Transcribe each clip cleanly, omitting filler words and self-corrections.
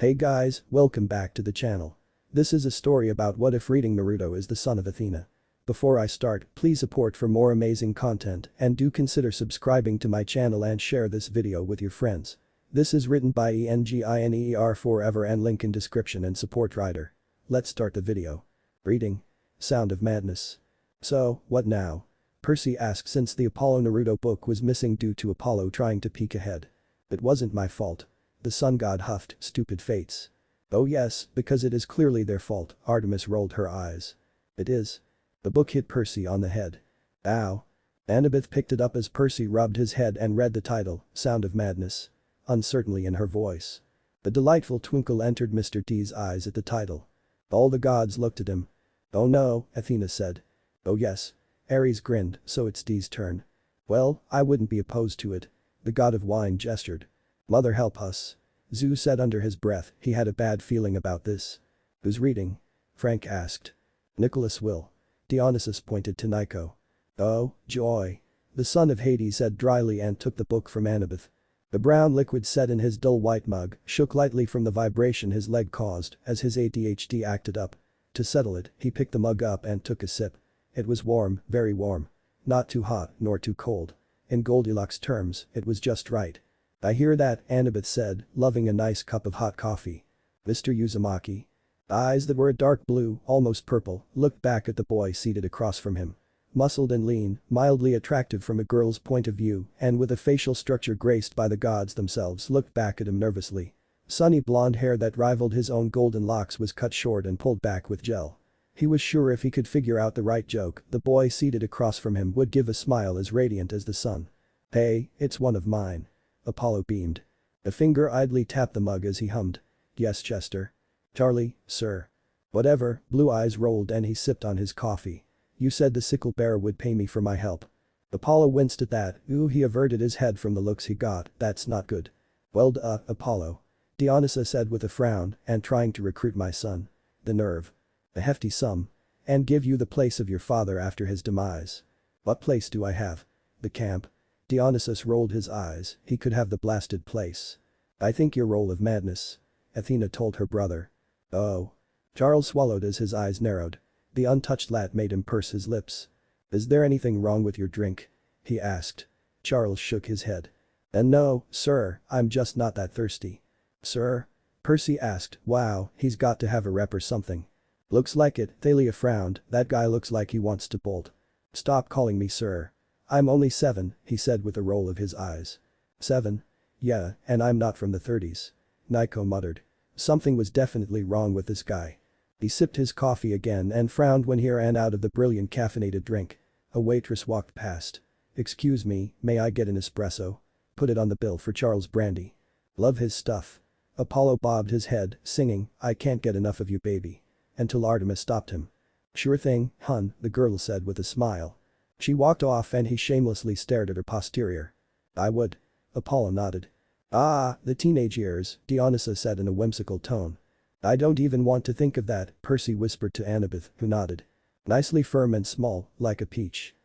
Hey guys, welcome back to the channel. This is a story about what if Reading Naruto is the son of Athena. Before I start, please support for more amazing content and do consider subscribing to my channel and share this video with your friends. This is written by ENGINEER forever and link in description and support writer. Let's start the video. Reading. Sound of Madness. So, what now? Percy asked since the Apollo Naruto book was missing due to Apollo trying to peek ahead. It wasn't my fault. The sun god huffed, stupid fates. Oh yes, because it is clearly their fault, Artemis rolled her eyes. It is. The book hit Percy on the head. Ow. Annabeth picked it up as Percy rubbed his head and read the title, Sound of Madness. Uncertainly in her voice. The delightful twinkle entered Mr. T's eyes at the title. All the gods looked at him. Oh no, Athena said. Oh yes. Ares grinned, so it's D's turn. Well, I wouldn't be opposed to it. The god of wine gestured. Mother help us. Zeus said under his breath he had a bad feeling about this. Who's reading? Frank asked. Nicholas will. Dionysus pointed to Nico. Oh, joy. The son of Hades said dryly and took the book from Annabeth. The brown liquid set in his dull white mug shook lightly from the vibration his leg caused as his ADHD acted up. To settle it, he picked the mug up and took a sip. It was warm, very warm. Not too hot nor too cold. In Goldilocks terms, it was just right. I hear that, Annabeth said, loving a nice cup of hot coffee. Mr. Uzumaki. Eyes that were a dark blue, almost purple, looked back at the boy seated across from him. Muscled and lean, mildly attractive from a girl's point of view and with a facial structure graced by the gods themselves looked back at him nervously. Sunny blonde hair that rivaled his own golden locks was cut short and pulled back with gel. He was sure if he could figure out the right joke, the boy seated across from him would give a smile as radiant as the sun. Hey, it's one of mine. Apollo beamed. A finger idly tapped the mug as he hummed. Yes, Chester. Charlie, sir. Whatever, blue eyes rolled and he sipped on his coffee. You said the sickle bearer would pay me for my help. Apollo winced at that, ooh he averted his head from the looks he got, that's not good. Well duh, Apollo. Dionysus said with a frown, and trying to recruit my son. The nerve. A hefty sum. And give you the place of your father after his demise. What place do I have? The camp. Dionysus rolled his eyes, he could have the blasted place. I think your roll of madness. Athena told her brother. Oh. Charles swallowed as his eyes narrowed. The untouched lat made him purse his lips. Is there anything wrong with your drink? He asked. Charles shook his head. And no, sir, I'm just not that thirsty. Sir? Percy asked, wow, he's got to have a rep or something. Looks like it, Thalia frowned, that guy looks like he wants to bolt. Stop calling me sir. I'm only 7, he said with a roll of his eyes. 7? Yeah, and I'm not from the 30s. Nico muttered. Something was definitely wrong with this guy. He sipped his coffee again and frowned when he ran out of the brilliant caffeinated drink. A waitress walked past. Excuse me, may I get an espresso? Put it on the bill for Charles Brandy. Love his stuff. Apollo bobbed his head, singing, I can't get enough of you baby. Until Artemis stopped him. Sure thing, hun, the girl said with a smile. She walked off and he shamelessly stared at her posterior. I would. Apollo nodded. Ah, the teenage years, Dionysus said in a whimsical tone. I don't even want to think of that, Percy whispered to Annabeth, who nodded. Nicely firm and small, like a peach.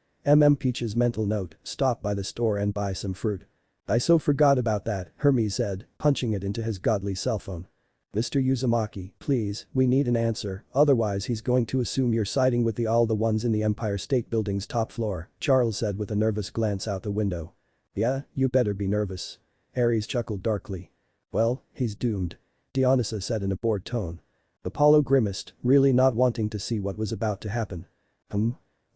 Peach's mental note, stop by the store and buy some fruit. I so forgot about that, Hermes said, punching it into his godly cell phone. Mr. Uzumaki, please, we need an answer, otherwise he's going to assume you're siding with all the ones in the Empire State Building's top floor, Charles said with a nervous glance out the window. Yeah, you better be nervous. Ares chuckled darkly. Well, he's doomed. Dionysus said in a bored tone. Apollo grimaced, really not wanting to see what was about to happen.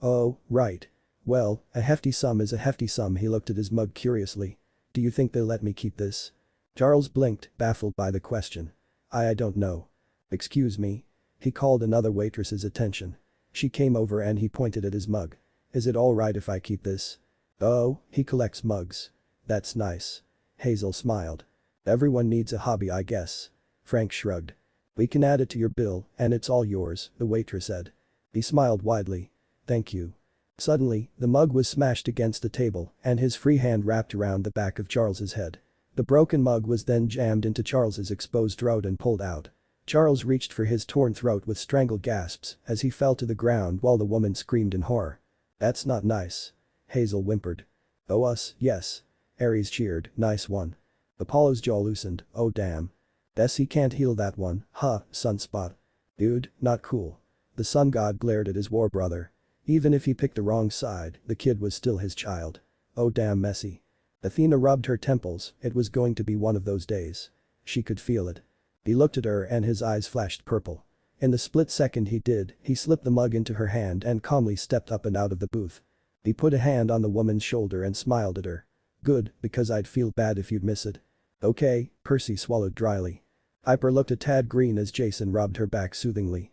Oh, right. Well, a hefty sum is a hefty sum. He looked at his mug curiously. Do you think they'll let me keep this? Charles blinked, baffled by the question. I don't know. Excuse me. He called another waitress's attention. She came over and he pointed at his mug. Is it alright if I keep this? Oh, he collects mugs. That's nice. Hazel smiled. Everyone needs a hobby I guess. Frank shrugged. We can add it to your bill and it's all yours, the waitress said. He smiled widely. Thank you. Suddenly, the mug was smashed against the table and his free hand wrapped around the back of Charles's head. The broken mug was then jammed into Charles's exposed throat and pulled out. Charles reached for his torn throat with strangled gasps as he fell to the ground while the woman screamed in horror. That's not nice. Hazel whimpered. Oh us, yes. Ares cheered, nice one. Apollo's jaw loosened, oh damn. He can't heal that one, huh, sunspot. Dude, not cool. The sun god glared at his war brother. Even if he picked the wrong side, the kid was still his child. Oh damn messy. Athena rubbed her temples, it was going to be one of those days. She could feel it. He looked at her and his eyes flashed purple. In the split second he did, he slipped the mug into her hand and calmly stepped up and out of the booth. He put a hand on the woman's shoulder and smiled at her. Good, because I'd feel bad if you'd miss it. Okay, Percy swallowed dryly. Piper looked a tad green as Jason rubbed her back soothingly.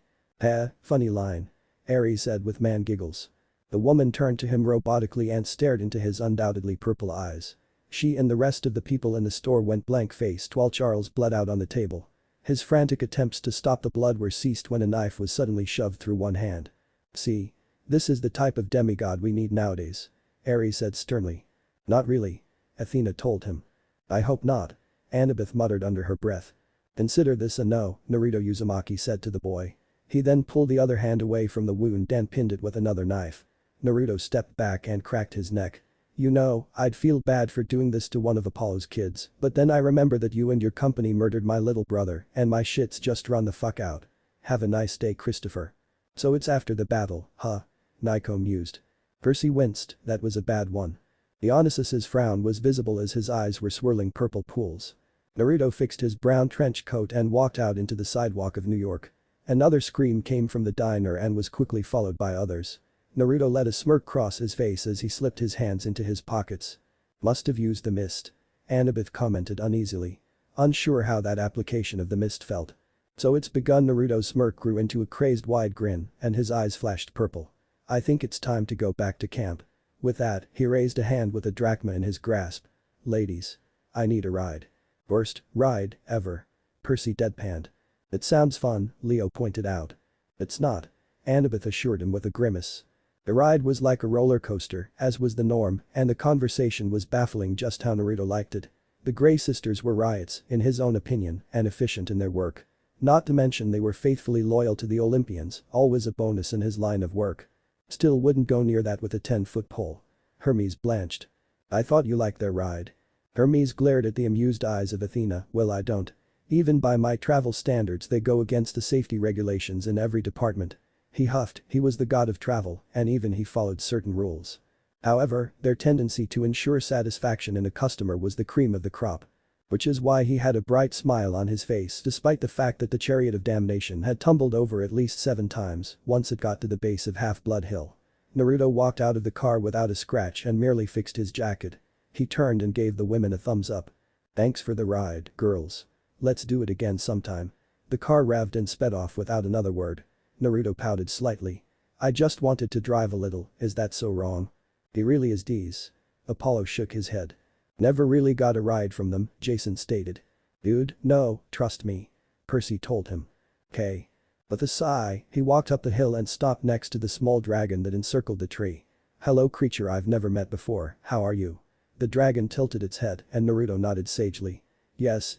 Funny line. Ares said with man giggles. The woman turned to him robotically and stared into his undoubtedly purple eyes. She and the rest of the people in the store went blank-faced while Charles bled out on the table. His frantic attempts to stop the blood were ceased when a knife was suddenly shoved through one hand. See? This is the type of demigod we need nowadays. Ares said sternly. Not really. Athena told him. I hope not. Annabeth muttered under her breath. Consider this a no, Naruto Uzumaki said to the boy. He then pulled the other hand away from the wound and pinned it with another knife. Naruto stepped back and cracked his neck. You know, I'd feel bad for doing this to one of Apollo's kids, but then I remember that you and your company murdered my little brother and my shit's just run the fuck out. Have a nice day, Christopher. So it's after the battle, huh? Naiko mused. Percy winced, that was a bad one. Dionysus's frown was visible as his eyes were swirling purple pools. Naruto fixed his brown trench coat and walked out into the sidewalk of New York. Another scream came from the diner and was quickly followed by others. Naruto let a smirk cross his face as he slipped his hands into his pockets. Must have used the mist. Annabeth commented uneasily. Unsure how that application of the mist felt. So it's begun. Naruto's smirk grew into a crazed wide grin and his eyes flashed purple. I think it's time to go back to camp. With that, he raised a hand with a drachma in his grasp. Ladies. I need a ride. Worst ride ever. Percy deadpanned. It sounds fun, Leo pointed out. It's not. Annabeth assured him with a grimace. The ride was like a roller coaster, as was the norm, and the conversation was baffling just how Naruto liked it. The Grey sisters were riots, in his own opinion, and efficient in their work. Not to mention they were faithfully loyal to the Olympians, always a bonus in his line of work. Still wouldn't go near that with a 10-foot pole. Hermes blanched. I thought you liked their ride. Hermes glared at the amused eyes of Athena. Well, I don't. Even by my travel standards they go against the safety regulations in every department. He huffed, he was the god of travel, and even he followed certain rules. However, their tendency to ensure satisfaction in a customer was the cream of the crop. Which is why he had a bright smile on his face despite the fact that the chariot of damnation had tumbled over at least 7 times once it got to the base of Half-Blood Hill. Naruto walked out of the car without a scratch and merely fixed his jacket. He turned and gave the women a thumbs up. Thanks for the ride, girls. Let's do it again sometime. The car revved and sped off without another word. Naruto pouted slightly. I just wanted to drive a little, is that so wrong? He really is D's. Apollo shook his head. Never really got a ride from them, Jason stated. Dude, no, trust me. Percy told him. Okay. With a sigh, he walked up the hill and stopped next to the small dragon that encircled the tree. Hello creature I've never met before, how are you? The dragon tilted its head and Naruto nodded sagely. Yes,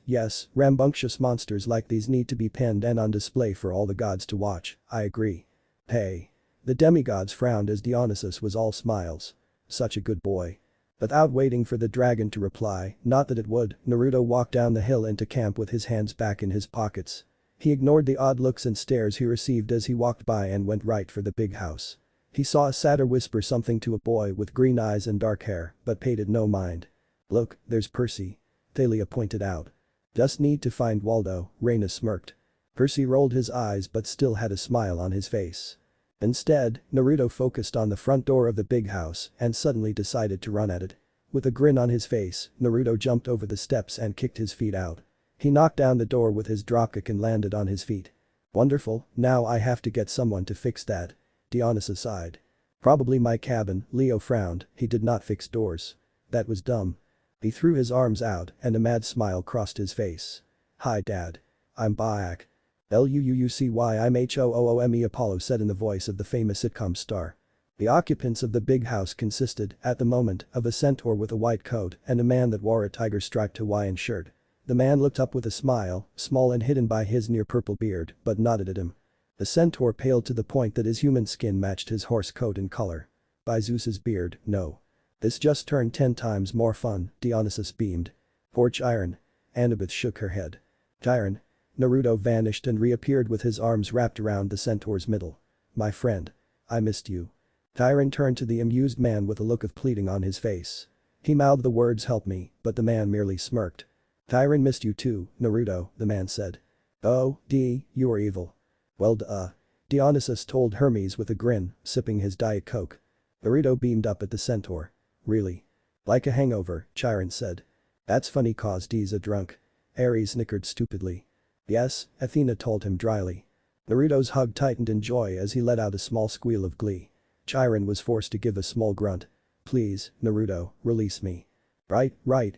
rambunctious monsters like these need to be penned and on display for all the gods to watch, I agree. Hey. The demigods frowned as Dionysus was all smiles. Such a good boy. Without waiting for the dragon to reply, not that it would, Naruto walked down the hill into camp with his hands back in his pockets. He ignored the odd looks and stares he received as he walked by and went right for the big house. He saw a satyr whisper something to a boy with green eyes and dark hair, but paid it no mind. Look, there's Percy. Thalia pointed out. Just need to find Waldo, Reina smirked. Percy rolled his eyes but still had a smile on his face. Instead, Naruto focused on the front door of the big house and suddenly decided to run at it. With a grin on his face, Naruto jumped over the steps and kicked his feet out. He knocked down the door with his dropkick and landed on his feet. Wonderful, now I have to get someone to fix that. Dionysus sighed. Probably my cabin, Leo frowned, he did not fix doors. That was dumb. He threw his arms out and a mad smile crossed his face. Hi Dad. I'm back. Luuucyme Apollo said in the voice of the famous sitcom star. The occupants of the big house consisted, at the moment, of a centaur with a white coat and a man that wore a tiger-striped Hawaiian shirt. The man looked up with a smile, small and hidden by his near-purple beard, but nodded at him. The centaur paled to the point that his human skin matched his horse coat in color. By Zeus's beard, no. This just turned 10 times more fun, Dionysus beamed. Forge iron. Annabeth shook her head. Chiron. Naruto vanished and reappeared with his arms wrapped around the centaur's middle. My friend. I missed you. Chiron turned to the amused man with a look of pleading on his face. He mouthed the words help me, but the man merely smirked. Chiron missed you too, Naruto, the man said. Oh, you are evil. Well duh. Dionysus told Hermes with a grin, sipping his Diet Coke. Naruto beamed up at the centaur. Really? Like a hangover, Chiron said. That's funny cause D's a drunk. Ares snickered stupidly. Yes, Athena told him dryly. Naruto's hug tightened in joy as he let out a small squeal of glee. Chiron was forced to give a small grunt. Please, Naruto, release me. Right,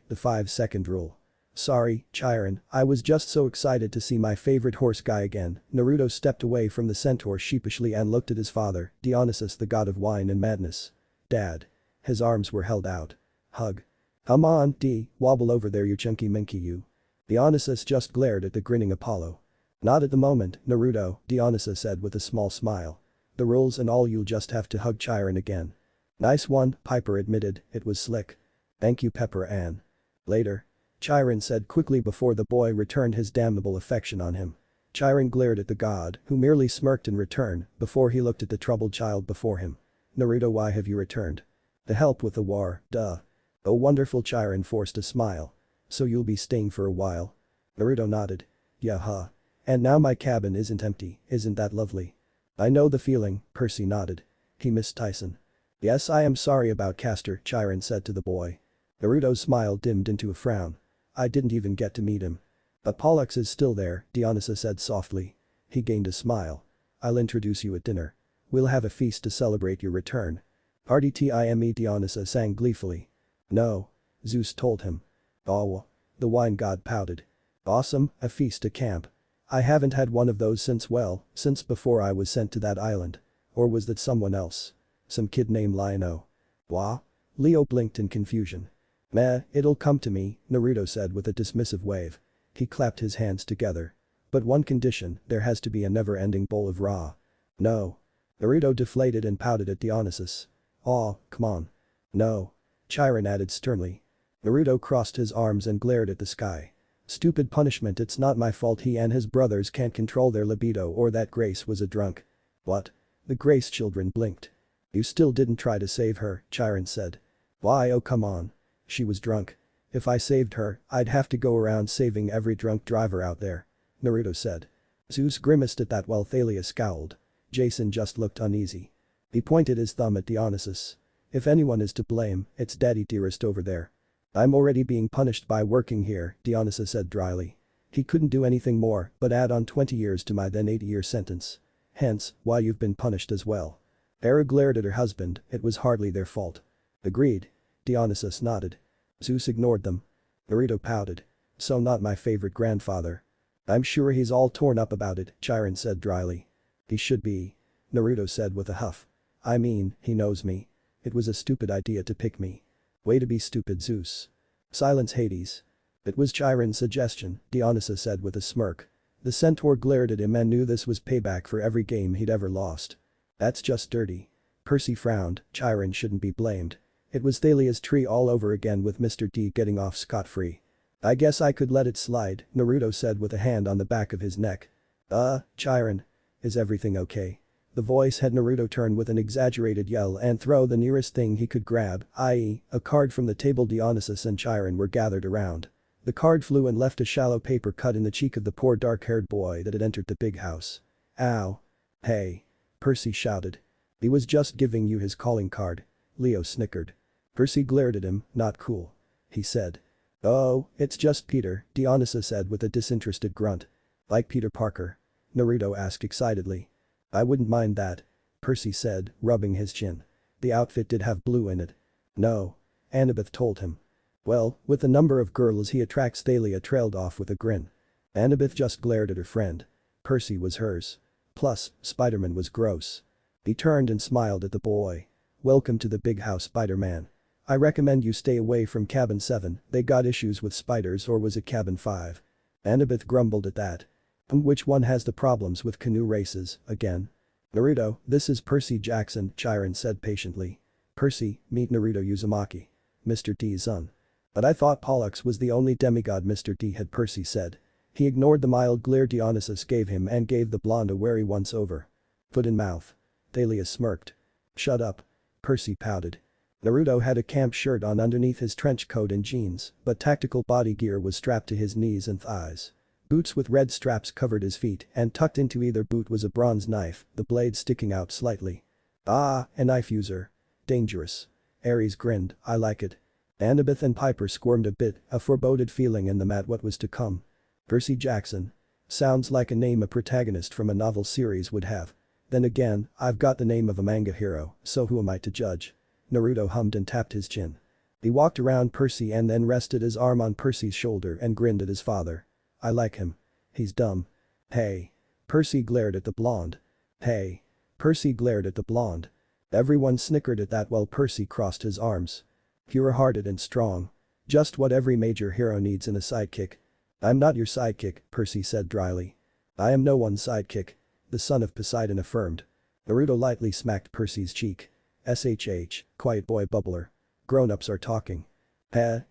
the 5-second rule. Sorry, Chiron, I was just so excited to see my favorite horse guy again. Naruto stepped away from the centaur sheepishly and looked at his father, Dionysus the god of wine and madness. Dad. His arms were held out. Hug. Come on, wobble over there you chunky minky you. Dionysus just glared at the grinning Apollo. Not at the moment, Naruto, Dionysus said with a small smile. The rules and all you'll just have to hug Chiron again. Nice one, Piper admitted, it was slick. Thank you Pepper Ann. Later. Chiron said quickly before the boy returned his damnable affection on him. Chiron glared at the god, who merely smirked in return, before he looked at the troubled child before him. Naruto, why have you returned? To help with the war, duh. Oh wonderful, Chiron forced a smile. So you'll be staying for a while? Naruto nodded. Yeah huh. And now my cabin isn't empty, isn't that lovely? I know the feeling, Percy nodded. He missed Tyson. Yes I am sorry about Castor, Chiron said to the boy. Naruto's smile dimmed into a frown. I didn't even get to meet him. But Pollux is still there, Dionysus said softly. He gained a smile. I'll introduce you at dinner. We'll have a feast to celebrate your return. Party time, Dionysus sang gleefully. No. Zeus told him. Oh. The wine god pouted. Awesome, a feast to camp. I haven't had one of those since before I was sent to that island. Or was that someone else? Some kid named Lion-O. Wah? Leo blinked in confusion. Meh, it'll come to me, Naruto said with a dismissive wave. He clapped his hands together. But one condition, there has to be a never-ending bowl of raw. No. Naruto deflated and pouted at Dionysus. Aw, come on. No. Chiron added sternly. Naruto crossed his arms and glared at the sky. Stupid punishment, it's not my fault he and his brothers can't control their libido or that Grace was a drunk. What? The Grace children blinked. You still didn't try to save her, Chiron said. Why oh come on. She was drunk. If I saved her, I'd have to go around saving every drunk driver out there. Naruto said. Zeus grimaced at that while Thalia scowled. Jason just looked uneasy. He pointed his thumb at Dionysus. If anyone is to blame, it's Daddy Dearest over there. I'm already being punished by working here, Dionysus said dryly. He couldn't do anything more but add on 20 years to my then 80-year sentence. Hence, why you've been punished as well. Hera glared at her husband, it was hardly their fault. Agreed. Dionysus nodded. Zeus ignored them. Naruto pouted. So not my favorite grandfather. I'm sure he's all torn up about it, Chiron said dryly. He should be. Naruto said with a huff. I mean, he knows me. It was a stupid idea to pick me. Way to be stupid, Zeus. Silence, Hades. It was Chiron's suggestion, Dionysus said with a smirk. The centaur glared at him and knew this was payback for every game he'd ever lost. That's just dirty. Percy frowned, Chiron shouldn't be blamed. It was Thalia's tree all over again with Mr. D getting off scot-free. I guess I could let it slide, Naruto said with a hand on the back of his neck. Chiron. Is everything okay? The voice had Naruto turn with an exaggerated yell and throw the nearest thing he could grab, i.e., a card from the table. Dionysus and Chiron were gathered around. The card flew and left a shallow paper cut in the cheek of the poor dark-haired boy that had entered the big house. Ow. Hey. Percy shouted. He was just giving you his calling card. Leo snickered. Percy glared at him, not cool. He said. Oh, it's just Peter, Dionysus said with a disinterested grunt. Like Peter Parker? Naruto asked excitedly. I wouldn't mind that. Percy said, rubbing his chin. The outfit did have blue in it. No. Annabeth told him. Well, with the number of girls he attracts. Thalia trailed off with a grin. Annabeth just glared at her friend. Percy was hers. Plus, Spider-Man was gross. He turned and smiled at the boy. Welcome to the big house, Spider-Man. I recommend you stay away from cabin 7, they got issues with spiders, or was it cabin 5? Annabeth grumbled at that. Which one has the problems with canoe races, again? Naruto, this is Percy Jackson, Chiron said patiently. Percy, meet Naruto Uzumaki. Mr. D's son. But I thought Pollux was the only demigod Mr. D had, Percy said. He ignored the mild glare Dionysus gave him and gave the blonde a wary once-over. Foot in mouth. Thalia smirked. Shut up. Percy pouted. Naruto had a camp shirt on underneath his trench coat and jeans, but tactical body gear was strapped to his knees and thighs. Boots with red straps covered his feet and tucked into either boot was a bronze knife, the blade sticking out slightly. Ah, a knife user. Dangerous. Ares grinned, I like it. Annabeth and Piper squirmed a bit, a foreboded feeling in them at what was to come. Percy Jackson. Sounds like a name a protagonist from a novel series would have. Then again, I've got the name of a manga hero, so who am I to judge? Naruto hummed and tapped his chin. He walked around Percy and then rested his arm on Percy's shoulder and grinned at his father. I like him. He's dumb. Hey. Percy glared at the blonde. Hey. Percy glared at the blonde. Everyone snickered at that while Percy crossed his arms. Pure-hearted and strong. Just what every major hero needs in a sidekick. I'm not your sidekick, Percy said dryly. I am no one's sidekick. The son of Poseidon affirmed. Naruto lightly smacked Percy's cheek. SHH, quiet boy bubbler. Grown-ups are talking.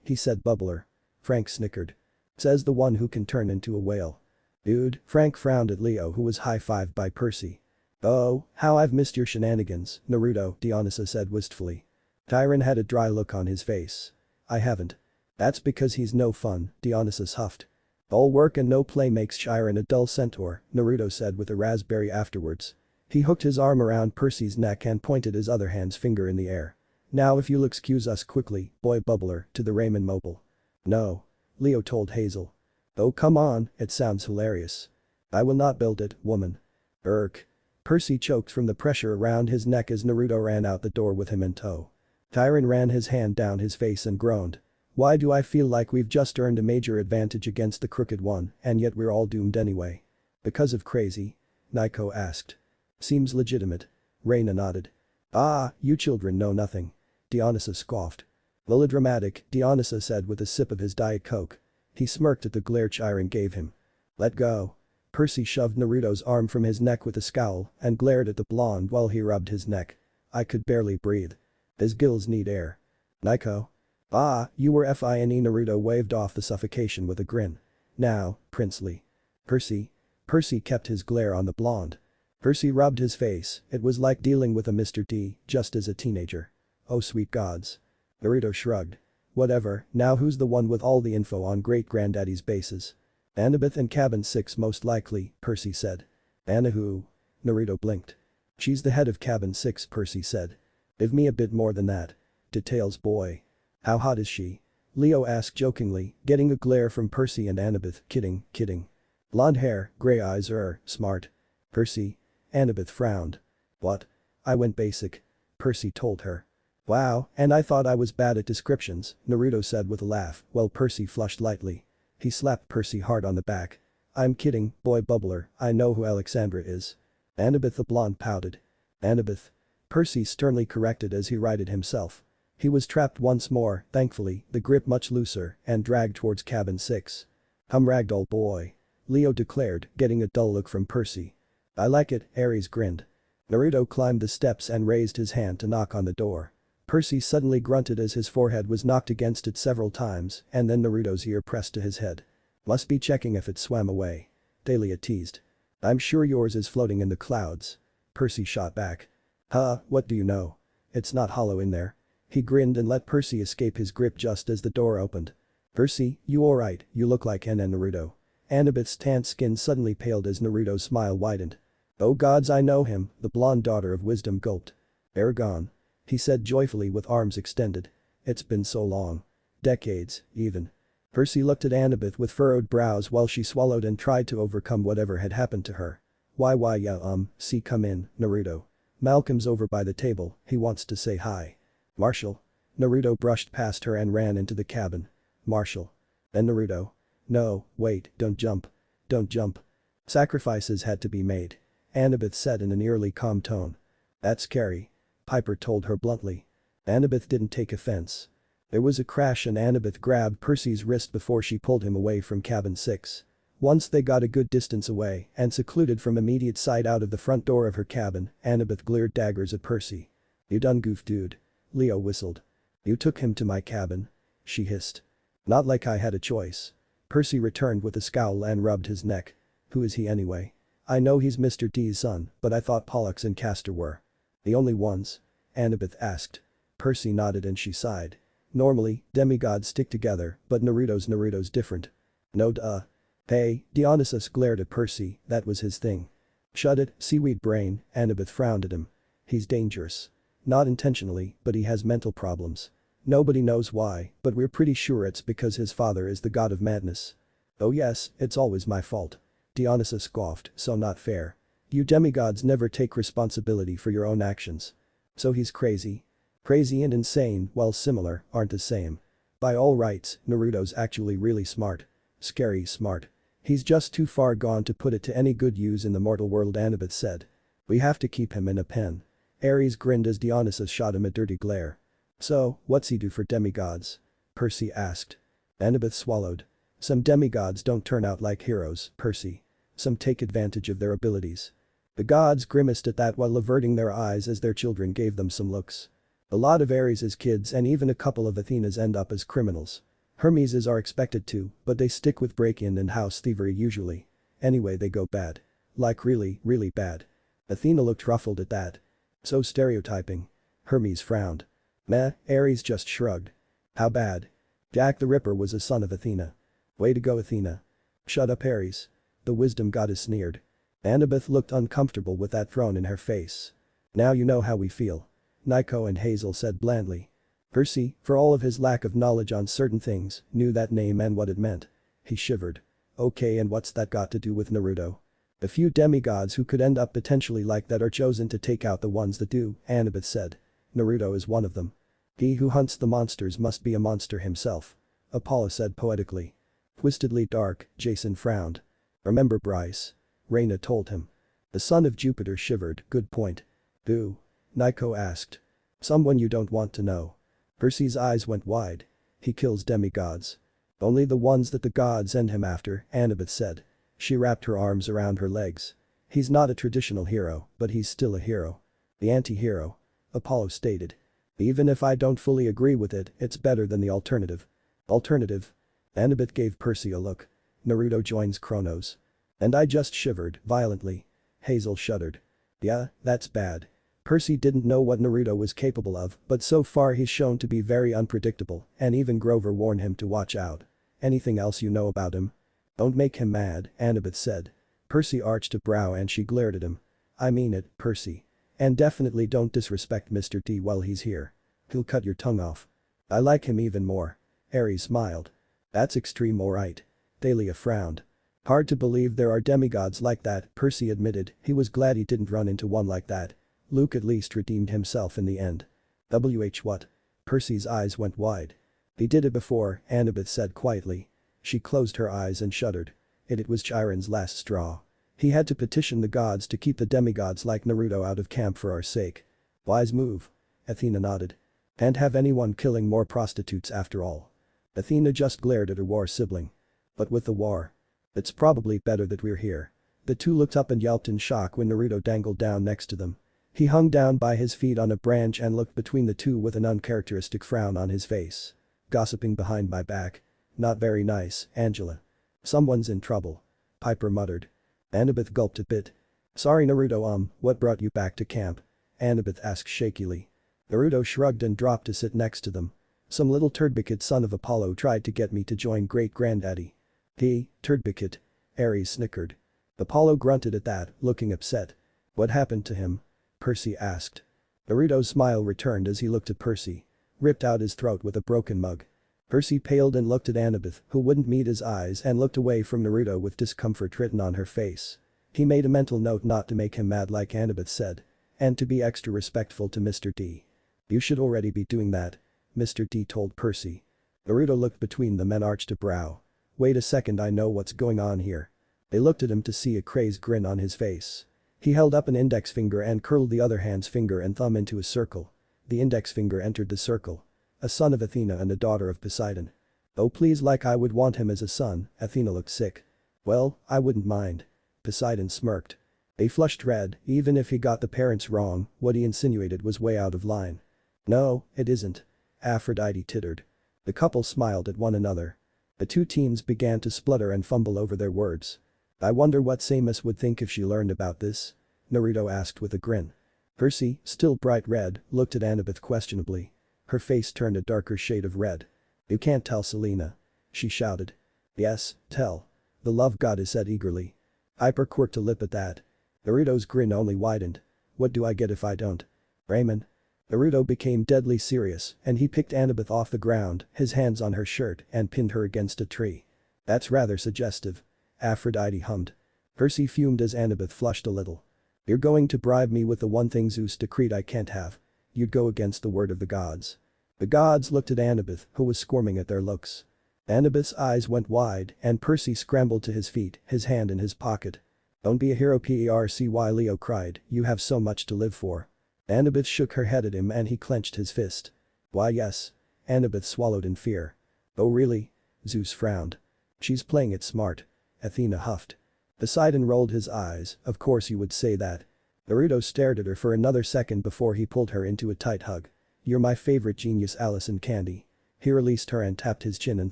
He said bubbler. Frank snickered. Says the one who can turn into a whale. Dude, Frank frowned at Leo who was high-fived by Percy. Oh, how I've missed your shenanigans, Naruto, Dionysus said wistfully. Tyron had a dry look on his face. I haven't. That's because he's no fun, Dionysus huffed. All work and no play makes Chiron a dull centaur, Naruto said with a raspberry afterwards. He hooked his arm around Percy's neck and pointed his other hand's finger in the air. Now if you'll excuse us quickly, boy bubbler, to the Raymond Mobile. No. Leo told Hazel. Oh come on, it sounds hilarious. I will not build it, woman. Irk. Percy choked from the pressure around his neck as Naruto ran out the door with him in tow. Tyron ran his hand down his face and groaned. Why do I feel like we've just earned a major advantage against the crooked one and yet we're all doomed anyway? Because of crazy? Naiko asked. Seems legitimate. Reina nodded. Ah, you children know nothing. Dionysus scoffed. Melodramatic, Dionysus said with a sip of his Diet Coke. He smirked at the glare Chiron gave him. Let go. Percy shoved Naruto's arm from his neck with a scowl and glared at the blonde while he rubbed his neck. I could barely breathe. His gills need air. Naiko. Ah, you were fine. Naruto waved off the suffocation with a grin. Now, princely. Percy. Percy kept his glare on the blonde. Percy rubbed his face, it was like dealing with a Mr. D, just as a teenager. Oh sweet gods. Naruto shrugged. Whatever, now who's the one with all the info on great-granddaddy's bases? Annabeth and Cabin 6 most likely, Percy said. Anna who? Naruto blinked. She's the head of Cabin 6, Percy said. Give me a bit more than that. Details boy. How hot is she? Leo asked jokingly, getting a glare from Percy and Annabeth, kidding. Blonde hair, gray eyes smart. Percy. Annabeth frowned. What? I went basic. Percy told her. Wow, and I thought I was bad at descriptions, Naruto said with a laugh, while Percy flushed lightly. He slapped Percy hard on the back. I'm kidding, boy bubbler, I know who Alexandra is. Annabeth the blonde pouted. Annabeth. Percy sternly corrected as he righted himself. He was trapped once more, thankfully, the grip much looser, and dragged towards Cabin 6. Ragdoll boy. Leo declared, getting a dull look from Percy. I like it, Ares grinned. Naruto climbed the steps and raised his hand to knock on the door. Percy suddenly grunted as his forehead was knocked against it several times and then Naruto's ear pressed to his head. Must be checking if it swam away. Thalia teased. I'm sure yours is floating in the clouds. Percy shot back. Huh, what do you know? It's not hollow in there. He grinned and let Percy escape his grip just as the door opened. Percy, you alright, you look like Naruto. Annabeth's tanned skin suddenly paled as Naruto's smile widened. Oh gods I know him, the blonde daughter of wisdom gulped. Aragon. He said joyfully with arms extended. It's been so long. Decades, even. Percy looked at Annabeth with furrowed brows while she swallowed and tried to overcome whatever had happened to her. Why yeah see come in, Naruto. Malcolm's over by the table, he wants to say hi. Marshall. Naruto brushed past her and ran into the cabin. Marshall. Then Naruto. No, wait, don't jump. Don't jump. Sacrifices had to be made. Annabeth said in an eerily calm tone. That's scary. Piper told her bluntly. Annabeth didn't take offense. There was a crash and Annabeth grabbed Percy's wrist before she pulled him away from Cabin 6. Once they got a good distance away and secluded from immediate sight out of the front door of her cabin, Annabeth glared daggers at Percy. You done goofed dude. Leo whistled. You took him to my cabin. She hissed. Not like I had a choice. Percy returned with a scowl and rubbed his neck. Who is he anyway? I know he's Mr. D's son, but I thought Pollux and Castor were the only ones? Annabeth asked. Percy nodded and she sighed. Normally, demigods stick together, but Naruto's different. No duh. Hey, Dionysus glared at Percy, that was his thing. Shut it, seaweed brain, Annabeth frowned at him. He's dangerous. Not intentionally, but he has mental problems. Nobody knows why, but we're pretty sure it's because his father is the god of madness. Oh yes, it's always my fault. Dionysus scoffed, so not fair. You demigods never take responsibility for your own actions. So he's crazy. Crazy and insane, while similar, aren't the same. By all rights, Naruto's actually really smart. Scary smart. He's just too far gone to put it to any good use in the mortal world, Annabeth said. We have to keep him in a pen. Ares grinned as Dionysus shot him a dirty glare. So, what's he do for demigods? Percy asked. Annabeth swallowed. Some demigods don't turn out like heroes, Percy. Some take advantage of their abilities. The gods grimaced at that while averting their eyes as their children gave them some looks. A lot of Ares' kids and even a couple of Athena's end up as criminals. Hermes's are expected to, but they stick with break-in and house thievery usually. Anyway, they go bad. Like really, really bad. Athena looked ruffled at that. So stereotyping. Hermes frowned. Meh, Ares just shrugged. How bad? Jack the Ripper was a son of Athena. Way to go, Athena. Shut up, Ares. The wisdom goddess sneered. Annabeth looked uncomfortable with that thrown in her face. Now you know how we feel. Nico and Hazel said blandly. Percy, for all of his lack of knowledge on certain things, knew that name and what it meant. He shivered. Okay, and what's that got to do with Naruto? The few demigods who could end up potentially like that are chosen to take out the ones that do, Annabeth said. Naruto is one of them. He who hunts the monsters must be a monster himself. Apollo said poetically. Twistedly dark, Jason frowned. Remember Bryce? Reina told him. The son of Jupiter shivered, good point. Who? Nico asked. Someone you don't want to know. Percy's eyes went wide. He kills demigods. Only the ones that the gods send him after, Annabeth said. She wrapped her arms around her legs. He's not a traditional hero, but he's still a hero. The anti-hero. Apollo stated. Even if I don't fully agree with it, it's better than the alternative. Alternative? Annabeth gave Percy a look. Naruto joins Chronos. And I just shivered, violently. Hazel shuddered. Yeah, that's bad. Percy didn't know what Naruto was capable of, but so far he's shown to be very unpredictable, and even Grover warned him to watch out. Anything else you know about him? Don't make him mad, Annabeth said. Percy arched a brow and she glared at him. I mean it, Percy. And definitely don't disrespect Mr. D while he's here. He'll cut your tongue off. I like him even more. Ares smiled. That's extreme, alright. Thalia frowned. Hard to believe there are demigods like that, Percy admitted. He was glad he didn't run into one like that. Luke at least redeemed himself in the end. What? Percy's eyes went wide. He did it before, Annabeth said quietly. She closed her eyes and shuddered. It was Chiron's last straw. He had to petition the gods to keep the demigods like Naruto out of camp for our sake. Wise move. Athena nodded. Can't have anyone killing more prostitutes after all. Athena just glared at her war sibling. But with the war. It's probably better that we're here. The two looked up and yelped in shock when Naruto dangled down next to them. He hung down by his feet on a branch and looked between the two with an uncharacteristic frown on his face. Gossiping behind my back. Not very nice, Angela. Someone's in trouble. Piper muttered. Annabeth gulped a bit. Sorry Naruto, what brought you back to camp? Annabeth asked shakily. Naruto shrugged and dropped to sit next to them. Some little turdbikit son of Apollo tried to get me to join great-granddaddy. He, turdbikit. Ares snickered. Apollo grunted at that, looking upset. What happened to him? Percy asked. Naruto's smile returned as he looked at Percy. Ripped out his throat with a broken mug. Percy paled and looked at Annabeth, who wouldn't meet his eyes, and looked away from Naruto with discomfort written on her face. He made a mental note not to make him mad like Annabeth said. And to be extra respectful to Mr. D. You should already be doing that, Mr. D told Percy. Naruto looked between them and arched a brow. Wait a second, I know what's going on here. They looked at him to see a crazed grin on his face. He held up an index finger and curled the other hand's finger and thumb into a circle. The index finger entered the circle. A son of Athena and a daughter of Poseidon. Oh please, like I would want him as a son. Athena looked sick. Well, I wouldn't mind. Poseidon smirked. They flushed red. Even if he got the parents wrong, what he insinuated was way out of line. No, it isn't. Aphrodite tittered. The couple smiled at one another. The two teens began to splutter and fumble over their words. I wonder what Samus would think if she learned about this? Naruto asked with a grin. Percy, still bright red, looked at Annabeth questionably. Her face turned a darker shade of red. You can't tell Selena. She shouted. Yes, tell. The love goddess said eagerly. Hyper quirked a lip at that. Naruto's grin only widened. What do I get if I don't? Raymond. Naruto became deadly serious and he picked Annabeth off the ground, his hands on her shirt and pinned her against a tree. That's rather suggestive. Aphrodite hummed. Percy fumed as Annabeth flushed a little. You're going to bribe me with the one thing Zeus decreed I can't have. You'd go against the word of the gods. The gods looked at Annabeth, who was squirming at their looks. Annabeth's eyes went wide and Percy scrambled to his feet, his hand in his pocket. Don't be a hero, Percy, Leo cried, you have so much to live for. Annabeth shook her head at him and he clenched his fist. Why yes. Annabeth swallowed in fear. Oh really? Zeus frowned. She's playing it smart. Athena huffed. Poseidon rolled his eyes, of course you would say that. Naruto stared at her for another second before he pulled her into a tight hug. You're my favorite genius, Allison Candy. He released her and tapped his chin and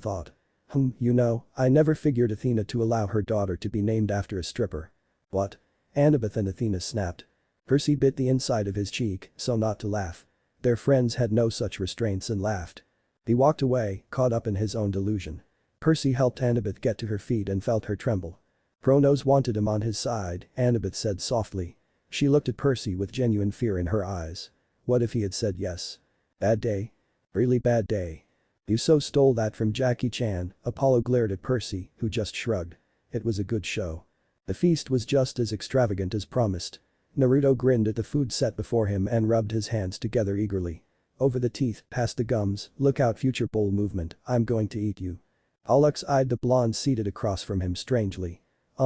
thought. You know, I never figured Athena to allow her daughter to be named after a stripper. What? Annabeth and Athena snapped. Percy bit the inside of his cheek, so not to laugh. Their friends had no such restraints and laughed. He walked away, caught up in his own delusion. Percy helped Annabeth get to her feet and felt her tremble. Chronos wanted him on his side, Annabeth said softly. She looked at Percy with genuine fear in her eyes. What if he had said yes? Bad day? Really bad day. You so stole that from Jackie Chan, Apollo glared at Percy, who just shrugged. It was a good show. The feast was just as extravagant as promised. Naruto grinned at the food set before him and rubbed his hands together eagerly. Over the teeth, past the gums, look out future bowl movement, I'm going to eat you. Pollux eyed the blonde seated across from him strangely.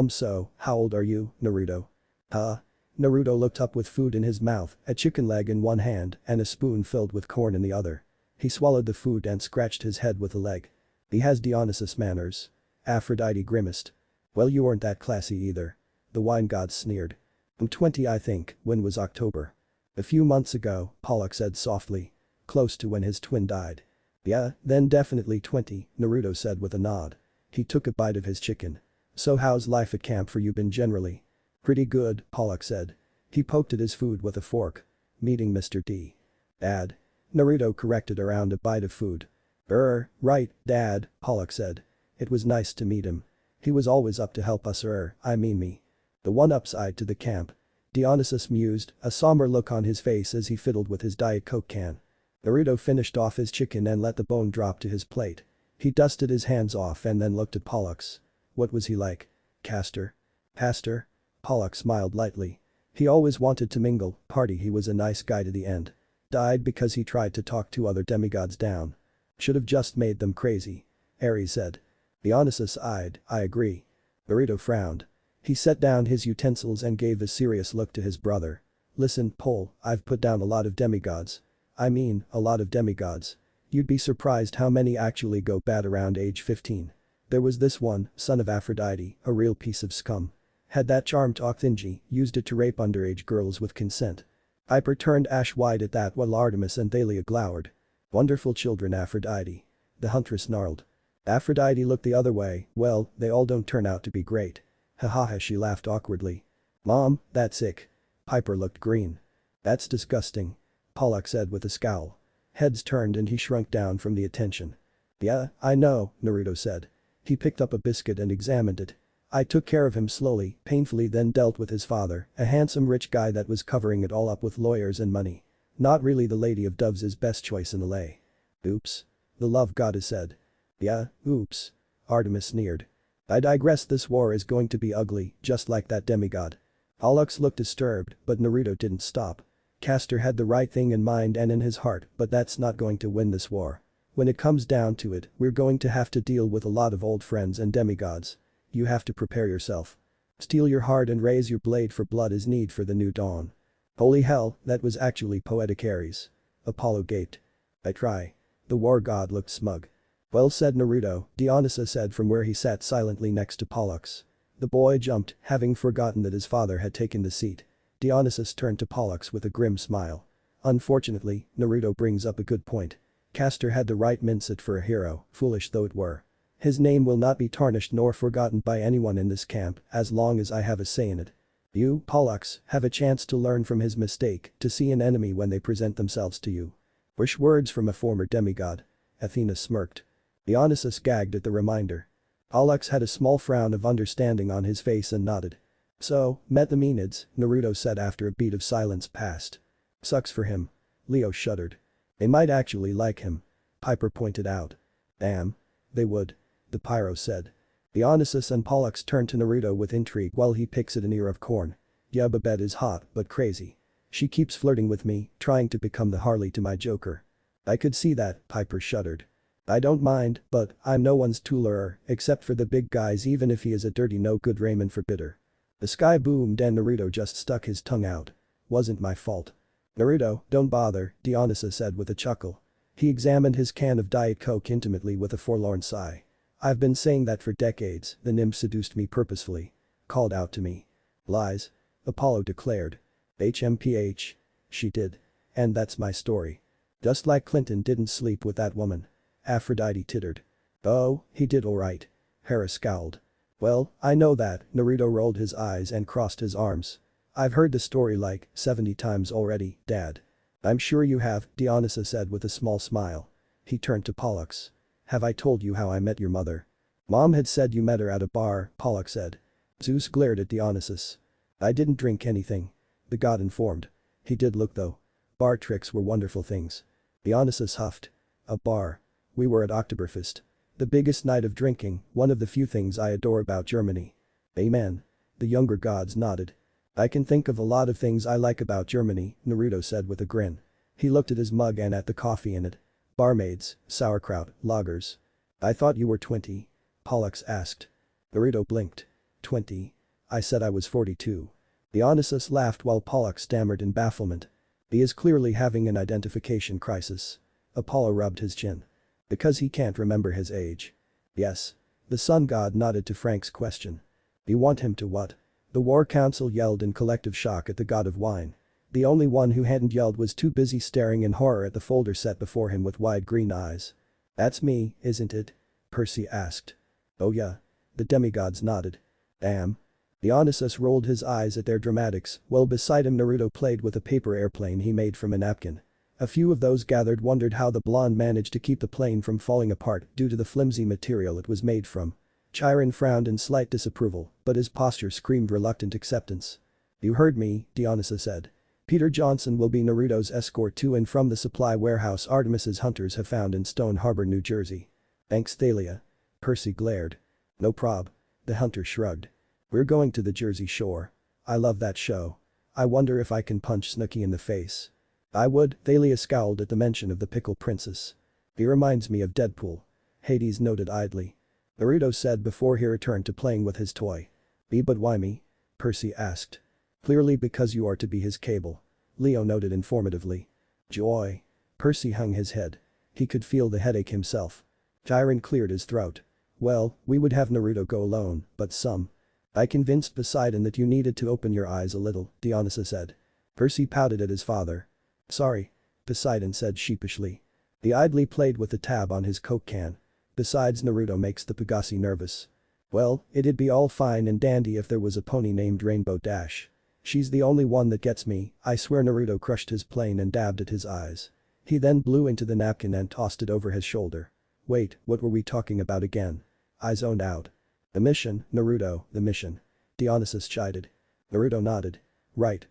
So, how old are you, Naruto? Huh? Naruto looked up with food in his mouth, a chicken leg in one hand and a spoon filled with corn in the other. He swallowed the food and scratched his head with a leg. He has Dionysus manners. Aphrodite grimaced. Well you weren't that classy either. The wine god sneered. I'm 20 I think, when was October? A few months ago, Pollux said softly. Close to when his twin died. Yeah, then definitely 20, Naruto said with a nod. He took a bite of his chicken. So how's life at camp for you been generally? Pretty good, Pollux said. He poked at his food with a fork. Meeting Mr. D. Dad. Naruto corrected around a bite of food. Right, Dad, Pollux said. It was nice to meet him. He was always up to help us I mean me. The one upside to the camp. Dionysus mused, a somber look on his face as he fiddled with his Diet Coke can. Naruto finished off his chicken and let the bone drop to his plate. He dusted his hands off and then looked at Pollux. What was he like? Caster? Pastor? Pollux smiled lightly. He always wanted to mingle, party, he was a nice guy to the end. Died because he tried to talk two other demigods down. Should have just made them crazy. Ares said. Dionysus eyed, I agree. Naruto frowned. He set down his utensils and gave a serious look to his brother. Listen, Pol, I've put down a lot of demigods. I mean, a lot of demigods. You'd be surprised how many actually go bad around age 15. There was this one, son of Aphrodite, a real piece of scum. Had that charm to Octhinji, used it to rape underage girls with consent. Hyper turned ash-wide at that while Artemis and Thalia glowered. Wonderful children, Aphrodite. The huntress snarled. Aphrodite looked the other way, well, they all don't turn out to be great. Hahaha, she laughed awkwardly. Mom, that's sick. Piper looked green. That's disgusting. Pollux said with a scowl. Heads turned and he shrunk down from the attention. Yeah, I know, Naruto said. He picked up a biscuit and examined it. I took care of him slowly, painfully, then dealt with his father, a handsome rich guy that was covering it all up with lawyers and money. Not really the Lady of Doves' best choice in the lay. Oops. The love goddess said. Yeah, oops. Artemis sneered. I digress, this war is going to be ugly, just like that demigod. Pollux looked disturbed, but Naruto didn't stop. Castor had the right thing in mind and in his heart, but that's not going to win this war. When it comes down to it, we're going to have to deal with a lot of old friends and demigods. You have to prepare yourself. Steel your heart and raise your blade, for blood is need for the new dawn. Holy hell, that was actually poetic, Ares. Apollo gaped. I try. The war god looked smug. Well said, Naruto, Dionysus said from where he sat silently next to Pollux. The boy jumped, having forgotten that his father had taken the seat. Dionysus turned to Pollux with a grim smile. Unfortunately, Naruto brings up a good point. Castor had the right mindset for a hero, foolish though it were. His name will not be tarnished nor forgotten by anyone in this camp as long as I have a say in it. You, Pollux, have a chance to learn from his mistake, to see an enemy when they present themselves to you. Wish words from a former demigod. Athena smirked. Dionysus gagged at the reminder. Pollux had a small frown of understanding on his face and nodded. So, met the Menids, Naruto said after a beat of silence passed. Sucks for him. Leo shuddered. They might actually like him. Piper pointed out. Damn. They would. The Pyro said. Dionysus and Pollux turned to Naruto with intrigue while he picks at an ear of corn. Yeah, Babette is hot but crazy. She keeps flirting with me, trying to become the Harley to my Joker. I could see that, Piper shuddered. I don't mind, but I'm no one's tooler except for the big guys even if he is a dirty no-good Raymond Forbitter. The sky boomed and Naruto just stuck his tongue out. Wasn't my fault. Naruto, don't bother, Dionysus said with a chuckle. He examined his can of Diet Coke intimately with a forlorn sigh. I've been saying that for decades, the nymph seduced me purposefully. Called out to me. Lies. Apollo declared. HMPH. She did. And that's my story. Just like Clinton didn't sleep with that woman. Aphrodite tittered. Oh, he did alright. Hera scowled. Well, I know that, Naruto rolled his eyes and crossed his arms. I've heard the story like 70 times already, Dad. I'm sure you have, Dionysus said with a small smile. He turned to Pollux. Have I told you how I met your mother? Mom had said you met her at a bar, Pollux said. Zeus glared at Dionysus. I didn't drink anything. The god informed. He did look though. Bar tricks were wonderful things. Dionysus huffed. A bar. We were at Oktoberfest. The biggest night of drinking, one of the few things I adore about Germany. Amen. The younger gods nodded. I can think of a lot of things I like about Germany, Naruto said with a grin. He looked at his mug and at the coffee in it. Barmaids, sauerkraut, lagers. I thought you were 20. Pollux asked. Naruto blinked. 20. I said I was 42. Dionysus laughed while Pollux stammered in bafflement. He is clearly having an identification crisis. Apollo rubbed his chin. Because he can't remember his age. Yes. The sun god nodded to Frank's question. You want him to what? The war council yelled in collective shock at the god of wine. The only one who hadn't yelled was too busy staring in horror at the folder set before him with wide green eyes. That's me, isn't it? Percy asked. Oh yeah. The demigods nodded. Damn. Dionysus rolled his eyes at their dramatics while beside him Naruto played with a paper airplane he made from a napkin. A few of those gathered wondered how the blonde managed to keep the plane from falling apart due to the flimsy material it was made from. Chiron frowned in slight disapproval, but his posture screamed reluctant acceptance. You heard me, Dionysus said. Peter Johnson will be Naruto's escort to and from the supply warehouse Artemis's hunters have found in Stone Harbor, New Jersey. Thanks, Thalia. Percy glared. No prob. The hunter shrugged. We're going to the Jersey Shore. I love that show. I wonder if I can punch Snooki in the face. I would, Thalia scowled at the mention of the Pickle Princess. He reminds me of Deadpool. Hades noted idly. Naruto said before he returned to playing with his toy. But why me? Percy asked. Clearly because you are to be his cable. Leo noted informatively. Joy. Percy hung his head. He could feel the headache himself. Chiron cleared his throat. Well, we would have Naruto go alone, but some. I convinced Poseidon that you needed to open your eyes a little, Dionysus said. Percy pouted at his father. Sorry. Poseidon said sheepishly. He idly played with the tab on his Coke can. Besides, Naruto makes the Pegasi nervous. Well, it'd be all fine and dandy if there was a pony named Rainbow Dash. She's the only one that gets me, I swear. Naruto crushed his plane and dabbed at his eyes. He then blew into the napkin and tossed it over his shoulder. Wait, what were we talking about again? I zoned out. The mission, Naruto, the mission. Dionysus chided. Naruto nodded. Right.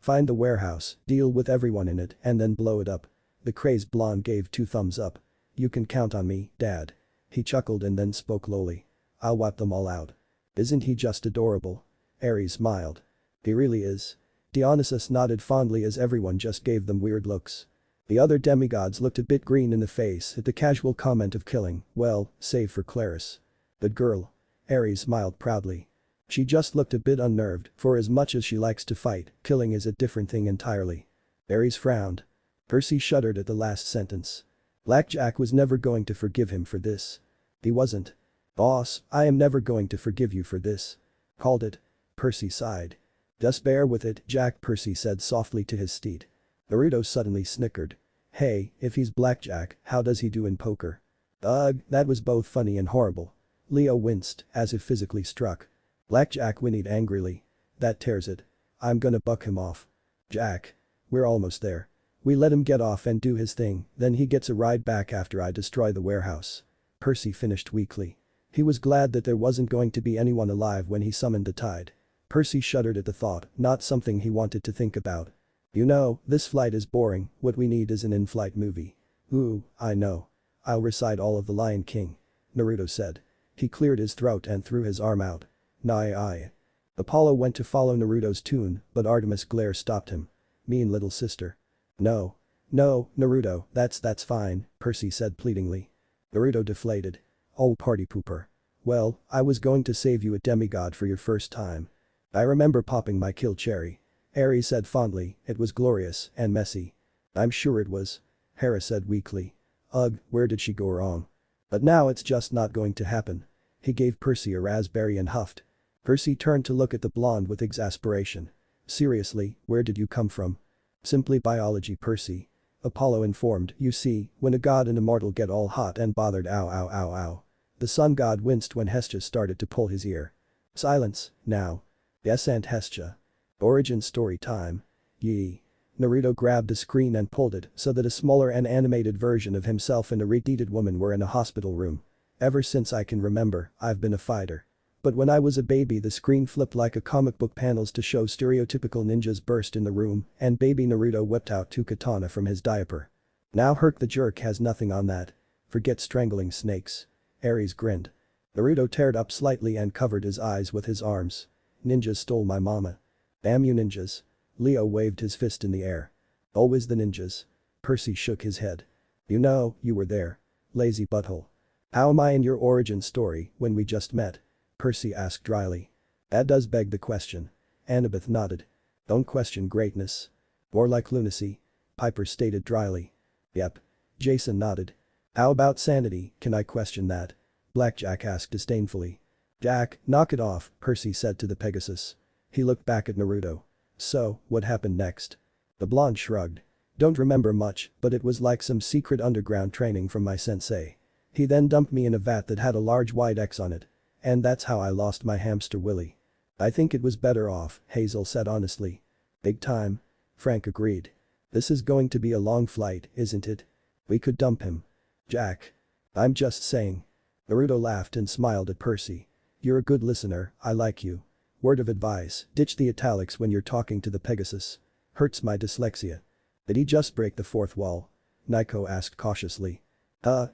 Find the warehouse, deal with everyone in it, and then blow it up. The crazed blonde gave 2 thumbs up. You can count on me, Dad. He chuckled and then spoke lowly. I'll wipe them all out. Isn't he just adorable? Ares smiled. He really is. Dionysus nodded fondly as everyone just gave them weird looks. The other demigods looked a bit green in the face at the casual comment of killing, well, save for Claris. That girl. Ares smiled proudly. She just looked a bit unnerved, for as much as she likes to fight, killing is a different thing entirely. Ares frowned. Percy shuddered at the last sentence. Blackjack was never going to forgive him for this. He wasn't. Boss, I am never going to forgive you for this. Called it. Percy sighed. Just bear with it, Jack, Percy said softly to his steed. Naruto suddenly snickered. Hey, if he's Blackjack, how does he do in poker? Ugh, that was both funny and horrible. Leo winced, as if physically struck. Blackjack whinnied angrily. That tears it. I'm gonna buck him off. Jack. We're almost there. We let him get off and do his thing, then he gets a ride back after I destroy the warehouse. Percy finished weakly. He was glad that there wasn't going to be anyone alive when he summoned the tide. Percy shuddered at the thought, not something he wanted to think about. You know, this flight is boring, what we need is an in-flight movie. Ooh, I know. I'll recite all of the Lion King. Naruto said. He cleared his throat and threw his arm out. Nai. Apollo went to follow Naruto's tune, but Artemis' glare stopped him. Mean little sister. No. No, Naruto, that's fine, Percy said pleadingly. Naruto deflated. Oh party pooper. Well, I was going to save you a demigod for your first time. I remember popping my kill cherry. Ares said fondly, it was glorious and messy. I'm sure it was. Hera said weakly. Ugh, where did she go wrong? But now it's just not going to happen. He gave Percy a raspberry and huffed. Percy turned to look at the blonde with exasperation. Seriously, where did you come from? Simply biology, Percy. Apollo informed, you see, when a god and a mortal get all hot and bothered ow. The sun god winced when Hestia started to pull his ear. Silence, now. Yes, Aunt Hestia. Origin story time. Yee. Naruto grabbed a screen and pulled it so that a smaller and animated version of himself and a retweeted woman were in a hospital room. Ever since I can remember, I've been a fighter. But when I was a baby the screen flipped like a comic book panels to show stereotypical ninjas burst in the room and baby Naruto whipped out 2 katana from his diaper. Now Herc the jerk has nothing on that. Forget strangling snakes. Ares grinned. Naruto teared up slightly and covered his eyes with his arms. Ninjas stole my mama. Damn you ninjas. Leo waved his fist in the air. Always the ninjas. Percy shook his head. You know, you were there. Lazy butthole. How am I in your origin story when we just met? Percy asked dryly. That does beg the question. Annabeth nodded. Don't question greatness. More like lunacy. Piper stated dryly. Yep. Jason nodded. How about sanity, can I question that? Blackjack asked disdainfully. Jack, knock it off, Percy said to the Pegasus. He looked back at Naruto. So, what happened next? The blonde shrugged. Don't remember much, but it was like some secret underground training from my sensei. He then dumped me in a vat that had a large white X on it. And that's how I lost my hamster Willy. I think it was better off, Hazel said honestly. Big time. Frank agreed. This is going to be a long flight, isn't it? We could dump him. Jack. I'm just saying. Naruto laughed and smiled at Percy. You're a good listener, I like you. Word of advice, ditch the italics when you're talking to the Pegasus. Hurts my dyslexia. Did he just break the fourth wall? Nico asked cautiously.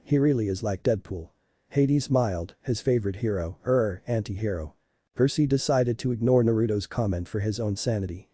He really is like Deadpool. Hades smiled, his favorite hero, anti-hero. Percy decided to ignore Naruto's comment for his own sanity.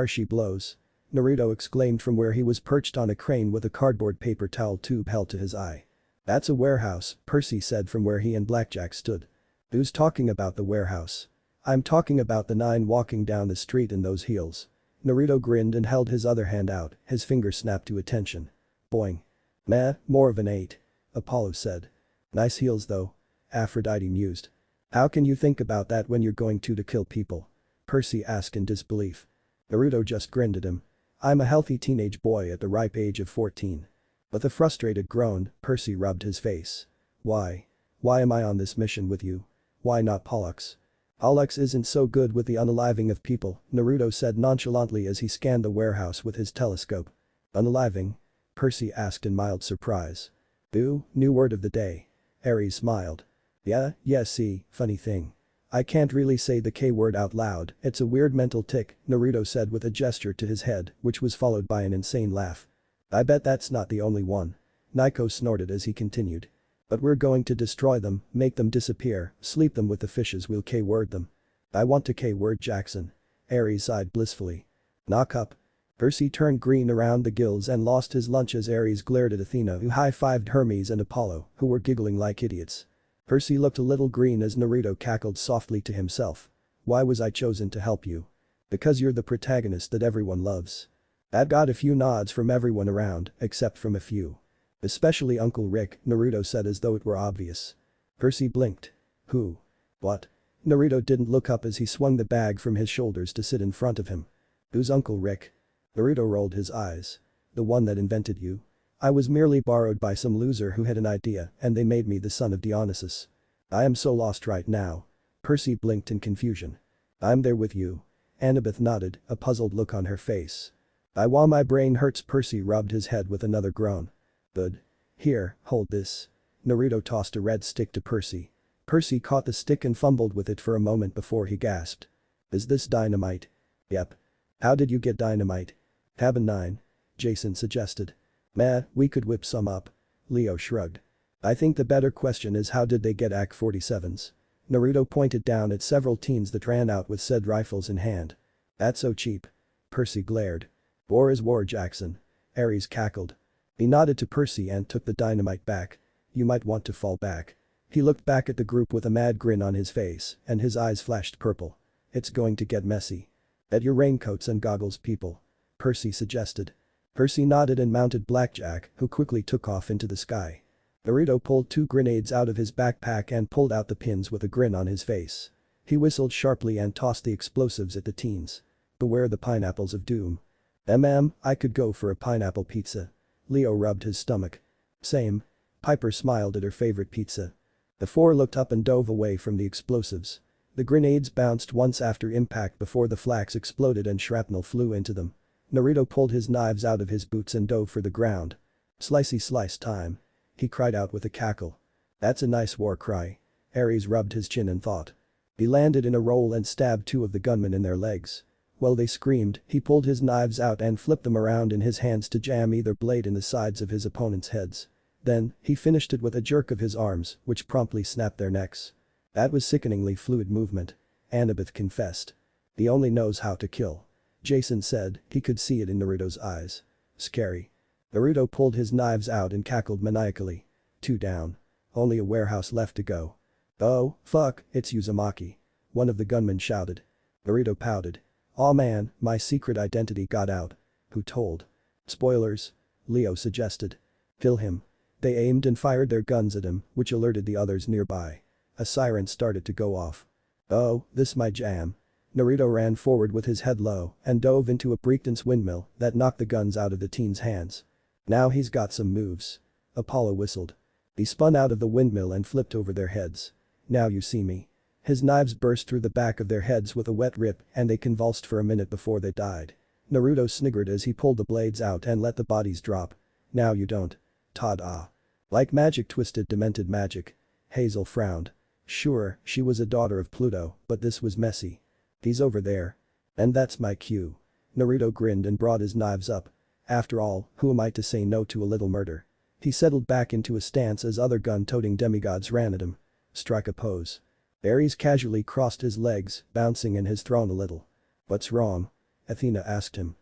She blows. Naruto exclaimed from where he was perched on a crane with a cardboard paper towel tube held to his eye. That's a warehouse, Percy said from where he and Blackjack stood. Who's talking about the warehouse? I'm talking about the 9 walking down the street in those heels. Naruto grinned and held his other hand out, his finger snapped to attention. Boing. Meh, more of an 8. Apollo said. Nice heels though. Aphrodite mused. How can you think about that when you're going to kill people? Percy asked in disbelief. Naruto just grinned at him. I'm a healthy teenage boy at the ripe age of 14. With a frustrated groan, Percy rubbed his face. Why? Why am I on this mission with you? Why not Pollux? Pollux isn't so good with the unaliving of people, Naruto said nonchalantly as he scanned the warehouse with his telescope. Unaliving? Percy asked in mild surprise. Boo, new word of the day. Ares smiled. Yeah, see, funny thing. I can't really say the K word out loud, it's a weird mental tick, Naruto said with a gesture to his head, which was followed by an insane laugh. I bet that's not the only one. Nico snorted as he continued. But we're going to destroy them, make them disappear, sleep them with the fishes, we'll K-word them. I want to K-word Jackson. Ares sighed blissfully. Knock up. Percy turned green around the gills and lost his lunch as Ares glared at Athena who high-fived Hermes and Apollo, who were giggling like idiots. Percy looked a little green as Naruto cackled softly to himself. Why was I chosen to help you? Because you're the protagonist that everyone loves. That got a few nods from everyone around, except from a few. Especially Uncle Rick, Naruto said as though it were obvious. Percy blinked. Who? What? Naruto didn't look up as he swung the bag from his shoulders to sit in front of him. Who's Uncle Rick? Naruto rolled his eyes. The one that invented you. I was merely borrowed by some loser who had an idea and they made me the son of Dionysus. I am so lost right now. Percy blinked in confusion. I'm there with you. Annabeth nodded, a puzzled look on her face. While my brain hurts. Percy rubbed his head with another groan. Good. Here, hold this. Naruto tossed a red stick to Percy. Percy caught the stick and fumbled with it for a moment before he gasped. Is this dynamite? Yep. How did you get dynamite? Cabin 9. Jason suggested. Meh, we could whip some up. Leo shrugged. I think the better question is how did they get AK-47s? Naruto pointed down at several teens that ran out with said rifles in hand. That's so cheap. Percy glared. War is war, Jackson. Ares cackled. He nodded to Percy and took the dynamite back. You might want to fall back. He looked back at the group with a mad grin on his face and his eyes flashed purple. It's going to get messy. Get your raincoats and goggles, people. Percy suggested. Percy nodded and mounted Blackjack, who quickly took off into the sky. Naruto pulled 2 grenades out of his backpack and pulled out the pins with a grin on his face. He whistled sharply and tossed the explosives at the teens. Beware the pineapples of doom. I could go for a pineapple pizza. Leo rubbed his stomach. Same. Piper smiled at her favorite pizza. The 4 looked up and dove away from the explosives. The grenades bounced once after impact before the flax exploded and shrapnel flew into them. Naruto pulled his knives out of his boots and dove for the ground. Slicey slice time. He cried out with a cackle. That's a nice war cry. Ares rubbed his chin and thought. He landed in a roll and stabbed 2 of the gunmen in their legs. While they screamed, he pulled his knives out and flipped them around in his hands to jam either blade in the sides of his opponent's heads. Then, he finished it with a jerk of his arms, which promptly snapped their necks. That was sickeningly fluid movement. Annabeth confessed. He only knows how to kill. Jason said, he could see it in Naruto's eyes. Scary. Naruto pulled his knives out and cackled maniacally. 2 down. Only a warehouse left to go. Oh, fuck, it's Uzumaki. One of the gunmen shouted. Naruto pouted. Aw man, my secret identity got out. Who told? Spoilers. Leo suggested. Kill him. They aimed and fired their guns at him, which alerted the others nearby. A siren started to go off. Oh, this my jam. Naruto ran forward with his head low and dove into a breakdance windmill that knocked the guns out of the teen's hands. Now he's got some moves. Apollo whistled. He spun out of the windmill and flipped over their heads. Now you see me. His knives burst through the back of their heads with a wet rip and they convulsed for a minute before they died. Naruto sniggered as he pulled the blades out and let the bodies drop. Now you don't. Ta-da. Like magic, twisted demented magic. Hazel frowned. Sure, she was a daughter of Pluto, but this was messy. He's over there. And that's my cue. Naruto grinned and brought his knives up. After all, who am I to say no to a little murder? He settled back into a stance as other gun-toting demigods ran at him. Strike a pose. Ares casually crossed his legs, bouncing in his throne a little. What's wrong? Athena asked him.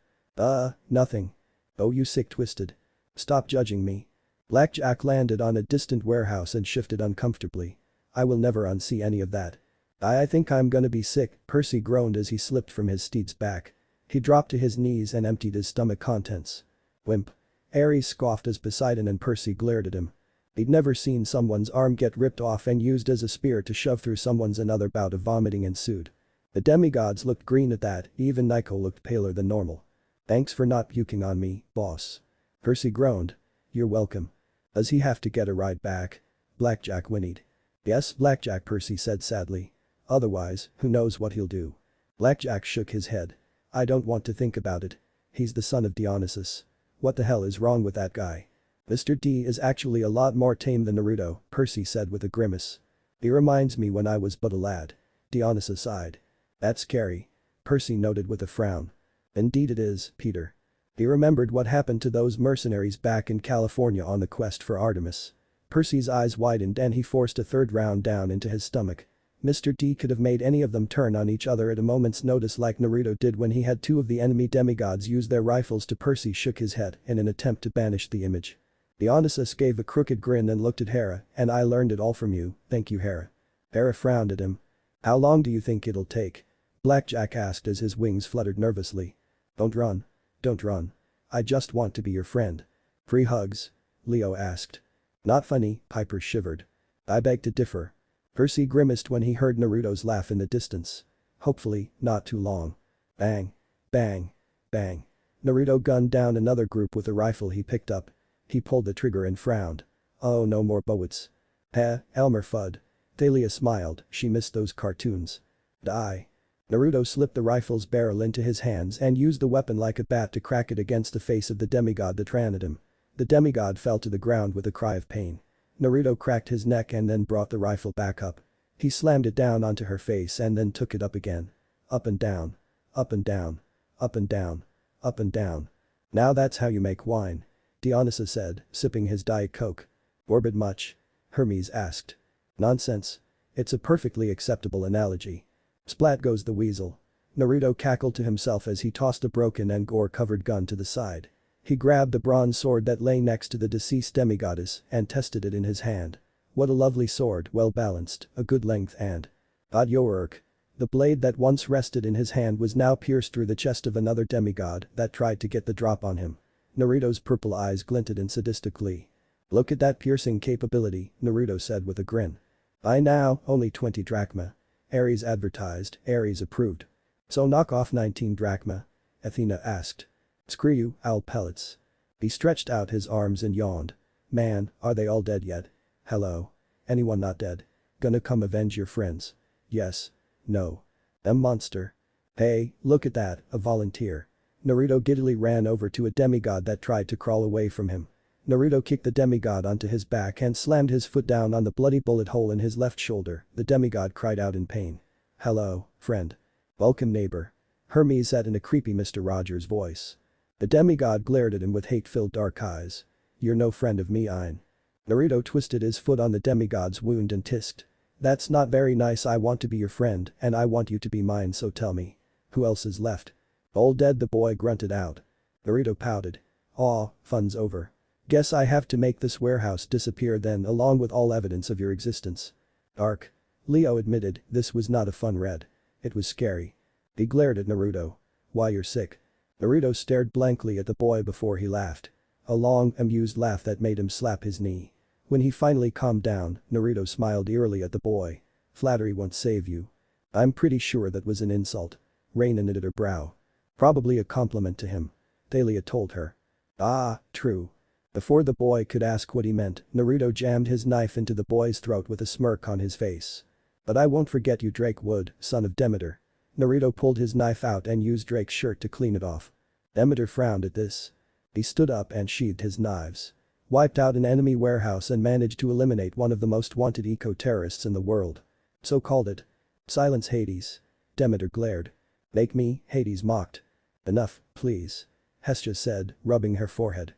Nothing. Oh, you sick twisted. Stop judging me. Blackjack landed on a distant warehouse and shifted uncomfortably. I will never unsee any of that. I think I'm gonna be sick, Percy groaned as he slipped from his steed's back. He dropped to his knees and emptied his stomach contents. Wimp. Ares scoffed as Poseidon and Percy glared at him. He'd never seen someone's arm get ripped off and used as a spear to shove through someone's. Another bout of vomiting ensued. The demigods looked green at that, even Nico looked paler than normal. Thanks for not puking on me, boss. Percy groaned. You're welcome. Does he have to get a ride back? Blackjack whinnied. Yes, Blackjack, Percy said sadly. Otherwise, who knows what he'll do. Blackjack shook his head. I don't want to think about it. He's the son of Dionysus. What the hell is wrong with that guy? Mr. D is actually a lot more tame than Naruto, Percy said with a grimace. He reminds me when I was but a lad. Dionysus sighed. That's scary. Percy noted with a frown. Indeed it is, Peter. He remembered what happened to those mercenaries back in California on the quest for Artemis. Percy's eyes widened and he forced a 3rd round down into his stomach. Mr. D could have made any of them turn on each other at a moment's notice like Naruto did when he had 2 of the enemy demigods use their rifles to. Percy shook his head in an attempt to banish the image. Dionysus gave a crooked grin and looked at Hera, and I learned it all from you, thank you Hera. Hera frowned at him. How long do you think it'll take? Blackjack asked as his wings fluttered nervously. Don't run. Don't run. I just want to be your friend. Free hugs? Leo asked. Not funny, Piper shivered. I beg to differ. Percy grimaced when he heard Naruto's laugh in the distance. Hopefully, not too long. Bang. Bang. Bang. Naruto gunned down another group with a rifle he picked up. He pulled the trigger and frowned. Oh, no more bullets. Elmer Fudd. Thalia smiled, she missed those cartoons. Die. Naruto slipped the rifle's barrel into his hands and used the weapon like a bat to crack it against the face of the demigod that ran at him. The demigod fell to the ground with a cry of pain. Naruto cracked his neck and then brought the rifle back up. He slammed it down onto her face and then took it up again. Up and down. Up and down. Up and down. Up and down. Now that's how you make wine. Dionysus said, sipping his Diet Coke. Morbid much? Hermes asked. Nonsense. It's a perfectly acceptable analogy. Splat goes the weasel. Naruto cackled to himself as he tossed a broken and gore-covered gun to the side. He grabbed the bronze sword that lay next to the deceased demigoddess and tested it in his hand. What a lovely sword, well balanced, a good length and… York. The blade that once rested in his hand was now pierced through the chest of another demigod that tried to get the drop on him. Naruto's purple eyes glinted in sadistic glee. Look at that piercing capability, Naruto said with a grin. I now, only 20 drachma. Ares advertised, Ares approved. So knock off 19 drachma? Athena asked. Screw you, owl pellets. He stretched out his arms and yawned. Man, are they all dead yet? Hello? Anyone not dead? Gonna come avenge your friends? Yes. No. Monster. Hey, look at that, a volunteer. Naruto giddily ran over to a demigod that tried to crawl away from him. Naruto kicked the demigod onto his back and slammed his foot down on the bloody bullet hole in his left shoulder. The demigod cried out in pain. Hello, friend. Welcome neighbor. Hermes said in a creepy Mr. Rogers voice. The demigod glared at him with hate-filled dark eyes. You're no friend of mine. Naruto twisted his foot on the demigod's wound and tisked. That's not very nice. I want to be your friend and I want you to be mine, so tell me. Who else is left? All dead, the boy grunted out. Naruto pouted. Aw, fun's over. Guess I have to make this warehouse disappear then, along with all evidence of your existence. Ark. Leo admitted this was not a fun read. It was scary. He glared at Naruto. Why, you're sick. Naruto stared blankly at the boy before he laughed. A long, amused laugh that made him slap his knee. When he finally calmed down, Naruto smiled eerily at the boy. Flattery won't save you. I'm pretty sure that was an insult. Reina knitted her brow. Probably a compliment to him. Thalia told her. Ah, true. Before the boy could ask what he meant, Naruto jammed his knife into the boy's throat with a smirk on his face. But I won't forget you, Drake would, son of Demeter. Naruto pulled his knife out and used Drake's shirt to clean it off. Demeter frowned at this. He stood up and sheathed his knives. Wiped out an enemy warehouse and managed to eliminate one of the most wanted eco-terrorists in the world. So called it. Silence, Hades. Demeter glared. Make me, Hades mocked. Enough, please. Hestia said, rubbing her forehead.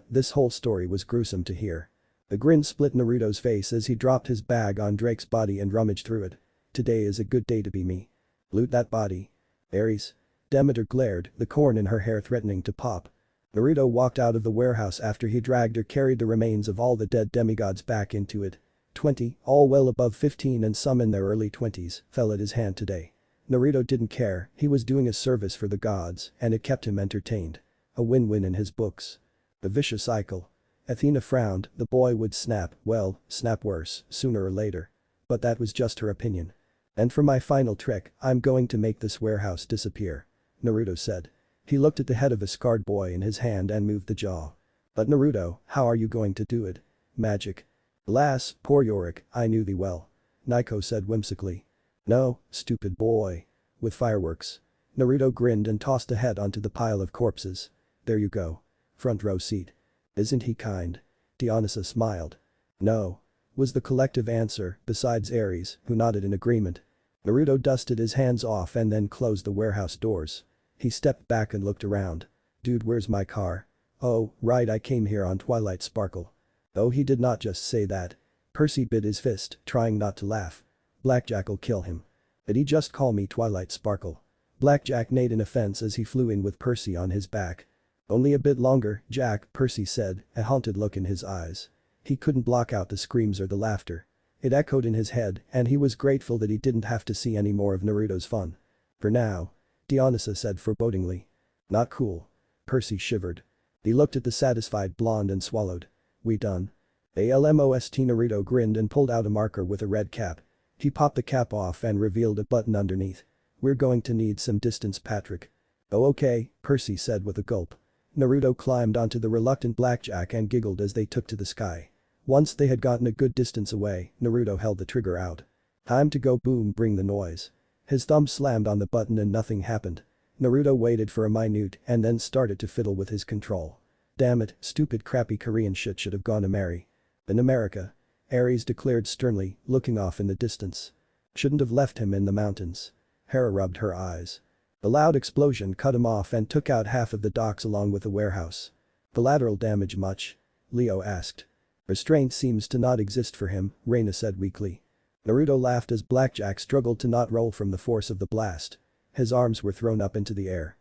This whole story was gruesome to hear. The grin split Naruto's face as he dropped his bag on Drake's body and rummaged through it. Today is a good day to be me. Loot that body. Ares. Demeter glared, the corn in her hair threatening to pop. Naruto walked out of the warehouse after he dragged or carried the remains of all the dead demigods back into it. 20, all well above 15 and some in their early 20s, fell at his hand today. Naruto didn't care, he was doing a service for the gods and it kept him entertained. A win-win in his books. The vicious cycle. Athena frowned, the boy would snap worse, sooner or later. But that was just her opinion. And for my final trick, I'm going to make this warehouse disappear. Naruto said. He looked at the head of a scarred boy in his hand and moved the jaw. But Naruto, how are you going to do it? Magic. Alas, poor Yorick, I knew thee well. Naiko said whimsically. No, stupid boy. With fireworks. Naruto grinned and tossed a head onto the pile of corpses. There you go. Front row seat. Isn't he kind? Dionysus smiled. No. Was the collective answer, besides Ares, who nodded in agreement. Naruto dusted his hands off and then closed the warehouse doors. He stepped back and looked around. Dude, where's my car? Oh, right, I came here on Twilight Sparkle. Though he did not just say that. Percy bit his fist, trying not to laugh. Blackjack'll kill him. Did he just call me Twilight Sparkle? Blackjack neighed in offense as he flew in with Percy on his back. Only a bit longer, Jack, Percy said, a haunted look in his eyes. He couldn't block out the screams or the laughter. It echoed in his head and he was grateful that he didn't have to see any more of Naruto's fun. For now. Dionysus said forebodingly. Not cool. Percy shivered. He looked at the satisfied blonde and swallowed. We done? Almost. Naruto grinned and pulled out a marker with a red cap. He popped the cap off and revealed a button underneath. We're going to need some distance, Patrick. Oh okay, Percy said with a gulp. Naruto climbed onto the reluctant blackjack and giggled as they took to the sky. Once they had gotten a good distance away, Naruto held the trigger out. Time to go, boom, bring the noise. His thumb slammed on the button and nothing happened. Naruto waited for a minute and then started to fiddle with his control. Damn it, stupid crappy Korean shit should have gone to Mary. In America. Ares declared sternly, looking off in the distance. Shouldn't have left him in the mountains. Hera rubbed her eyes. The loud explosion cut him off and took out half of the docks along with the warehouse. Collateral damage much? Leo asked. Restraint seems to not exist for him, Reina said weakly. Naruto laughed as Blackjack struggled to not roll from the force of the blast. His arms were thrown up into the air.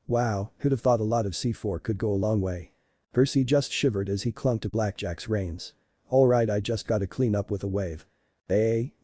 Wow, who'd have thought a lot of C4 could go a long way. Percy just shivered as he clung to Blackjack's reins. Alright, I just gotta clean up with a wave.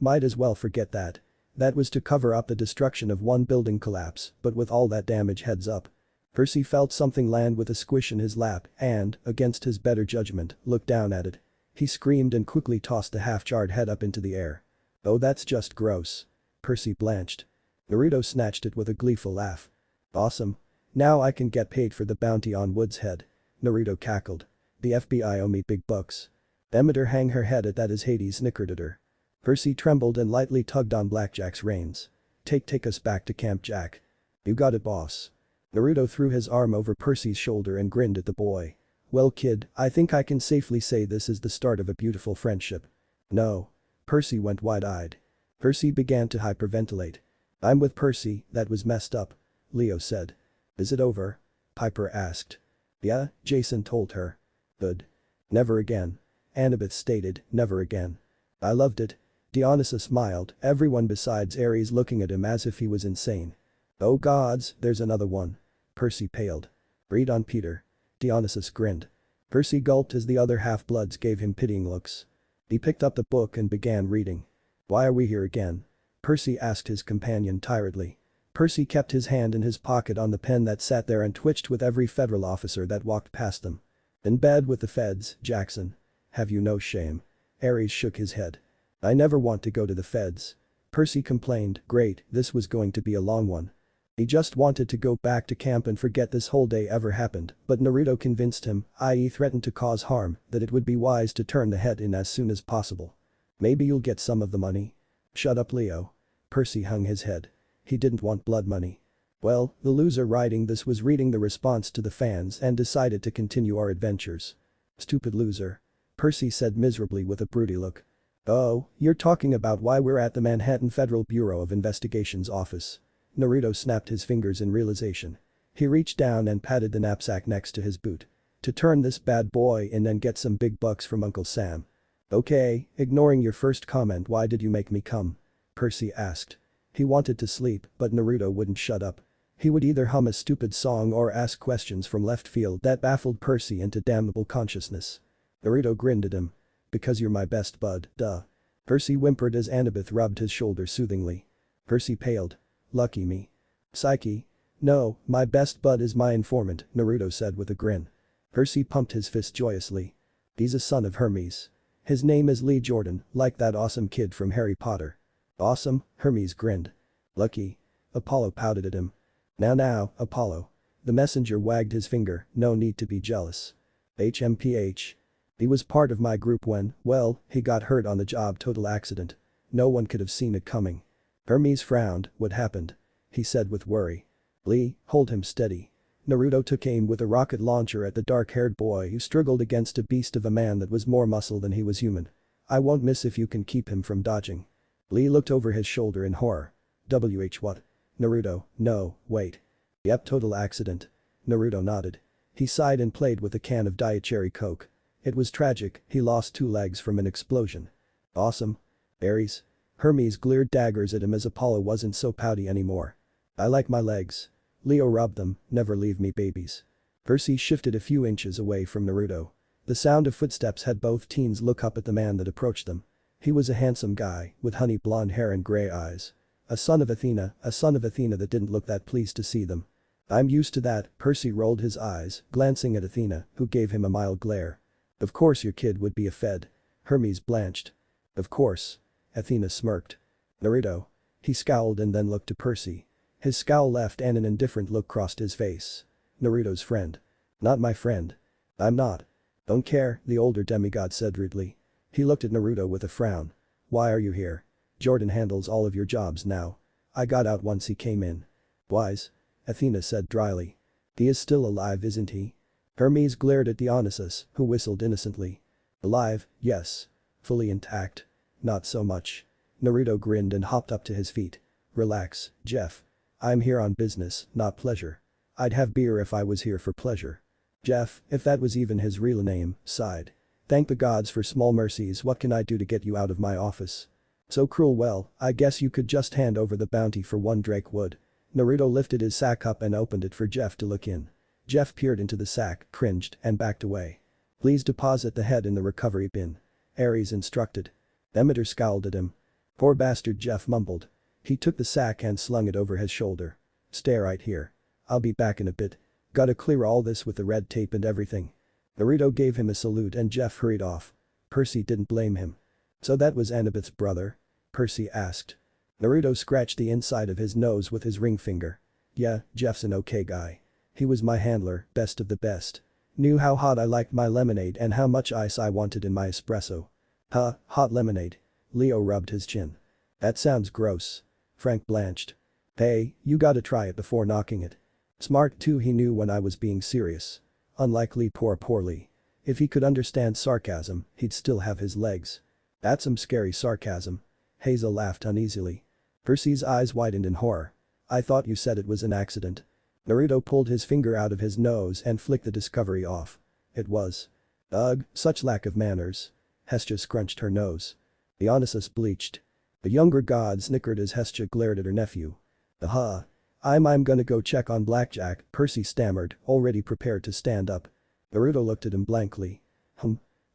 Might as well forget that. That was to cover up the destruction of one building collapse, but with all that damage, heads up. Percy felt something land with a squish in his lap and, against his better judgment, looked down at it. He screamed and quickly tossed the half-charred head up into the air. Oh, that's just gross. Percy blanched. Naruto snatched it with a gleeful laugh. Awesome. Now I can get paid for the bounty on Wood's head. Naruto cackled. The FBI owe me big bucks. Demeter hang her head at that as Hades snickered at her. Percy trembled and lightly tugged on Blackjack's reins. Take us back to Camp Jack. You got it, boss. Naruto threw his arm over Percy's shoulder and grinned at the boy. Well, kid, I think I can safely say this is the start of a beautiful friendship. No. Percy went wide-eyed. Percy began to hyperventilate. I'm with Percy, that was messed up. Leo said. Is it over? Piper asked. Yeah, Jason told her. Good. Never again. Annabeth stated, never again. I loved it. Dionysus smiled, everyone besides Ares looking at him as if he was insane. Oh gods, there's another one. Percy paled. Read on, Peter. Dionysus grinned. Percy gulped as the other half-bloods gave him pitying looks. He picked up the book and began reading. Why are we here again? Percy asked his companion tiredly. Percy kept his hand in his pocket on the pen that sat there and twitched with every federal officer that walked past them. In bed with the feds, Jackson. Have you no shame? Ares shook his head. I never want to go to the feds. Percy complained, great, this was going to be a long one. He just wanted to go back to camp and forget this whole day ever happened, but Naruto convinced him, i.e. threatened to cause harm, that it would be wise to turn the head in as soon as possible. Maybe you'll get some of the money. Shut up, Leo. Percy hung his head. He didn't want blood money. Well, the loser writing this was reading the response to the fans and decided to continue our adventures. Stupid loser. Percy said miserably with a broody look. Oh, you're talking about why we're at the Manhattan Federal Bureau of Investigation's office. Naruto snapped his fingers in realization. He reached down and patted the knapsack next to his boot. To turn this bad boy in and get some big bucks from Uncle Sam. Okay, ignoring your first comment, why did you make me come? Percy asked. He wanted to sleep, but Naruto wouldn't shut up. He would either hum a stupid song or ask questions from left field that baffled Percy into damnable consciousness. Naruto grinned at him. Because you're my best bud, duh. Percy whimpered as Annabeth rubbed his shoulder soothingly. Percy paled. Lucky me. Psyche. No, my best bud is my informant, Naruto said with a grin. Percy pumped his fist joyously. He's a son of Hermes. His name is Lee Jordan, like that awesome kid from Harry Potter. Awesome, Hermes grinned. Lucky. Apollo pouted at him. Now, Apollo. The messenger wagged his finger, no need to be jealous. HMPH. He was part of my group when, well, he got hurt on the job, total accident. No one could have seen it coming. Hermes frowned, what happened? He said with worry. Lee, hold him steady. Naruto took aim with a rocket launcher at the dark-haired boy who struggled against a beast of a man that was more muscle than he was human. I won't miss if you can keep him from dodging. Lee looked over his shoulder in horror. What? Naruto, no, wait. Yep, total accident. Naruto nodded. He sighed and played with a can of Diet Cherry Coke. It was tragic, he lost 2 legs from an explosion. Awesome. Ares. Hermes glared daggers at him as Apollo wasn't so pouty anymore. I like my legs. Leo rubbed them, never leave me babies. Percy shifted a few inches away from Naruto. The sound of footsteps had both teens look up at the man that approached them. He was a handsome guy, with honey blonde hair and gray eyes. A son of Athena that didn't look that pleased to see them. I'm used to that, Percy rolled his eyes, glancing at Athena, who gave him a mild glare. Of course your kid would be a Fed. Hermes blanched. Of course. Athena smirked. Naruto. He scowled and then looked to Percy. His scowl left and an indifferent look crossed his face. Naruto's friend. Not my friend. I'm not. Don't care, the older demigod said rudely. He looked at Naruto with a frown. Why are you here? Jordan handles all of your jobs now. I got out once he came in. Wise. Athena said dryly. He is still alive, isn't he? Hermes glared at Dionysus, who whistled innocently. Alive, yes. Fully intact. Not so much. Naruto grinned and hopped up to his feet. Relax, Jeff. I'm here on business, not pleasure. I'd have beer if I was here for pleasure. Jeff, if that was even his real name, sighed. Thank the gods for small mercies, what can I do to get you out of my office? So cruel, well, I guess you could just hand over the bounty for one Drake wood. Naruto lifted his sack up and opened it for Jeff to look in. Jeff peered into the sack, cringed, and backed away. Please deposit the head in the recovery bin. Ares instructed. Demeter scowled at him. Poor bastard, Jeff mumbled. He took the sack and slung it over his shoulder. Stay right here. I'll be back in a bit. Gotta clear all this with the red tape and everything. Naruto gave him a salute and Jeff hurried off. Percy didn't blame him. So that was Annabeth's brother? Percy asked. Naruto scratched the inside of his nose with his ring finger. Yeah, Jeff's an okay guy. He was my handler, best of the best. Knew how hot I liked my lemonade and how much ice I wanted in my espresso. Huh, hot lemonade. Leo rubbed his chin. That sounds gross. Frank blanched. Hey, you gotta try it before knocking it. Smart too, he knew when I was being serious. Unlikely, poorly. If he could understand sarcasm, he'd still have his legs. That's some scary sarcasm. Hazel laughed uneasily. Percy's eyes widened in horror. I thought you said it was an accident. Naruto pulled his finger out of his nose and flicked the discovery off. It was. Ugh, such lack of manners. Hestia scrunched her nose. Dionysus bleached. The younger god snickered as Hestia glared at her nephew. Aha. I'm gonna go check on Blackjack, Percy stammered, already prepared to stand up. Naruto looked at him blankly.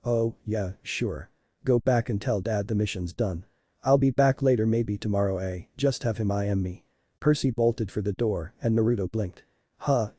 Oh, yeah, sure. Go back and tell Dad the mission's done. I'll be back later, maybe tomorrow, just have him IM me. Percy bolted for the door and Naruto blinked.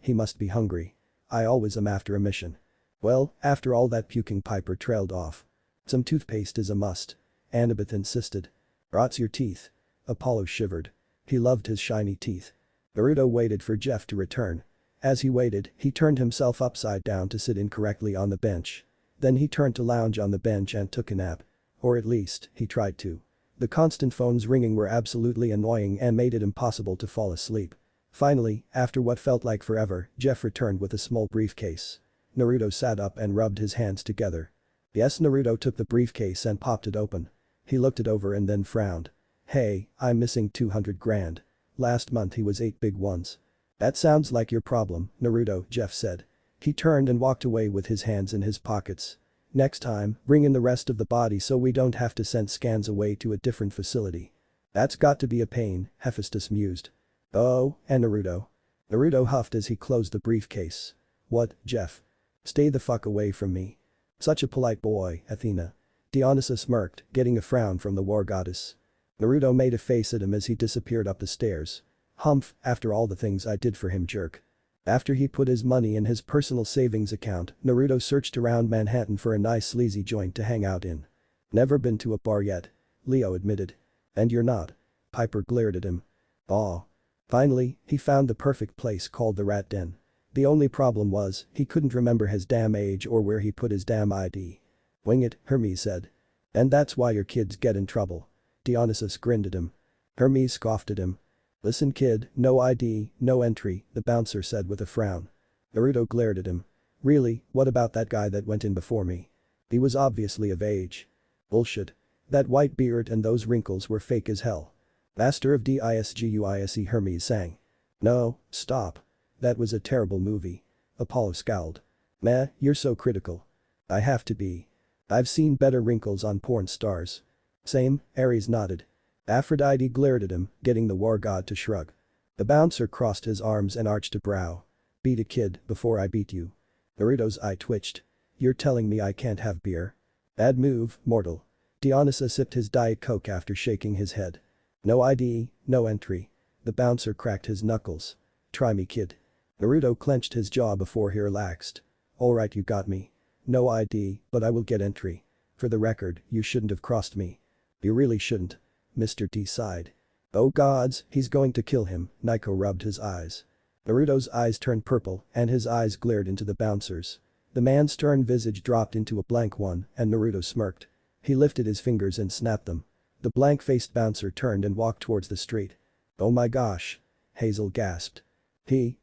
He must be hungry. I always am after a mission. Well, after all that puking Piper trailed off. Some toothpaste is a must. Annabeth insisted. Rots your teeth. Apollo shivered. He loved his shiny teeth. Naruto waited for Jeff to return. As he waited, he turned himself upside down to sit incorrectly on the bench. Then he turned to lounge on the bench and took a nap. Or at least, he tried to. The constant phones ringing were absolutely annoying and made it impossible to fall asleep. Finally, after what felt like forever, Jeff returned with a small briefcase. Naruto sat up and rubbed his hands together. Yes, Naruto took the briefcase and popped it open. He looked it over and then frowned. Hey, I'm missing 200 grand. Last month he was 8 big ones. That sounds like your problem, Naruto, Jeff said. He turned and walked away with his hands in his pockets. Next time, bring in the rest of the body so we don't have to send scans away to a different facility. That's got to be a pain, Hephaestus mused. Oh, and Naruto. Naruto huffed as he closed the briefcase. What, Jeff? Stay the fuck away from me. Such a polite boy, Athena. Dionysus smirked, getting a frown from the war goddess. Naruto made a face at him as he disappeared up the stairs. Humph, after all the things I did for him, jerk. After he put his money in his personal savings account, Naruto searched around Manhattan for a nice sleazy joint to hang out in. Never been to a bar yet. Leo admitted. And you're not. Piper glared at him. Aw. Finally, he found the perfect place called the Rat Den. The only problem was, he couldn't remember his damn age or where he put his damn ID. Wing it, Hermes said. And that's why your kids get in trouble. Dionysus grinned at him. Hermes scoffed at him. Listen kid, no ID, no entry, the bouncer said with a frown. Naruto glared at him. Really, what about that guy that went in before me? He was obviously of age. Bullshit. That white beard and those wrinkles were fake as hell. Master of Disguise, Hermes sang. No, stop. That was a terrible movie. Apollo scowled. Meh, you're so critical. I have to be. I've seen better wrinkles on porn stars. Same, Ares nodded. Aphrodite glared at him, getting the war god to shrug. The bouncer crossed his arms and arched a brow. Beat a kid before I beat you. Naruto's eye twitched. You're telling me I can't have beer? Bad move, mortal. Dionysus sipped his Diet Coke after shaking his head. No ID, no entry. The bouncer cracked his knuckles. Try me kid. Naruto clenched his jaw before he relaxed. Alright, you got me. No ID, but I will get entry. For the record, you shouldn't have crossed me. You really shouldn't. Mr. D sighed. Oh gods, he's going to kill him, Nico rubbed his eyes. Naruto's eyes turned purple and his eyes glared into the bouncer's. The man's stern visage dropped into a blank one and Naruto smirked. He lifted his fingers and snapped them. The blank-faced bouncer turned and walked towards the street. "Oh my gosh." Hazel gasped.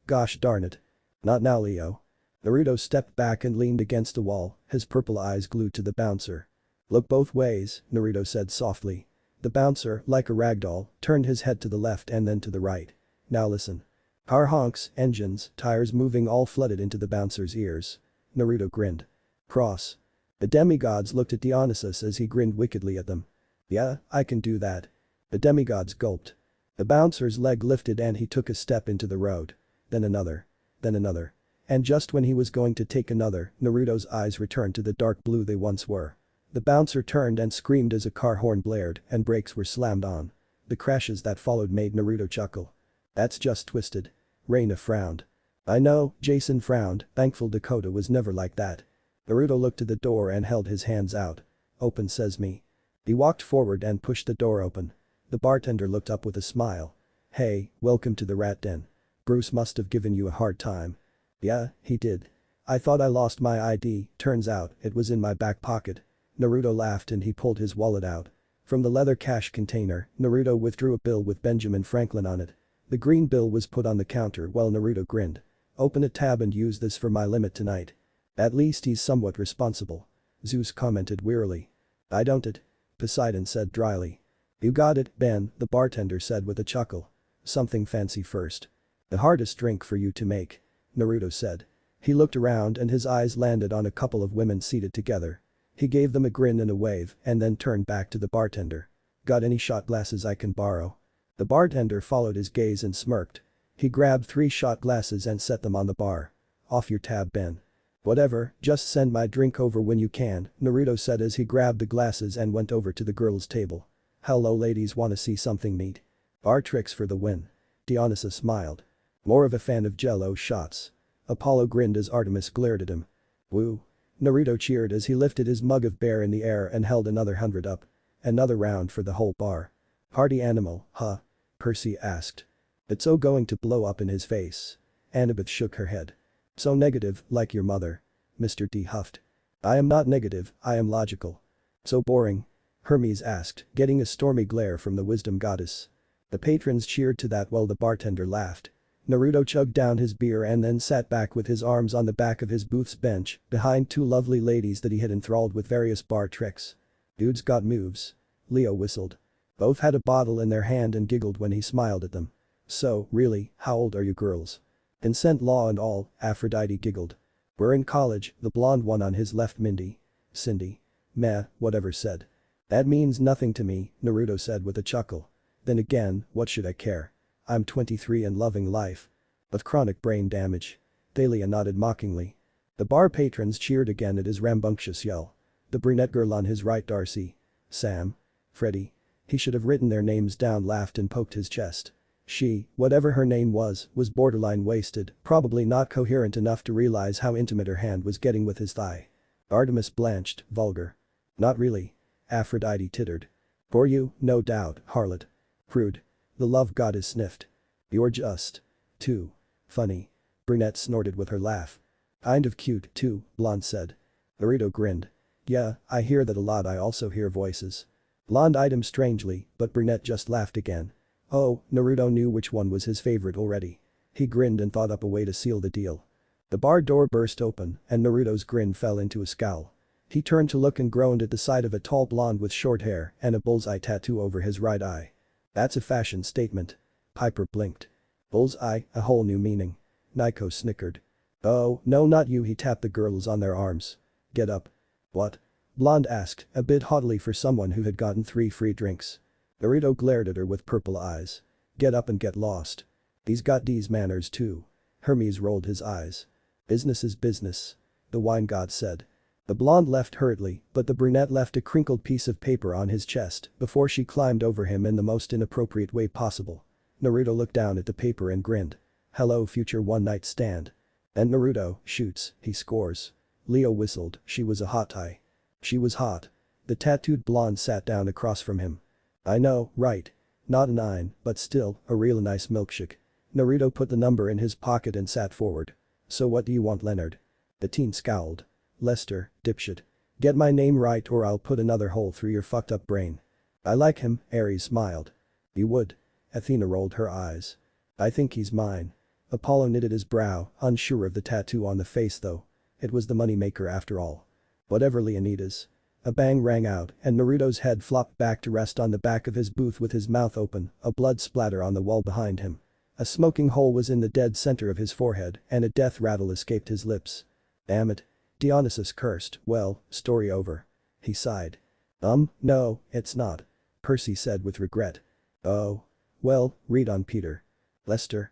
Gosh darn it. Not now, Leo." Naruto stepped back and leaned against the wall, his purple eyes glued to the bouncer. "Look both ways," Naruto said softly. The bouncer, like a ragdoll, turned his head to the left and then to the right. "Now listen." Car honks, engines, tires moving all flooded into the bouncer's ears. Naruto grinned. "Cross." The demigods looked at Dionysus as he grinned wickedly at them. "Yeah, I can do that." The demigods gulped. The bouncer's leg lifted and he took a step into the road. Then another. Then another. And just when he was going to take another, Naruto's eyes returned to the dark blue they once were. The bouncer turned and screamed as a car horn blared and brakes were slammed on. The crashes that followed made Naruto chuckle. "That's just twisted." Reina frowned. "I know," Jason frowned, thankful Dakota was never like that. Naruto looked to the door and held his hands out. "Open sesame." He walked forward and pushed the door open. The bartender looked up with a smile. "Hey, welcome to the rat den. Bruce must have given you a hard time." "Yeah, he did. I thought I lost my ID, turns out it was in my back pocket." Naruto laughed and he pulled his wallet out. From the leather cash container, Naruto withdrew a bill with Benjamin Franklin on it. The green bill was put on the counter while Naruto grinned. "Open a tab and use this for my limit tonight." "At least he's somewhat responsible." Zeus commented wearily. "I don't it." Poseidon said dryly. "You got it, Ben," the bartender said with a chuckle. "Something fancy first." "The hardest drink for you to make." Naruto said. He looked around and his eyes landed on a couple of women seated together. He gave them a grin and a wave and then turned back to the bartender. "Got any shot glasses I can borrow?" The bartender followed his gaze and smirked. He grabbed 3 shot glasses and set them on the bar. "Off your tab, Ben." "Whatever, just send my drink over when you can," Naruto said as he grabbed the glasses and went over to the girls' table. "Hello ladies, wanna see something neat? Bar tricks for the win." Dionysus smiled. "More of a fan of Jello shots." Apollo grinned as Artemis glared at him. "Woo." Naruto cheered as he lifted his mug of beer in the air and held another 100 up. Another round for the whole bar. "Party animal, huh?" Percy asked. "It's so going to blow up in his face." Annabeth shook her head. "So negative, like your mother." Mr. D huffed. "I am not negative, I am logical." "So boring?" Hermes asked, getting a stormy glare from the wisdom goddess. The patrons cheered to that while the bartender laughed. Naruto chugged down his beer and then sat back with his arms on the back of his booth's bench, behind 2 lovely ladies that he had enthralled with various bar tricks. "Dude's got moves." Leo whistled. Both had a bottle in their hand and giggled when he smiled at them. "So, really, how old are you girls?" "Consent law and all," Aphrodite giggled. "We're in college," the blonde one on his left Mindy. Cindy. "Meh, whatever said." "That means nothing to me," Naruto said with a chuckle. "Then again, what should I care? I'm 23 and loving life." "With chronic brain damage." Thalia nodded mockingly. The bar patrons cheered again at his rambunctious yell. The brunette girl on his right, Darcy. Sam. Freddie. He should have written their names down, laughed and poked his chest. She, whatever her name was borderline wasted, probably not coherent enough to realize how intimate her hand was getting with his thigh. Artemis blanched, vulgar. "Not really." Aphrodite tittered. "For you, no doubt, harlot." Prude. The love goddess sniffed. "You're just too funny." Brunette snorted with her laugh. "Kind of cute, too," Blonde said. Naruto grinned. "Yeah, I hear that a lot. I also hear voices." Blonde eyed him strangely, but Brunette just laughed again. Oh, Naruto knew which one was his favorite already. He grinned and thought up a way to seal the deal. The bar door burst open and Naruto's grin fell into a scowl. He turned to look and groaned at the sight of a tall blonde with short hair and a bullseye tattoo over his right eye. "That's a fashion statement." Piper blinked. "Bullseye, a whole new meaning." Nico snickered. "Oh, no not you," he tapped the girls on their arms. "Get up." "What?" Blonde asked, a bit haughtily for someone who had gotten 3 free drinks. Naruto glared at her with purple eyes. "Get up and get lost." "He's got these manners too." Hermes rolled his eyes. "Business is business." The wine god said. The blonde left hurriedly, but the brunette left a crinkled piece of paper on his chest before she climbed over him in the most inappropriate way possible. Naruto looked down at the paper and grinned. "Hello future one-night stand." "And Naruto shoots, he scores." Leo whistled, she was a hot tie. She was hot. The tattooed blonde sat down across from him. "I know, right? Not a 9, but still, a real nice milkshake." Naruto put the number in his pocket and sat forward. So what do you want, Leonard? The teen scowled. Lester, dipshit. Get my name right or I'll put another hole through your fucked up brain. I like him, Ares smiled. You would? Athena rolled her eyes. I think he's mine. Apollo knitted his brow, unsure of the tattoo on the face though. It was the moneymaker after all. Whatever Leonidas. A bang rang out and Naruto's head flopped back to rest on the back of his booth with his mouth open, a blood splatter on the wall behind him. A smoking hole was in the dead center of his forehead and a death rattle escaped his lips. Damn it. Dionysus cursed, well, story over. He sighed. No, it's not. Percy said with regret. Oh. Well, read on Peter. Lester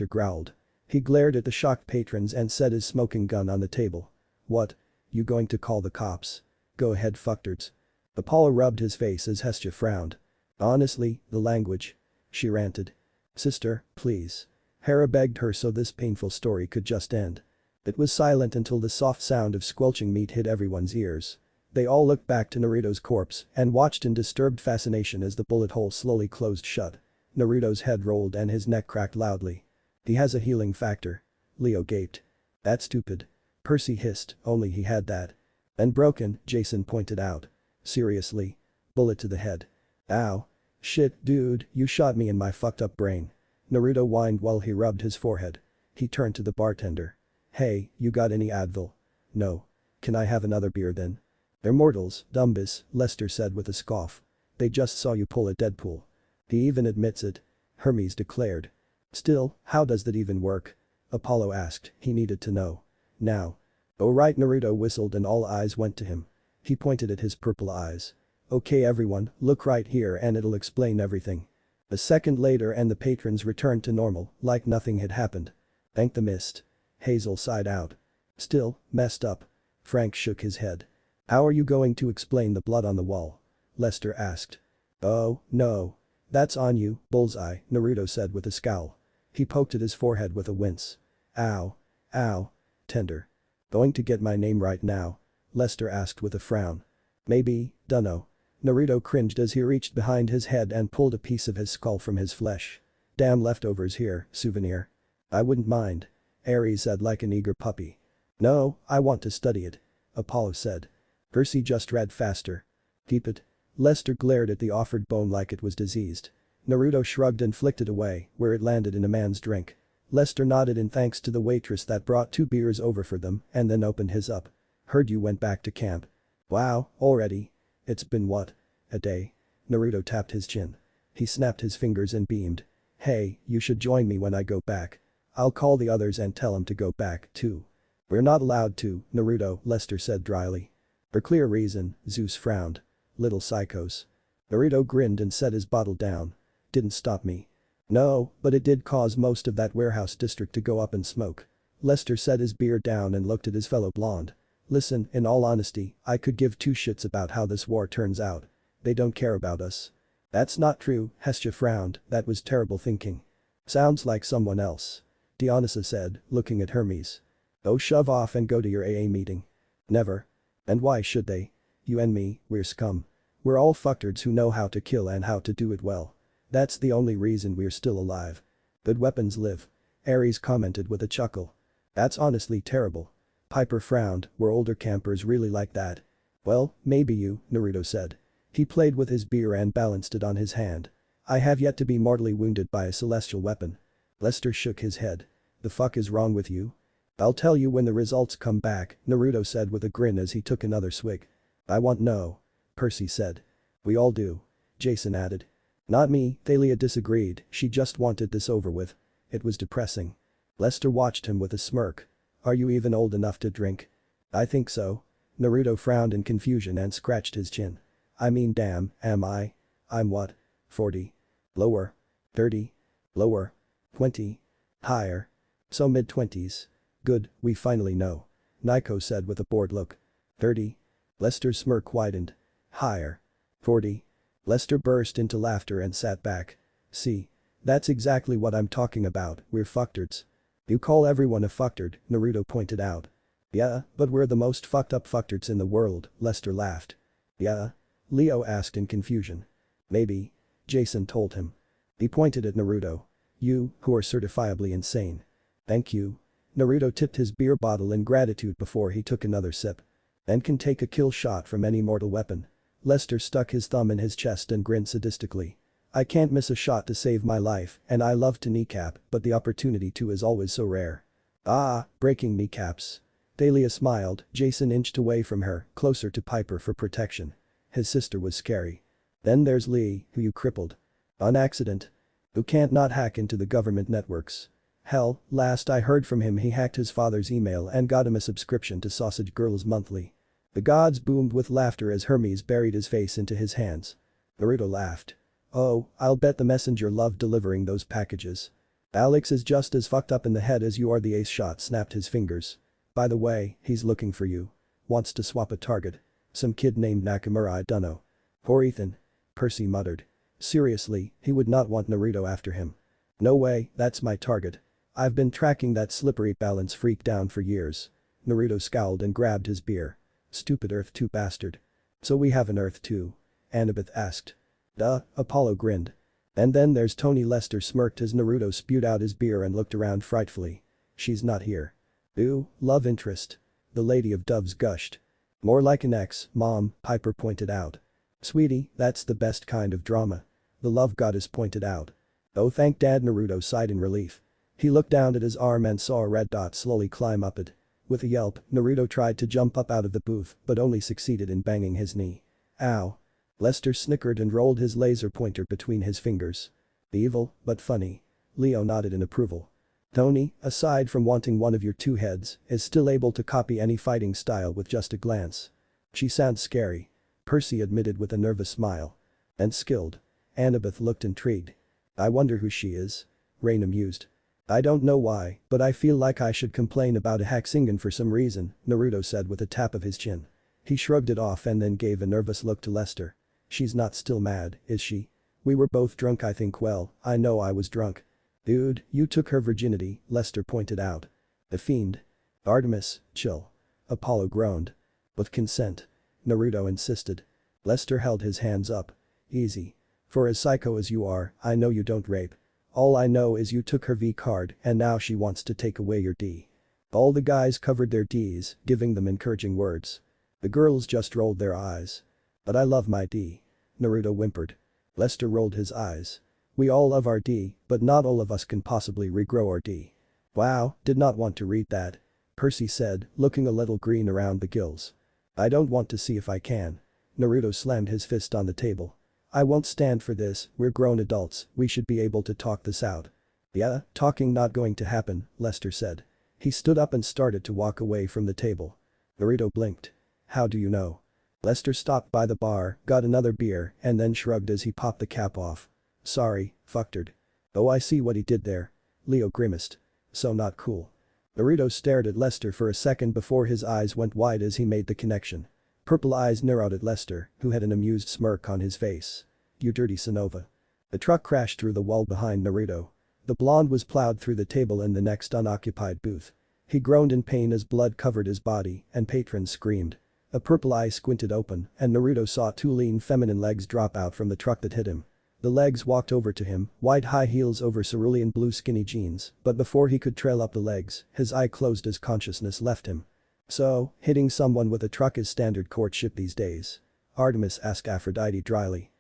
growled. He glared at the shocked patrons and set his smoking gun on the table. What? You going to call the cops? Go ahead fucktards. Apollo rubbed his face as Hestia frowned. Honestly, the language. She ranted. Sister, please. Hera begged her so this painful story could just end. It was silent until the soft sound of squelching meat hit everyone's ears. They all looked back to Naruto's corpse and watched in disturbed fascination as the bullet hole slowly closed shut. Naruto's head rolled and his neck cracked loudly. He has a healing factor. Leo gaped. That's stupid. Percy hissed, only he had that. And broken, Jason pointed out. Seriously. Bullet to the head. Ow. Shit, dude, you shot me in my fucked up brain. Naruto whined while he rubbed his forehead. He turned to the bartender. Hey, you got any Advil? No. Can I have another beer then? They're mortals, Dumbus, Lester said with a scoff. They just saw you pull a Deadpool. He even admits it. Hermes declared. Still, how does that even work? Apollo asked, he needed to know. Now. Oh right, Naruto whistled and all eyes went to him. He pointed at his purple eyes. Okay everyone, look right here and it'll explain everything. A second later and the patrons returned to normal, like nothing had happened. Thank the mist. Hazel sighed out. Still, messed up. Frank shook his head. How are you going to explain the blood on the wall? Lester asked. Oh, no. That's on you, Bullseye, Naruto said with a scowl. He poked at his forehead with a wince. Ow. Ow. Tender. Going to get my name right now? Lester asked with a frown. Maybe, dunno. Naruto cringed as he reached behind his head and pulled a piece of his skull from his flesh. Damn leftovers here, souvenir. I wouldn't mind. Ares said like an eager puppy. No, I want to study it. Apollo said. Percy just read faster. Keep it. Lester glared at the offered bone like it was diseased. Naruto shrugged and flicked it away, where it landed in a man's drink. Lester nodded in thanks to the waitress that brought 2 beers over for them and then opened his up. Heard you went back to camp. Wow, already? It's been what? A day? Naruto tapped his chin. He snapped his fingers and beamed. Hey, you should join me when I go back. I'll call the others and tell them to go back, too. We're not allowed to, Naruto, Lester said dryly. For clear reason, Zeus frowned. Little psychos. Naruto grinned and set his bottle down. Didn't stop me. No, but it did cause most of that warehouse district to go up in smoke. Lester set his beer down and looked at his fellow blonde. Listen, in all honesty, I could give 2 shits about how this war turns out. They don't care about us. That's not true, Hestia frowned, that was terrible thinking. Sounds like someone else. Dionysus said, looking at Hermes. Oh shove off and go to your AA meeting. Never. And why should they? You and me, we're scum. We're all fucktards who know how to kill and how to do it well. That's the only reason we're still alive. Good weapons live. Ares commented with a chuckle. That's honestly terrible. Piper frowned, were older campers really like that? Well, maybe you, Naruto said. He played with his beer and balanced it on his hand. I have yet to be mortally wounded by a celestial weapon. Lester shook his head. The fuck is wrong with you? I'll tell you when the results come back, Naruto said with a grin as he took another swig. I want no. Percy said. We all do. Jason added. Not me, Thalia disagreed, she just wanted this over with. It was depressing. Lester watched him with a smirk. Are you even old enough to drink? I think so. Naruto frowned in confusion and scratched his chin. I mean damn, am I? I'm what? 40. Lower. 30. Lower. 20. Higher. So mid-20s. Good, we finally know. Naiko said with a bored look. 30. Lester's smirk widened. Higher. 40. Lester burst into laughter and sat back. See? That's exactly what I'm talking about, we're fucktards. You call everyone a fucktard, Naruto pointed out. Yeah, but we're the most fucked up fucktards in the world, Lester laughed. Yeah? Leo asked in confusion. Maybe. Jason told him. He pointed at Naruto. You, who are certifiably insane. Thank you. Naruto tipped his beer bottle in gratitude before he took another sip. And can take a kill shot from any mortal weapon. Lester stuck his thumb in his chest and grinned sadistically. I can't miss a shot to save my life, and I love to kneecap, but the opportunity to is always so rare. Ah, breaking kneecaps. Dahlia smiled. Jason inched away from her, closer to Piper for protection. His sister was scary. Then there's Lee, who you crippled. On accident. Who can't not hack into the government networks. Hell, last I heard from him he hacked his father's email and got him a subscription to Sausage Girls Monthly. The gods boomed with laughter as Hermes buried his face into his hands. Naruto laughed. Oh, I'll bet the messenger loved delivering those packages. Alex is just as fucked up in the head as you are. The ace shot snapped his fingers. By the way, he's looking for you. Wants to swap a target. Some kid named Nakamura, I dunno. Poor Ethan. Percy muttered. Seriously, he would not want Naruto after him. No way, that's my target. I've been tracking that slippery balance freak down for years. Naruto scowled and grabbed his beer. Stupid Earth 2 bastard. So we have an Earth 2? Annabeth asked. Duh, Apollo grinned. And then there's Tony. Lester smirked as Naruto spewed out his beer and looked around frightfully. She's not here. Ooh, love interest. The Lady of Doves gushed. More like an ex, Mom, Piper pointed out. Sweetie, that's the best kind of drama. The love goddess pointed out. Oh thank Dad. Naruto sighed in relief. He looked down at his arm and saw a red dot slowly climb up it. With a yelp, Naruto tried to jump up out of the booth but only succeeded in banging his knee. Ow. Lester snickered and rolled his laser pointer between his fingers. Evil, but funny. Leo nodded in approval. Tony, aside from wanting one of your two heads, is still able to copy any fighting style with just a glance. She sounds scary. Percy admitted with a nervous smile. And skilled. Annabeth looked intrigued. I wonder who she is. Rain amused. I don't know why, but I feel like I should complain about a Haxingen for some reason, Naruto said with a tap of his chin. He shrugged it off and then gave a nervous look to Lester. She's not still mad, is she? We were both drunk I think. Well, I know I was drunk. Dude, you took her virginity, Lester pointed out. The fiend. Artemis, chill. Apollo groaned. With consent. Naruto insisted. Lester held his hands up. Easy. For as psycho as you are, I know you don't rape. All I know is you took her V card and now she wants to take away your D. All the guys covered their Ds, giving them encouraging words. The girls just rolled their eyes. But I love my D. Naruto whimpered. Lester rolled his eyes. We all love our D, but not all of us can possibly regrow our D. Wow, did not want to read that. Percy said, looking a little green around the gills. I don't want to see if I can. Naruto slammed his fist on the table. I won't stand for this, we're grown adults, we should be able to talk this out. Yeah, talking not going to happen, Lester said. He stood up and started to walk away from the table. Naruto blinked. How do you know? Lester stopped by the bar, got another beer, and then shrugged as he popped the cap off. Sorry, fucktard. Oh I see what he did there. Leo grimaced. So not cool. Naruto stared at Lester for a second before his eyes went wide as he made the connection. Purple eyes narrowed at Lester, who had an amused smirk on his face. You dirty Sonova. The truck crashed through the wall behind Naruto. The blonde was plowed through the table in the next unoccupied booth. He groaned in pain as blood covered his body and patrons screamed. A purple eye squinted open and Naruto saw two lean feminine legs drop out from the truck that hit him. The legs walked over to him, white high heels over cerulean blue skinny jeans, but before he could trail up the legs, his eye closed as consciousness left him. So, hitting someone with a truck is standard courtship these days? Artemis asked Aphrodite dryly.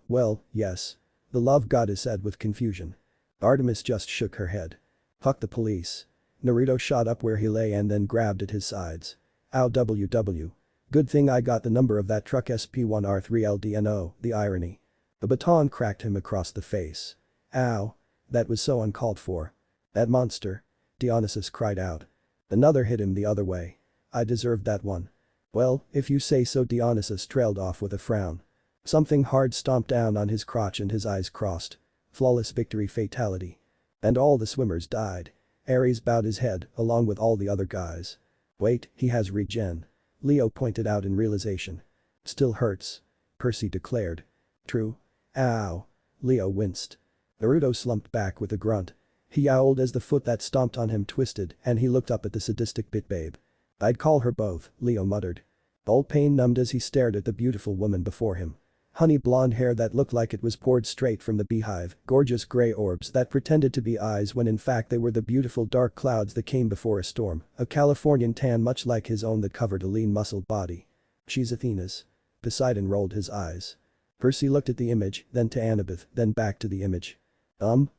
Well, yes. The love goddess said with confusion. Artemis just shook her head. Fuck the police. Naruto shot up where he lay and then grabbed at his sides. Ow WW. Good thing I got the number of that truck SP1R3LDNO, the irony. The baton cracked him across the face. Ow. That was so uncalled for. That monster. Dionysus cried out. Another hit him the other way. I deserved that one. Well, if you say so. Dionysus trailed off with a frown. Something hard stomped down on his crotch and his eyes crossed. Flawless victory fatality. And all the swimmers died. Ares bowed his head along with all the other guys. Wait, he has regen. Leo pointed out in realization. Still hurts. Percy declared. True. Ow. Leo winced. Naruto slumped back with a grunt. He yowled as the foot that stomped on him twisted and he looked up at the sadistic bit babe. I'd call her both, Leo muttered. All pain numbed as he stared at the beautiful woman before him. Honey blonde hair that looked like it was poured straight from the beehive, gorgeous gray orbs that pretended to be eyes when in fact they were the beautiful dark clouds that came before a storm, a Californian tan much like his own that covered a lean muscled body. She's Athena's. Poseidon rolled his eyes. Percy looked at the image, then to Annabeth, then back to the image.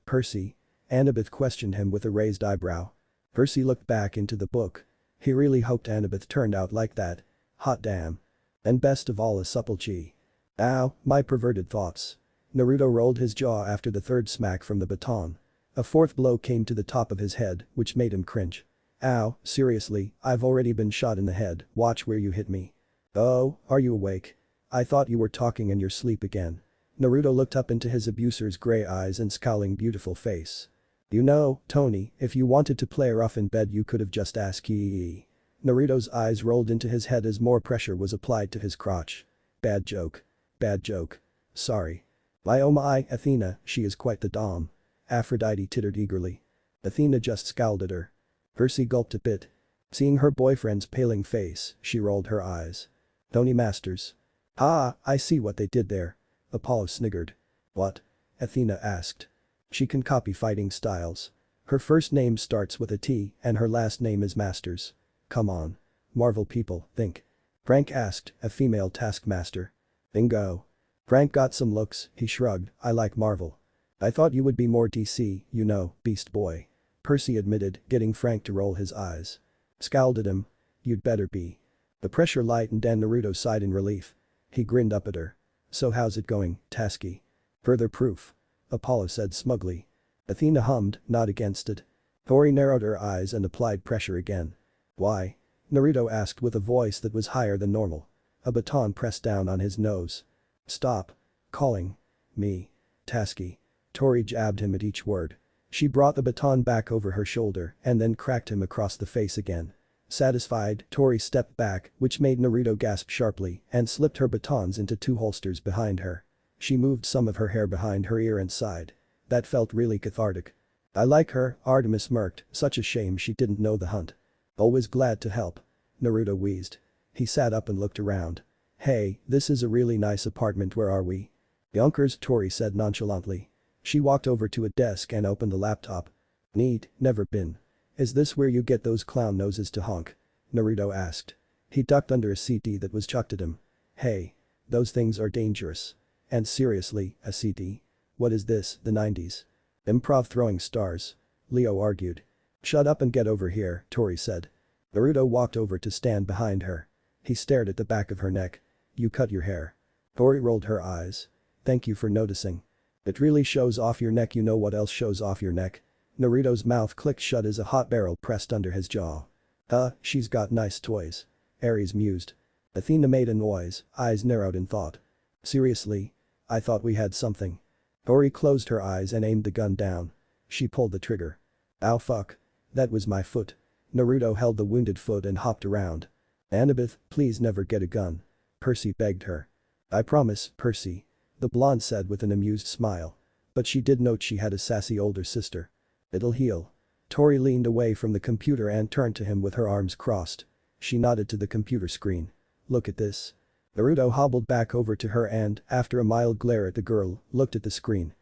Percy? Annabeth questioned him with a raised eyebrow. Percy looked back into the book. He really hoped Annabeth turned out like that. Hot damn. And best of all a supple chi. Ow, my perverted thoughts. Naruto rolled his jaw after the third smack from the baton. A fourth blow came to the top of his head, which made him cringe. Ow, seriously, I've already been shot in the head, watch where you hit me. Oh, are you awake? I thought you were talking in your sleep again. Naruto looked up into his abuser's gray eyes and scowling beautiful face. You know, Tony, if you wanted to play rough in bed you could have just asked Yee. Naruto's eyes rolled into his head as more pressure was applied to his crotch. Bad joke. Bad joke. Sorry. My oh my, Athena, she is quite the dom. Aphrodite tittered eagerly. Athena just scowled at her. Percy gulped a bit. Seeing her boyfriend's paling face, she rolled her eyes. Tony Masters. Ah, I see what they did there. Apollo sniggered. What? Athena asked. She can copy fighting styles. Her first name starts with a T and her last name is Masters. Come on. Marvel people, think. Frank asked, a female taskmaster. Bingo. Frank got some looks, he shrugged, I like Marvel. I thought you would be more DC, you know, Beast Boy. Percy admitted, getting Frank to roll his eyes. Scowled at him. You'd better be. The pressure lightened and Naruto sighed in relief. He grinned up at her. So how's it going, Tasky? Further proof. Apollo said smugly. Athena hummed, not against it. Tori narrowed her eyes and applied pressure again. Why? Naruto asked with a voice that was higher than normal. A baton pressed down on his nose. Stop. Calling. Me. Tasky. Tori jabbed him at each word. She brought the baton back over her shoulder and then cracked him across the face again. Satisfied, Tori stepped back, which made Naruto gasp sharply and slipped her batons into two holsters behind her. She moved some of her hair behind her ear and sighed. That felt really cathartic. I like her, Artemis smirked, such a shame she didn't know the hunt. Always glad to help. Naruto wheezed. He sat up and looked around. Hey, this is a really nice apartment, where are we? Yonkers, Tori said nonchalantly. She walked over to a desk and opened the laptop. Neat, never been. Is this where you get those clown noses to honk? Naruto asked. He ducked under a CD that was chucked at him. Hey. Those things are dangerous. And seriously, a CD? What is this, the 90s? Improv throwing stars. Leo argued. Shut up and get over here, Tori said. Naruto walked over to stand behind her. He stared at the back of her neck. You cut your hair. Tori rolled her eyes. Thank you for noticing. It really shows off your neck, you know what else shows off your neck? Naruto's mouth clicked shut as a hot barrel pressed under his jaw. She's got nice toys. Ares mused. Athena made a noise, eyes narrowed in thought. Seriously? I thought we had something. Tori closed her eyes and aimed the gun down. She pulled the trigger. Ow fuck. That was my foot. Naruto held the wounded foot and hopped around. Annabeth, please never get a gun. Percy begged her. I promise, Percy. The blonde said with an amused smile. But she did note she had a sassy older sister. It'll heal. Tori leaned away from the computer and turned to him with her arms crossed. She nodded to the computer screen. Look at this. Naruto hobbled back over to her and, after a mild glare at the girl, looked at the screen.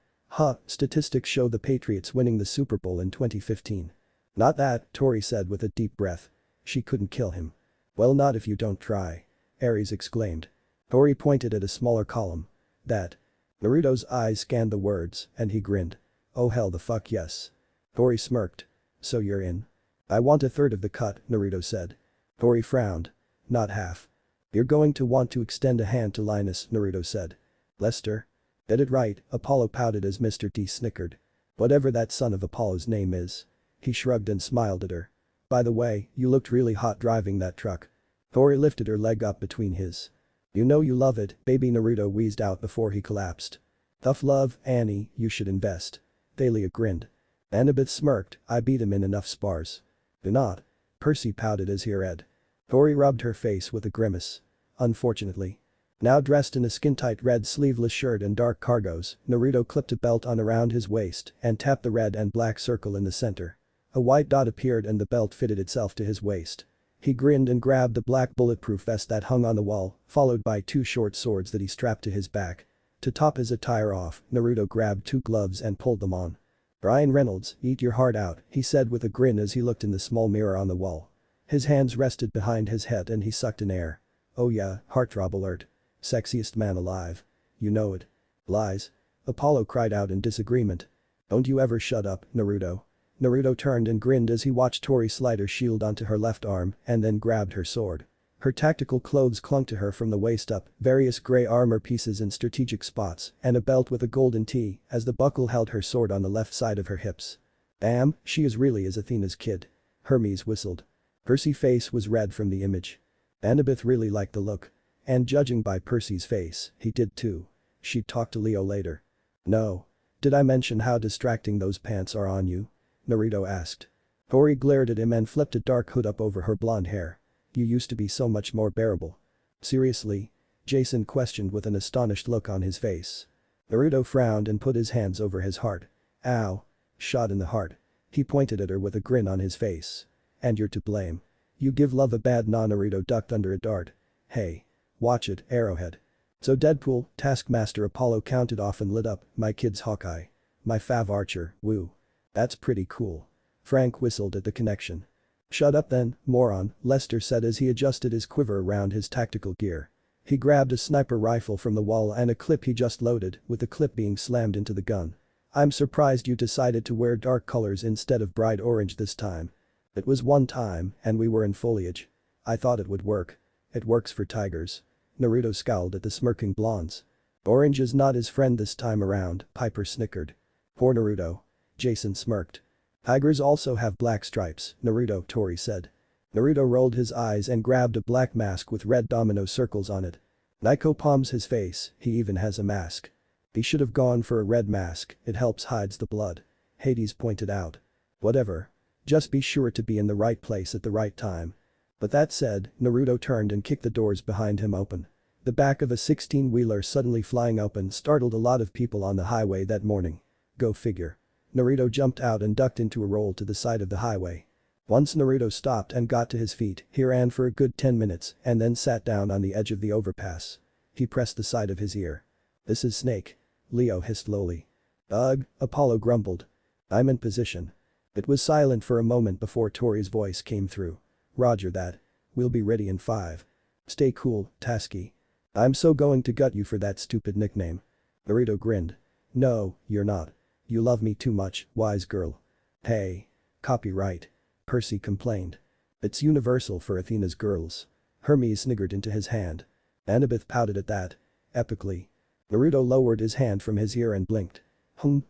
Statistics show the Patriots winning the Super Bowl in 2015. Not that, Tori said with a deep breath. She couldn't kill him. Well, not if you don't try. Ares exclaimed. Tori pointed at a smaller column. That. Naruto's eyes scanned the words, and he grinned. Oh hell the fuck yes. Tori smirked. So you're in? I want a third of the cut, Naruto said. Tori frowned. Not half. You're going to want to extend a hand to Linus, Naruto said. Lester? Did it right, Apollo pouted as Mr. D snickered. Whatever that son of Apollo's name is. He shrugged and smiled at her. By the way, you looked really hot driving that truck. Tori lifted her leg up between his. You know you love it, baby, Naruto wheezed out before he collapsed. Tough love, Annie, you should invest. Thalia grinned. Annabeth smirked, I beat him in enough spars. Do not. Percy pouted as he read. Tori rubbed her face with a grimace. Unfortunately. Now dressed in a skin-tight red sleeveless shirt and dark cargos, Naruto clipped a belt on around his waist and tapped the red and black circle in the center. A white dot appeared and the belt fitted itself to his waist. He grinned and grabbed the black bulletproof vest that hung on the wall, followed by two short swords that he strapped to his back. To top his attire off, Naruto grabbed 2 gloves and pulled them on. "Ryan Reynolds, eat your heart out," he said with a grin as he looked in the small mirror on the wall. His hands rested behind his head and he sucked in air. "Oh yeah, heartthrob alert. Sexiest man alive. You know it." "Lies." Apollo cried out in disagreement. "Don't you ever shut up, Naruto." Naruto turned and grinned as he watched Tori slide her shield onto her left arm and then grabbed her sword. Her tactical clothes clung to her from the waist up, various gray armor pieces in strategic spots, and a belt with a golden T as the buckle held her sword on the left side of her hips. "Damn, she is really is Athena's kid." Hermes whistled. Percy's face was red from the image. Annabeth really liked the look. And judging by Percy's face, he did too. She'd talk to Leo later. "No. Did I mention how distracting those pants are on you?" Naruto asked. Tori glared at him and flipped a dark hood up over her blonde hair. "You used to be so much more bearable." "Seriously?" Jason questioned with an astonished look on his face. Naruto frowned and put his hands over his heart. "Ow. Shot in the heart." He pointed at her with a grin on his face. "And you're to blame. You give love a bad nah." Naruto ducked under a dart. "Hey. Watch it, Arrowhead." "So Deadpool, Taskmaster." Apollo counted off and lit up. "My kid's Hawkeye. My fav archer, woo. That's pretty cool." Frank whistled at the connection. "Shut up then, moron," Lester said as he adjusted his quiver around his tactical gear. He grabbed a sniper rifle from the wall and a clip he just loaded, with the clip being slammed into the gun. "I'm surprised you decided to wear dark colors instead of bright orange this time. It was one time, and we were in foliage. I thought it would work. It works for tigers." Naruto scowled at the smirking blondes. "Orange is not his friend this time around," Piper snickered. "Poor Naruto." Jason smirked. "Tigers also have black stripes, Naruto," Tori said. Naruto rolled his eyes and grabbed a black mask with red domino circles on it. Nico palms his face, he even has a mask. "He should have gone for a red mask, it helps hides the blood." Hades pointed out. "Whatever. Just be sure to be in the right place at the right time." But that said, Naruto turned and kicked the doors behind him open. The back of a 16-wheeler suddenly flying open startled a lot of people on the highway that morning. Go figure. Naruto jumped out and ducked into a roll to the side of the highway. Once Naruto stopped and got to his feet, he ran for a good 10 minutes and then sat down on the edge of the overpass. He pressed the side of his ear. "This is Snake." Leo hissed lowly. "Ugh," Apollo grumbled. "I'm in position." It was silent for a moment before Tori's voice came through. "Roger that. We'll be ready in 5. Stay cool, Tasky. I'm so going to gut you for that stupid nickname." Naruto grinned. "No, you're not. You love me too much, wise girl." "Hey. Copyright." Percy complained. "It's universal for Athena's girls." Hermes sniggered into his hand. Annabeth pouted at that. Epically. Naruto lowered his hand from his ear and blinked.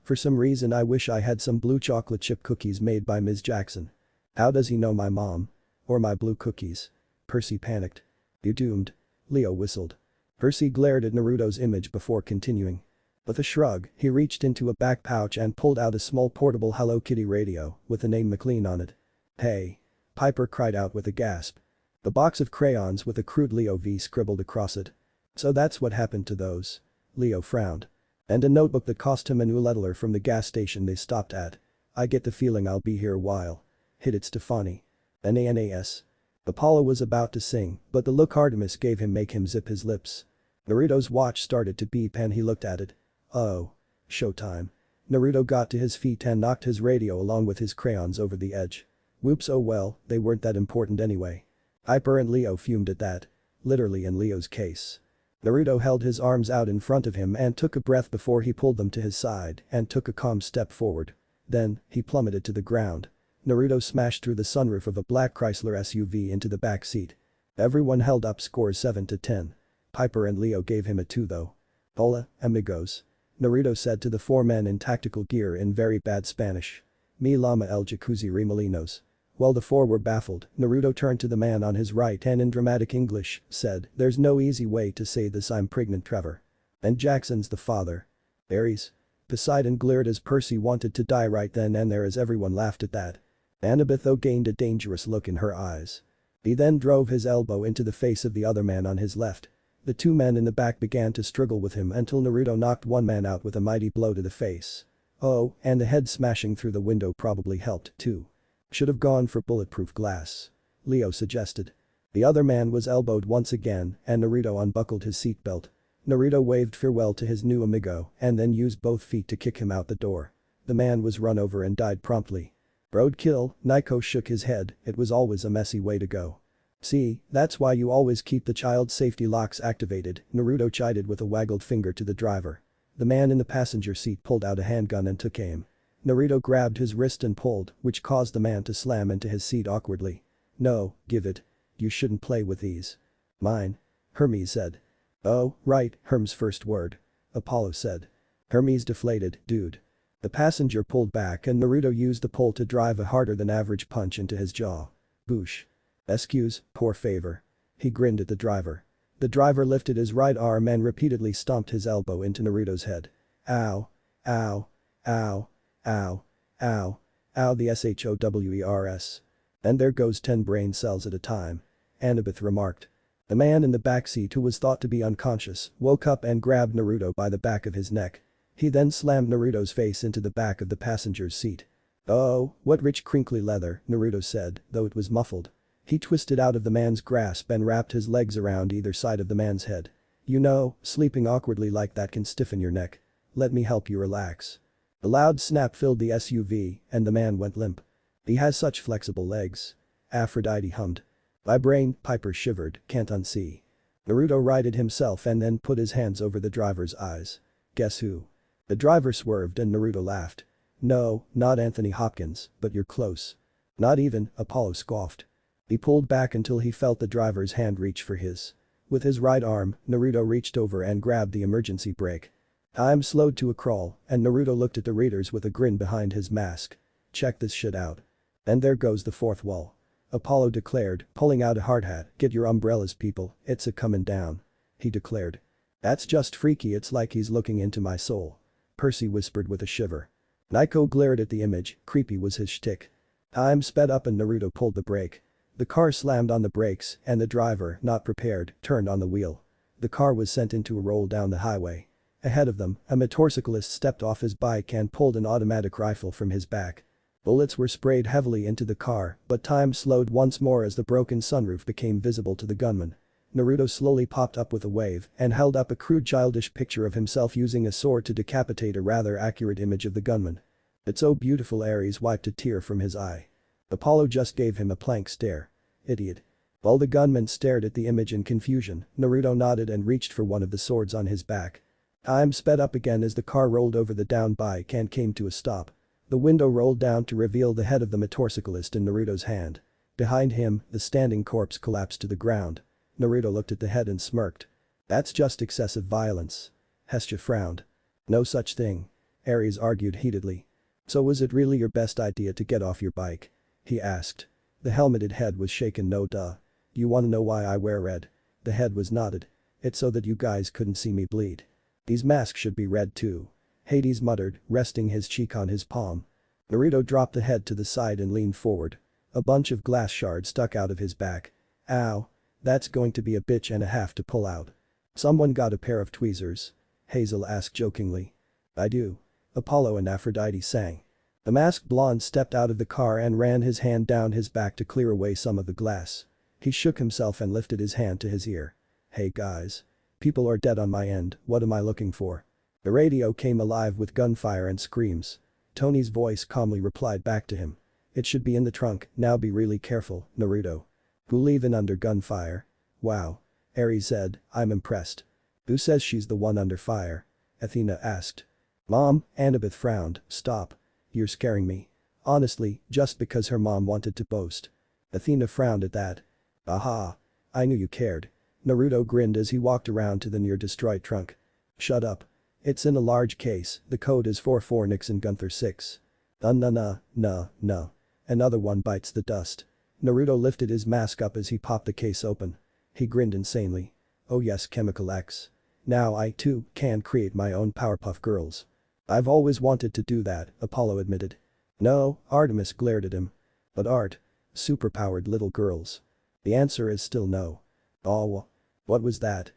For some reason I wish I had some blue chocolate chip cookies made by Ms. Jackson." "How does he know my mom? Or my blue cookies?" Percy panicked. "You doomed." Leo whistled. Percy glared at Naruto's image before continuing. With a shrug, he reached into a back pouch and pulled out a small portable Hello Kitty radio with the name McLean on it. "Hey." Piper cried out with a gasp. The box of crayons with a crude Leo V scribbled across it. "So that's what happened to those." Leo frowned. "And a notebook that cost him a new lettler from the gas station they stopped at. I get the feeling I'll be here a while." "Hit it, Stefani." "NANAS." Apollo was about to sing, but the look Artemis gave him make him zip his lips. Naruto's watch started to beep and he looked at it. Oh. Showtime. Naruto got to his feet and knocked his radio along with his crayons over the edge. Whoops, oh well, they weren't that important anyway. Hyper and Leo fumed at that. Literally in Leo's case. Naruto held his arms out in front of him and took a breath before he pulled them to his side and took a calm step forward. Then, he plummeted to the ground. Naruto smashed through the sunroof of a black Chrysler SUV into the back seat. Everyone held up scores 7 to 10. Piper and Leo gave him a 2 though. "Hola, amigos." Naruto said to the 4 men in tactical gear in very bad Spanish. "Me llama el jacuzzi remolinos." While the 4 were baffled, Naruto turned to the man on his right and in dramatic English, said, "There's no easy way to say this, I'm pregnant, Trevor. And Jackson's the father." "Aries?" Poseidon glared as Percy wanted to die right then and there as everyone laughed at that. Annabeth though gained a dangerous look in her eyes. He then drove his elbow into the face of the other man on his left. The 2 men in the back began to struggle with him until Naruto knocked one man out with a mighty blow to the face. Oh, and the head smashing through the window probably helped too. "Should have gone for bulletproof glass," Leo suggested. The other man was elbowed once again and Naruto unbuckled his seatbelt. Naruto waved farewell to his new amigo and then used both feet to kick him out the door. The man was run over and died promptly. Roadkill, Naiko shook his head, it was always a messy way to go. See, that's why you always keep the child safety locks activated, Naruto chided with a waggled finger to the driver. The man in the passenger seat pulled out a handgun and took aim. Naruto grabbed his wrist and pulled, which caused the man to slam into his seat awkwardly. No, give it. You shouldn't play with these. Mine. Hermes said. Oh, right, Herm's first word. Apollo said. Hermes deflated, dude. The passenger pulled back and Naruto used the pull to drive a harder than average punch into his jaw. Boosh. Excuse, poor favor. He grinned at the driver. The driver lifted his right arm and repeatedly stomped his elbow into Naruto's head. Ow. Ow. Ow. Ow. Ow. Ow the SHOWERS. And there goes 10 brain cells at a time. Annabeth remarked. The man in the backseat who was thought to be unconscious woke up and grabbed Naruto by the back of his neck. He then slammed Naruto's face into the back of the passenger's seat. Oh, what rich crinkly leather, Naruto said, though it was muffled. He twisted out of the man's grasp and wrapped his legs around either side of the man's head. You know, sleeping awkwardly like that can stiffen your neck. Let me help you relax. A loud snap filled the SUV and the man went limp. He has such flexible legs. Aphrodite hummed. My brain, Piper shivered, can't unsee. Naruto righted himself and then put his hands over the driver's eyes. Guess who? The driver swerved and Naruto laughed. No, not Anthony Hopkins, but you're close. Not even, Apollo scoffed. He pulled back until he felt the driver's hand reach for his. With his right arm, Naruto reached over and grabbed the emergency brake. Time slowed to a crawl and Naruto looked at the readers with a grin behind his mask. Check this shit out. And there goes the fourth wall. Apollo declared, pulling out a hard hat. Get your umbrellas people, it's a comin' down. He declared. That's just freaky, it's like he's looking into my soul. Percy whispered with a shiver. Naiko glared at the image, creepy was his shtick. Time sped up and Naruto pulled the brake. The car slammed on the brakes and the driver, not prepared, turned on the wheel. The car was sent into a roll down the highway. Ahead of them, a motorcyclist stepped off his bike and pulled an automatic rifle from his back. Bullets were sprayed heavily into the car, but time slowed once more as the broken sunroof became visible to the gunman. Naruto slowly popped up with a wave and held up a crude childish picture of himself using a sword to decapitate a rather accurate image of the gunman. It's so beautiful, Ares wiped a tear from his eye. Apollo just gave him a blank stare. Idiot. While the gunman stared at the image in confusion, Naruto nodded and reached for one of the swords on his back. Time sped up again as the car rolled over the down bike and came to a stop. The window rolled down to reveal the head of the motorcyclist in Naruto's hand. Behind him, the standing corpse collapsed to the ground. Naruto looked at the head and smirked. That's just excessive violence. Hestia frowned. No such thing. Ares argued heatedly. So was it really your best idea to get off your bike? He asked. The helmeted head was shaken. No duh. You wanna know why I wear red? The head was nodded. It's so that you guys couldn't see me bleed. These masks should be red too. Hades muttered, resting his cheek on his palm. Naruto dropped the head to the side and leaned forward. A bunch of glass shards stuck out of his back. Ow. That's going to be a bitch and a half to pull out. Someone got a pair of tweezers? Hazel asked jokingly. I do. Apollo and Aphrodite sang. The masked blonde stepped out of the car and ran his hand down his back to clear away some of the glass. He shook himself and lifted his hand to his ear. Hey guys. People are dead on my end, what am I looking for? The radio came alive with gunfire and screams. Tony's voice calmly replied back to him. It should be in the trunk, now be really careful, Naruto. Who leaving under gunfire? Wow. Ares said, I'm impressed. Who says she's the one under fire? Athena asked. Mom, Annabeth frowned, stop. You're scaring me. Honestly, just because her mom wanted to boast. Athena frowned at that. Aha. I knew you cared. Naruto grinned as he walked around to the near destroyed trunk. Shut up. It's in a large case, the code is 44 Nixon Gunther 6. No. Another one bites the dust. Naruto lifted his mask up as he popped the case open. He grinned insanely. Oh yes, Chemical X. Now I, too, can create my own Powerpuff Girls. I've always wanted to do that, Apollo admitted. No, Artemis glared at him. But Art. Superpowered little girls. The answer is still no. Oh. What was that?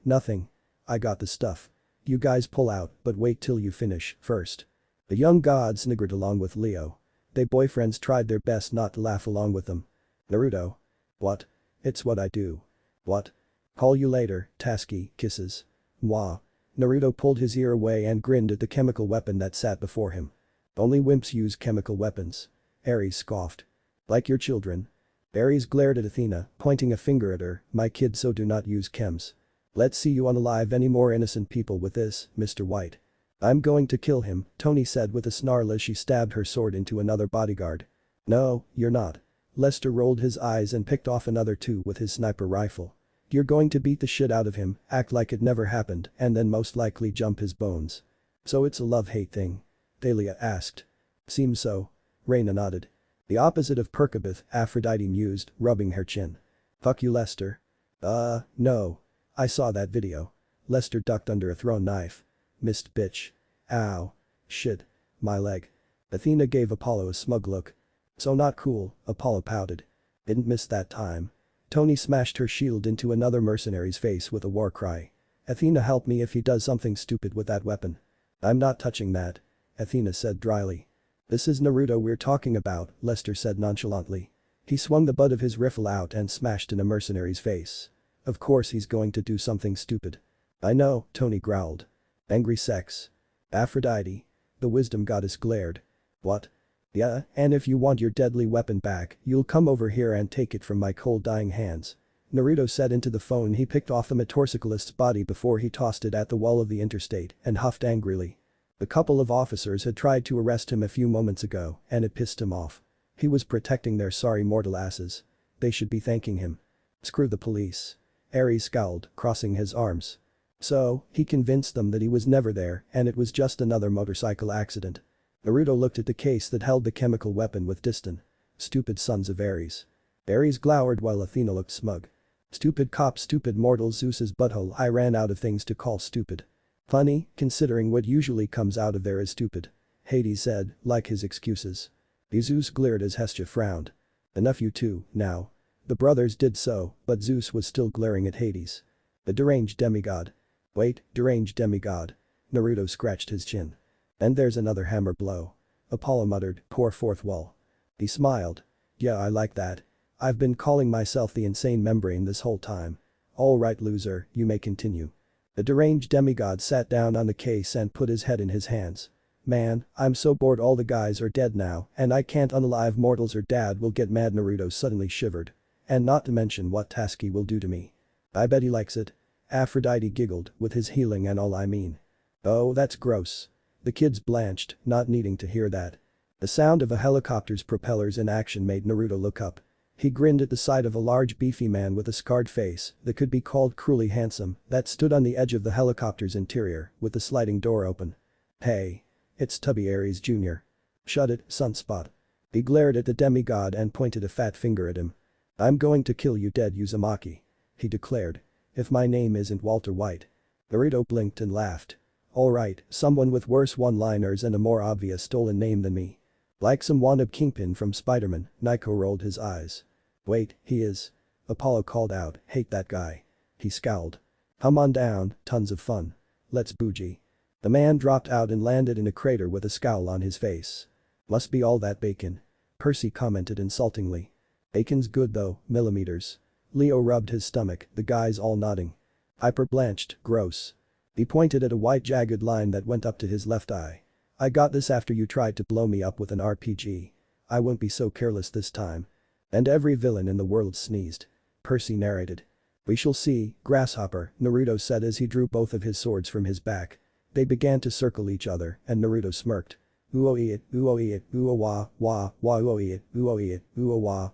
Nothing. I got the stuff. You guys pull out, but wait till you finish, first. The young god sniggered along with Leo. They boyfriends tried their best not to laugh along with them. Naruto. What? It's what I do. What? Call you later, Tasky, kisses. Mwah. Naruto pulled his ear away and grinned at the chemical weapon that sat before him. Only wimps use chemical weapons. Ares scoffed. Like your children. Ares glared at Athena, pointing a finger at her, my kid, so do not use chems. Let's see you unalive any more innocent people with this, Mr. White. I'm going to kill him, Tony said with a snarl as she stabbed her sword into another bodyguard. No, you're not. Lester rolled his eyes and picked off another two with his sniper rifle. You're going to beat the shit out of him, act like it never happened, and then most likely jump his bones. So it's a love-hate thing? Thalia asked. Seems so. Reyna nodded. The opposite of Perkabeth, Aphrodite mused, rubbing her chin. Fuck you, Lester. No. I saw that video. Lester ducked under a thrown knife. Missed, bitch. Ow. Shit. My leg. Athena gave Apollo a smug look. So not cool, Apollo pouted. Didn't miss that time. Tony smashed her shield into another mercenary's face with a war cry. Athena, help me if he does something stupid with that weapon. I'm not touching that. Athena said dryly. This is Naruto we're talking about, Lester said nonchalantly. He swung the butt of his rifle out and smashed in a mercenary's face. Of course he's going to do something stupid. I know, Tony growled. Angry sex. Aphrodite. The wisdom goddess glared. What? Yeah, and if you want your deadly weapon back, you'll come over here and take it from my cold dying hands. Naruto said into the phone. He picked off the motorcyclist's body before he tossed it at the wall of the interstate and huffed angrily. The couple of officers had tried to arrest him a few moments ago and it pissed him off. He was protecting their sorry mortal asses. They should be thanking him. Screw the police. Ares scowled, crossing his arms. So, he convinced them that he was never there and it was just another motorcycle accident. Naruto looked at the case that held the chemical weapon with disdain. Stupid sons of Ares. Ares glowered while Athena looked smug. Stupid cops, stupid mortals, Zeus's butthole. I ran out of things to call stupid. Funny, considering what usually comes out of there is stupid. Hades said, like his excuses. Zeus glared as Hestia frowned. Enough you two, now. The brothers did so, but Zeus was still glaring at Hades. The deranged demigod. Wait, deranged demigod. Naruto scratched his chin. And there's another hammer blow. Apollo muttered, pour fourth wall. He smiled. Yeah, I like that. I've been calling myself the insane membrane this whole time. Alright, loser, you may continue. The deranged demigod sat down on the case and put his head in his hands. Man, I'm so bored, all the guys are dead now and I can't unalive mortals or dad will get mad. Naruto suddenly shivered. And not to mention what Tasky will do to me. I bet he likes it. Aphrodite giggled, with his healing and all I mean. Oh, that's gross. The kids blanched, not needing to hear that. The sound of a helicopter's propellers in action made Naruto look up. He grinned at the sight of a large beefy man with a scarred face that could be called cruelly handsome that stood on the edge of the helicopter's interior with the sliding door open. Hey. It's Tubby Ares Jr. Shut it, Sunspot. He glared at the demigod and pointed a fat finger at him. I'm going to kill you dead, Uzumaki. He declared. If my name isn't Walter White. Naruto blinked and laughed. Alright, someone with worse one-liners and a more obvious stolen name than me. Like some wannabe Kingpin from Spider-Man, Nico rolled his eyes. Wait, he is. Apollo called out, hate that guy. He scowled. Come on down, tons of fun. Let's bougie. The man dropped out and landed in a crater with a scowl on his face. Must be all that bacon. Percy commented insultingly. Bacon's good though, millimeters. Leo rubbed his stomach, the guys all nodding. Hyper blanched, gross. He pointed at a white jagged line that went up to his left eye. I got this after you tried to blow me up with an RPG. I won't be so careless this time. And every villain in the world sneezed. Percy narrated. We shall see, Grasshopper, Naruto said as he drew both of his swords from his back. They began to circle each other and Naruto smirked. Uo-it, uo-it, uo-wa, wa, uo-it, uo-it, uo-wa,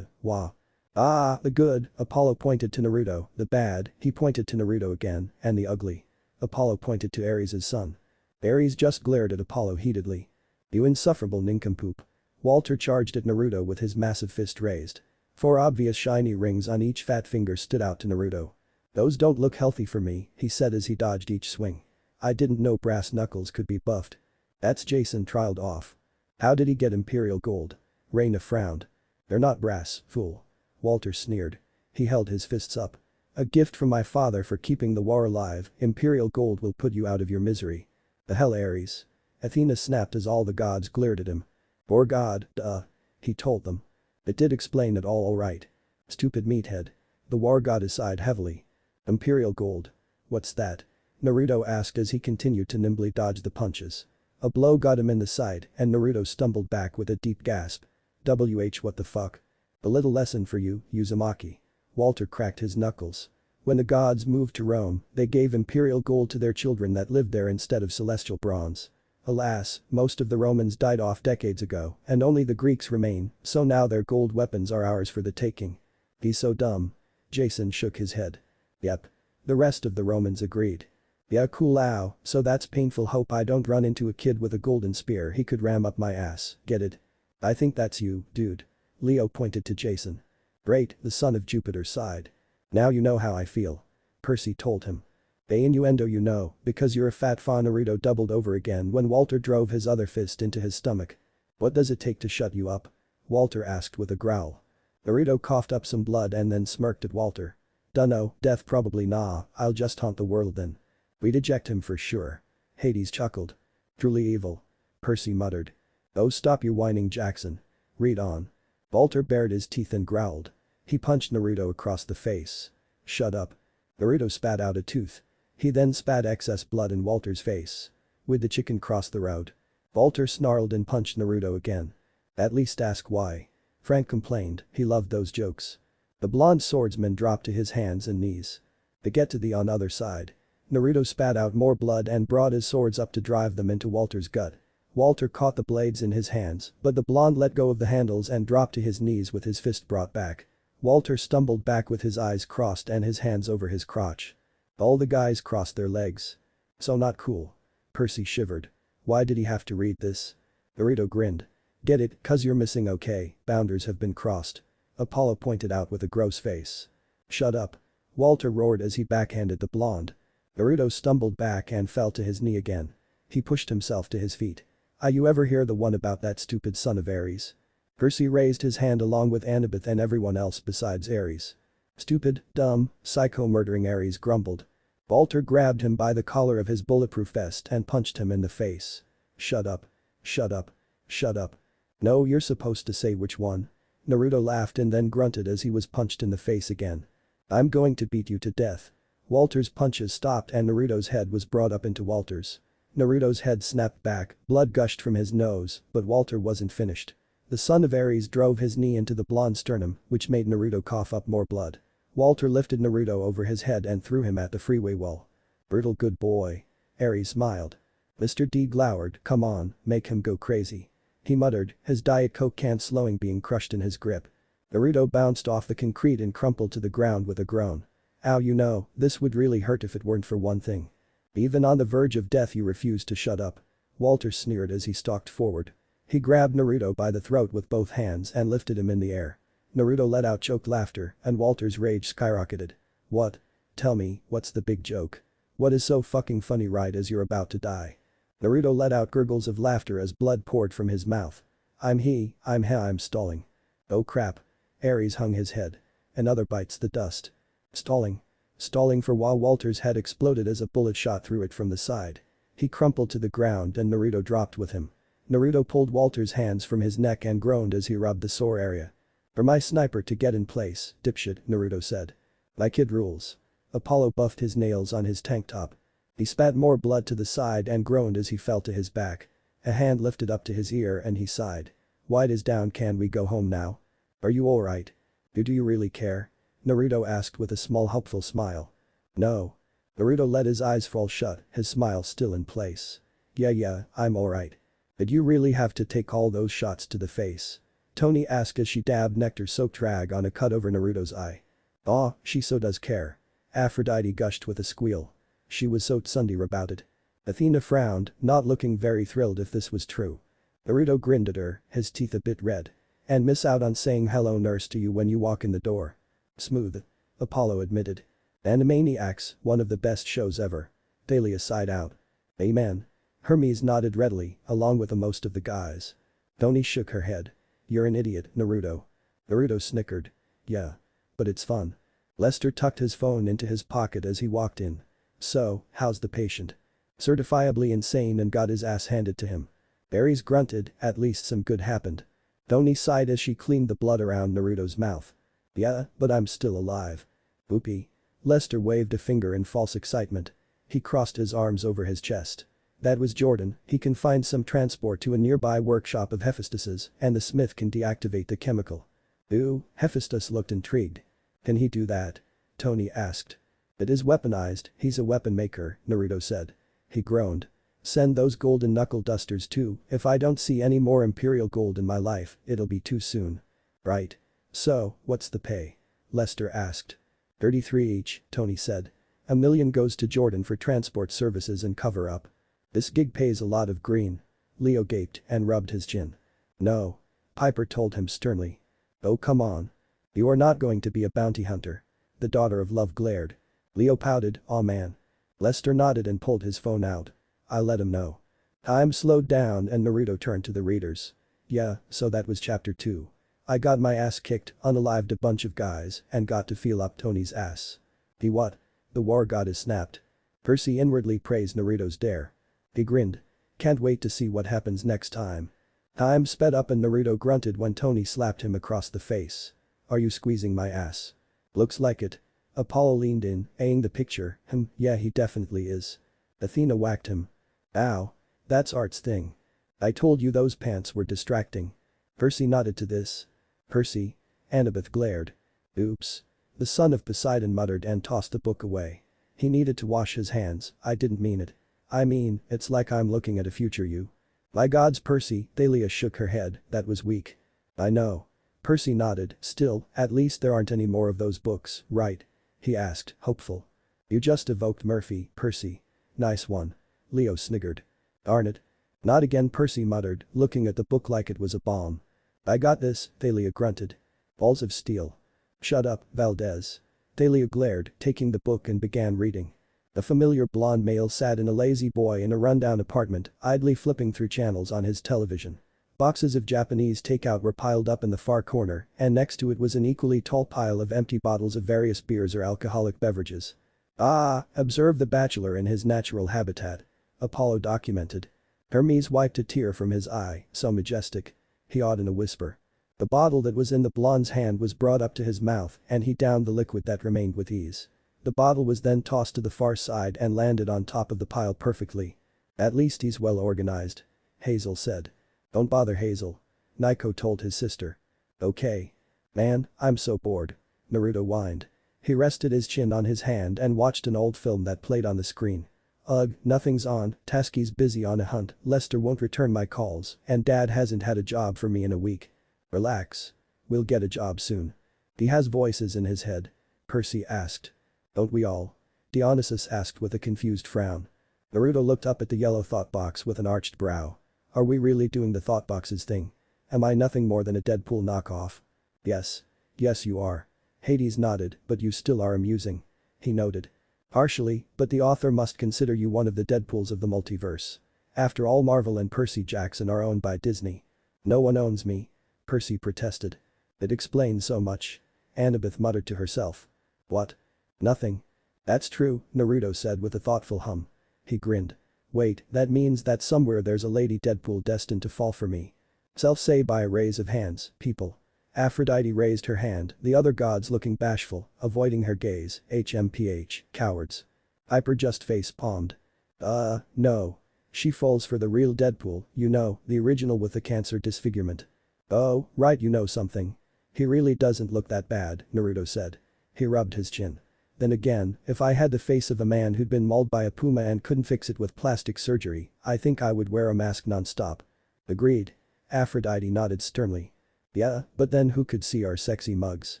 wa. Ah, the good, Apollo pointed to Naruto, the bad, he pointed to Naruto again, and the ugly. Apollo pointed to Ares' son. Ares just glared at Apollo heatedly. You insufferable nincompoop. Walter charged at Naruto with his massive fist raised. 4 obvious shiny rings on each fat finger stood out to Naruto. Those don't look healthy for me, he said as he dodged each swing. I didn't know brass knuckles could be buffed. That's Jason trailed off. How did he get Imperial Gold? Reyna frowned. They're not brass, fool. Walter sneered. He held his fists up. A gift from my father for keeping the war alive, Imperial Gold will put you out of your misery. The hell, Ares. Athena snapped as all the gods glared at him. Or God, duh. He told them. It did explain it all right. Stupid meathead. The war goddess sighed heavily. Imperial Gold. What's that? Naruto asked as he continued to nimbly dodge the punches. A blow got him in the side and Naruto stumbled back with a deep gasp. What the fuck? A little lesson for you, Uzumaki. Walter cracked his knuckles. When the gods moved to Rome, they gave imperial gold to their children that lived there instead of celestial bronze. Alas, most of the Romans died off decades ago and only the Greeks remain, so now their gold weapons are ours for the taking. He's so dumb. Jason shook his head. Yep. The rest of the Romans agreed. Yeah, cool. Ow, so that's painful. Hope I don't run into a kid with a golden spear he could ram up my ass, get it? I think that's you, dude. Leo pointed to Jason. Great, the son of Jupiter sighed. Now you know how I feel. Percy told him. The innuendo you know, because you're a fat fa. Naruto doubled over again when Walter drove his other fist into his stomach. What does it take to shut you up? Walter asked with a growl. Naruto coughed up some blood and then smirked at Walter. Dunno, death probably. Nah, I'll just haunt the world then. We'd eject him for sure. Hades chuckled. Truly evil. Percy muttered. Oh, stop your whining, Jackson. Read on. Walter bared his teeth and growled. He punched Naruto across the face. Shut up. Naruto spat out a tooth. He then spat excess blood in Walter's face. Would the chicken cross the road? Walter snarled and punched Naruto again. At least ask why. Frank complained, he loved those jokes. The blonde swordsman dropped to his hands and knees. They get to the other side. Naruto spat out more blood and brought his swords up to drive them into Walter's gut. Walter caught the blades in his hands, but the blonde let go of the handles and dropped to his knees with his fist brought back. Walter stumbled back with his eyes crossed and his hands over his crotch. All the guys crossed their legs. So not cool. Percy shivered. Why did he have to read this? Naruto grinned. Get it, cause you're missing. Okay, boundaries have been crossed. Apollo pointed out with a gross face. Shut up. Walter roared as he backhanded the blonde. Naruto stumbled back and fell to his knee again. He pushed himself to his feet. You ever hear the one about that stupid son of Ares? Percy raised his hand along with Annabeth and everyone else besides Ares. Stupid, dumb, psycho-murdering Ares grumbled. Walter grabbed him by the collar of his bulletproof vest and punched him in the face. Shut up. Shut up. Shut up. No, you're supposed to say which one. Naruto laughed and then grunted as he was punched in the face again. I'm going to beat you to death. Walter's punches stopped and Naruto's head was brought up into Walter's. Naruto's head snapped back, blood gushed from his nose, but Walter wasn't finished. The son of Ares drove his knee into the blonde sternum, which made Naruto cough up more blood. Walter lifted Naruto over his head and threw him at the freeway wall. Brutal good boy. Ares smiled. Mr. D glowered, come on, make him go crazy. He muttered, his Diet Coke can slowing being crushed in his grip. Naruto bounced off the concrete and crumpled to the ground with a groan. Ow, you know, this would really hurt if it weren't for one thing. Even on the verge of death you refuse to shut up. Walter sneered as he stalked forward. He grabbed Naruto by the throat with both hands and lifted him in the air. Naruto let out choked laughter and Walter's rage skyrocketed. What? Tell me, what's the big joke? What is so fucking funny right as you're about to die? Naruto let out gurgles of laughter as blood poured from his mouth. I'm stalling. Oh crap. Ares hung his head. Another bites the dust. Stalling. Stalling for while Walter's head exploded as a bullet shot through it from the side. He crumpled to the ground and Naruto dropped with him. Naruto pulled Walter's hands from his neck and groaned as he rubbed the sore area. For my sniper to get in place, dipshit, Naruto said. My kid rules. Apollo buffed his nails on his tank top. He spat more blood to the side and groaned as he fell to his back. A hand lifted up to his ear and he sighed. White is down, can we go home now? Are you alright? Do you really care? Naruto asked with a small hopeful smile. No. Naruto let his eyes fall shut, his smile still in place. Yeah, I'm alright. Did you really have to take all those shots to the face? Tony asked as she dabbed nectar-soaked rag on a cut over Naruto's eye. Aw, she so does care. Aphrodite gushed with a squeal. She was so tsundere about it. Athena frowned, not looking very thrilled if this was true. Naruto grinned at her, his teeth a bit red. And miss out on saying hello nurse to you when you walk in the door. Smooth. Apollo admitted. Animaniacs, one of the best shows ever. Thalia sighed out. Amen. Hermes nodded readily, along with most of the guys. Tony shook her head. You're an idiot, Naruto. Naruto snickered. Yeah. But it's fun. Lester tucked his phone into his pocket as he walked in. So, how's the patient? Certifiably insane and got his ass handed to him. Ares grunted, at least some good happened. Tony sighed as she cleaned the blood around Naruto's mouth. Yeah, but I'm still alive. Whoopee. Lester waved a finger in false excitement. He crossed his arms over his chest. That was Jordan, he can find some transport to a nearby workshop of Hephaestus's and the smith can deactivate the chemical. Ooh, Hephaestus looked intrigued. Can he do that? Tony asked. It is weaponized, he's a weapon maker, Naruto said. He groaned. Send those golden knuckle dusters too, if I don't see any more imperial gold in my life, it'll be too soon. Right. So, what's the pay? Lester asked. 33 each, Tony said. $1 million goes to Jordan for transport services and cover-up. This gig pays a lot of green. Leo gaped and rubbed his chin. No. Piper told him sternly. Oh come on. You are not going to be a bounty hunter. The daughter of love glared. Leo pouted, aw man. Lester nodded and pulled his phone out. I let him know. Time slowed down and Naruto turned to the readers. Yeah, so that was chapter 2. I got my ass kicked, unalived a bunch of guys, and got to feel up Tony's ass. He what? The war goddess snapped. Percy inwardly praised Naruto's dare. He grinned. Can't wait to see what happens next time. Time sped up and Naruto grunted when Tony slapped him across the face. Are you squeezing my ass? Looks like it. Apollo leaned in, eyeing the picture, yeah he definitely is. Athena whacked him. Ow. That's Art's thing. I told you those pants were distracting. Percy nodded to this. Percy? Annabeth glared. Oops. The son of Poseidon muttered and tossed the book away. He needed to wash his hands, I didn't mean it. I mean, it's like I'm looking at a future you. My gods Percy, Thalia shook her head, that was weak. I know. Percy nodded, still, at least there aren't any more of those books, right? He asked, hopeful. You just evoked Murphy, Percy. Nice one. Leo sniggered. Darn it. Not again Percy muttered, looking at the book like it was a bomb. I got this, Thalia grunted. Balls of steel. Shut up, Valdez. Thalia glared, taking the book and began reading. A familiar blonde male sat in a lazy boy in a rundown apartment, idly flipping through channels on his television. Boxes of Japanese takeout were piled up in the far corner, and next to it was an equally tall pile of empty bottles of various beers or alcoholic beverages. Ah, observed the bachelor in his natural habitat. Apollo documented. Hermes wiped a tear from his eye, so majestic. He awed in a whisper. The bottle that was in the blonde's hand was brought up to his mouth and he downed the liquid that remained with ease. The bottle was then tossed to the far side and landed on top of the pile perfectly. At least he's well organized. Hazel said. Don't bother Hazel. Naiko told his sister. Okay. Man, I'm so bored. Naruto whined. He rested his chin on his hand and watched an old film that played on the screen. Ugh, nothing's on, Tasky's busy on a hunt, Lester won't return my calls, and Dad hasn't had a job for me in a week. Relax. We'll get a job soon. He has voices in his head. Percy asked. Don't we all? Dionysus asked with a confused frown. Naruto looked up at the yellow thought box with an arched brow. Are we really doing the thought boxes thing? Am I nothing more than a Deadpool knockoff? Yes. Yes you are. Hades nodded, but you still are amusing. He noted. Partially, but the author must consider you one of the Deadpools of the multiverse. After all Marvel and Percy Jackson are owned by Disney. No one owns me. Percy protested. It explains so much. Annabeth muttered to herself. What? Nothing. That's true, Naruto said with a thoughtful hum. He grinned. Wait, that means that somewhere there's a lady Deadpool destined to fall for me. Self-say by a raise of hands, people. Aphrodite raised her hand, the other gods looking bashful, avoiding her gaze, HMPH, cowards. Hyper just face-palmed. No. She falls for the real Deadpool, you know, the original with the cancer disfigurement. Oh, right you know something. He really doesn't look that bad, Naruto said. He rubbed his chin. Then again, if I had the face of a man who'd been mauled by a puma and couldn't fix it with plastic surgery, I think I would wear a mask non-stop. Agreed. Aphrodite nodded sternly. Yeah, but then who could see our sexy mugs?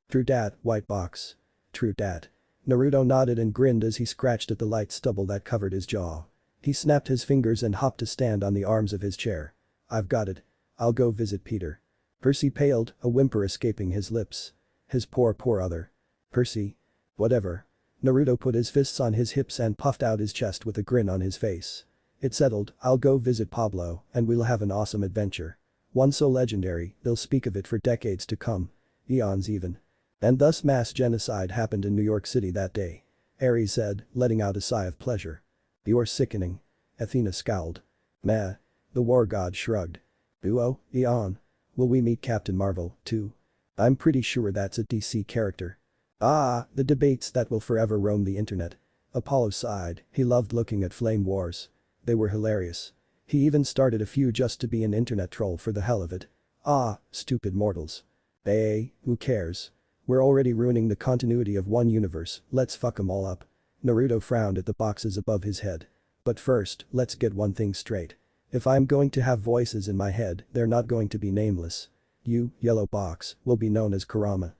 True dat, white box. True dat. Naruto nodded and grinned as he scratched at the light stubble that covered his jaw. He snapped his fingers and hopped to stand on the arms of his chair. I've got it. I'll go visit Peter. Percy paled, a whimper escaping his lips. His poor other. Percy. Whatever. Naruto put his fists on his hips and puffed out his chest with a grin on his face. It's settled, I'll go visit Pablo, and we'll have an awesome adventure. One so legendary, they'll speak of it for decades to come. Eons even. And thus mass genocide happened in New York City that day. Ares said, letting out a sigh of pleasure. You're sickening. Athena scowled. Meh. The war god shrugged. Duo, Eon. Will we meet Captain Marvel, too? I'm pretty sure that's a DC character. Ah, the debates that will forever roam the internet. Apollo sighed, he loved looking at flame wars. They were hilarious. He even started a few just to be an internet troll for the hell of it. Ah, stupid mortals. Hey, who cares? We're already ruining the continuity of one universe, let's fuck 'em all up. Naruto frowned at the boxes above his head. But first, let's get one thing straight. If I'm going to have voices in my head, they're not going to be nameless. You, yellow box, will be known as Kurama.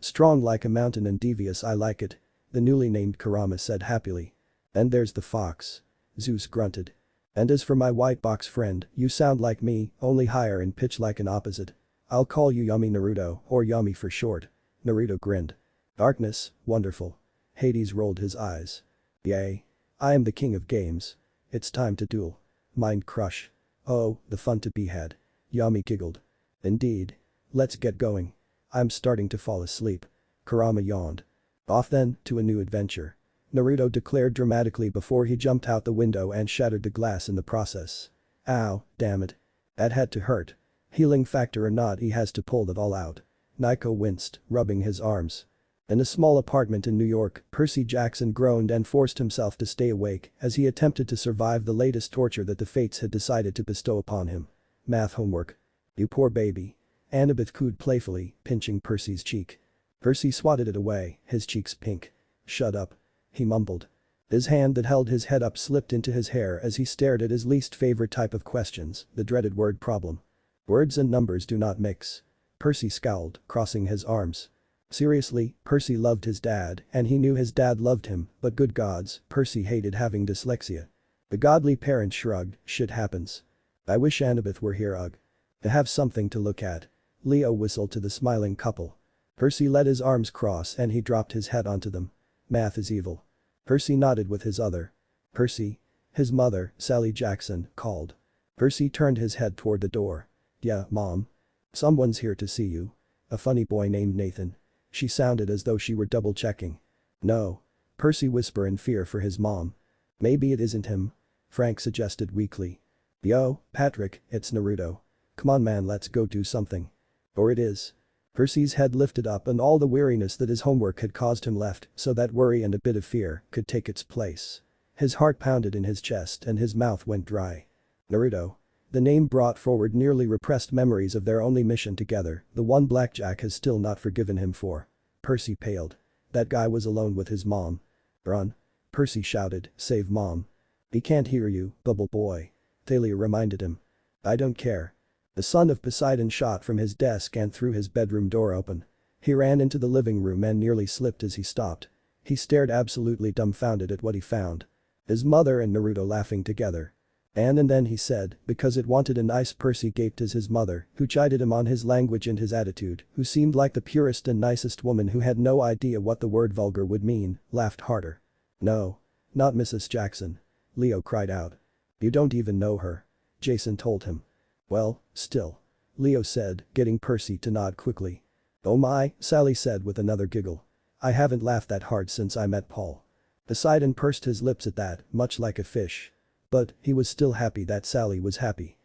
Strong like a mountain and devious, I like it. The newly named Kurama said happily. And there's the fox. Zeus grunted. And as for my white box friend, you sound like me, only higher in pitch like an opposite. I'll call you Yummy Naruto, or Yummy for short. Naruto grinned. Darkness, wonderful. Hades rolled his eyes. Yay. I am the king of games. It's time to duel. Mind crush. Oh, the fun to be had. Yami giggled. Indeed. Let's get going. I'm starting to fall asleep. Kurama yawned. Off then, to a new adventure. Naruto declared dramatically before he jumped out the window and shattered the glass in the process. Ow, damn it. That had to hurt. Healing factor or not, he has to pull it all out. Naiko winced, rubbing his arms. In a small apartment in New York, Percy Jackson groaned and forced himself to stay awake as he attempted to survive the latest torture that the fates had decided to bestow upon him. Math homework. You poor baby. Annabeth cooed playfully, pinching Percy's cheek. Percy swatted it away, his cheeks pink. Shut up. He mumbled. His hand that held his head up slipped into his hair as he stared at his least favorite type of questions, the dreaded word problem. Words and numbers do not mix. Percy scowled, crossing his arms. Seriously, Percy loved his dad and he knew his dad loved him, but good gods, Percy hated having dyslexia. The godly parent shrugged, shit happens. I wish Annabeth were here, ugh. To have something to look at. Leo whistled to the smiling couple. Percy let his arms cross and he dropped his head onto them. Math is evil. Percy nodded with his other. Percy. His mother, Sally Jackson, called. Percy turned his head toward the door. Yeah, Mom. Someone's here to see you. A funny boy named Nathan. She sounded as though she were double-checking. No. Percy whispered in fear for his mom. Maybe it isn't him. Frank suggested weakly. Yo, Patrick, it's Naruto. Come on man, let's go do something. Or it is. Percy's head lifted up and all the weariness that his homework had caused him left so that worry and a bit of fear could take its place. His heart pounded in his chest and his mouth went dry. Naruto. The name brought forward nearly repressed memories of their only mission together, the one Blackjack has still not forgiven him for. Percy paled. That guy was alone with his mom. Run. Percy shouted, save Mom. He can't hear you, bubble boy. Thalia reminded him. I don't care. The son of Poseidon shot from his desk and threw his bedroom door open. He ran into the living room and nearly slipped as he stopped. He stared absolutely dumbfounded at what he found. His mother and Naruto laughing together. And then he said, because it wanted a nice. Percy gaped as his mother, who chided him on his language and his attitude, who seemed like the purest and nicest woman who had no idea what the word vulgar would mean, laughed harder. No. Not Mrs. Jackson. Leo cried out. You don't even know her. Jason told him. Well, still. Leo said, getting Percy to nod quickly. Oh my, Sally said with another giggle. I haven't laughed that hard since I met Paul. Poseidon pursed his lips at that, much like a fish. But, he was still happy that Sally was happy.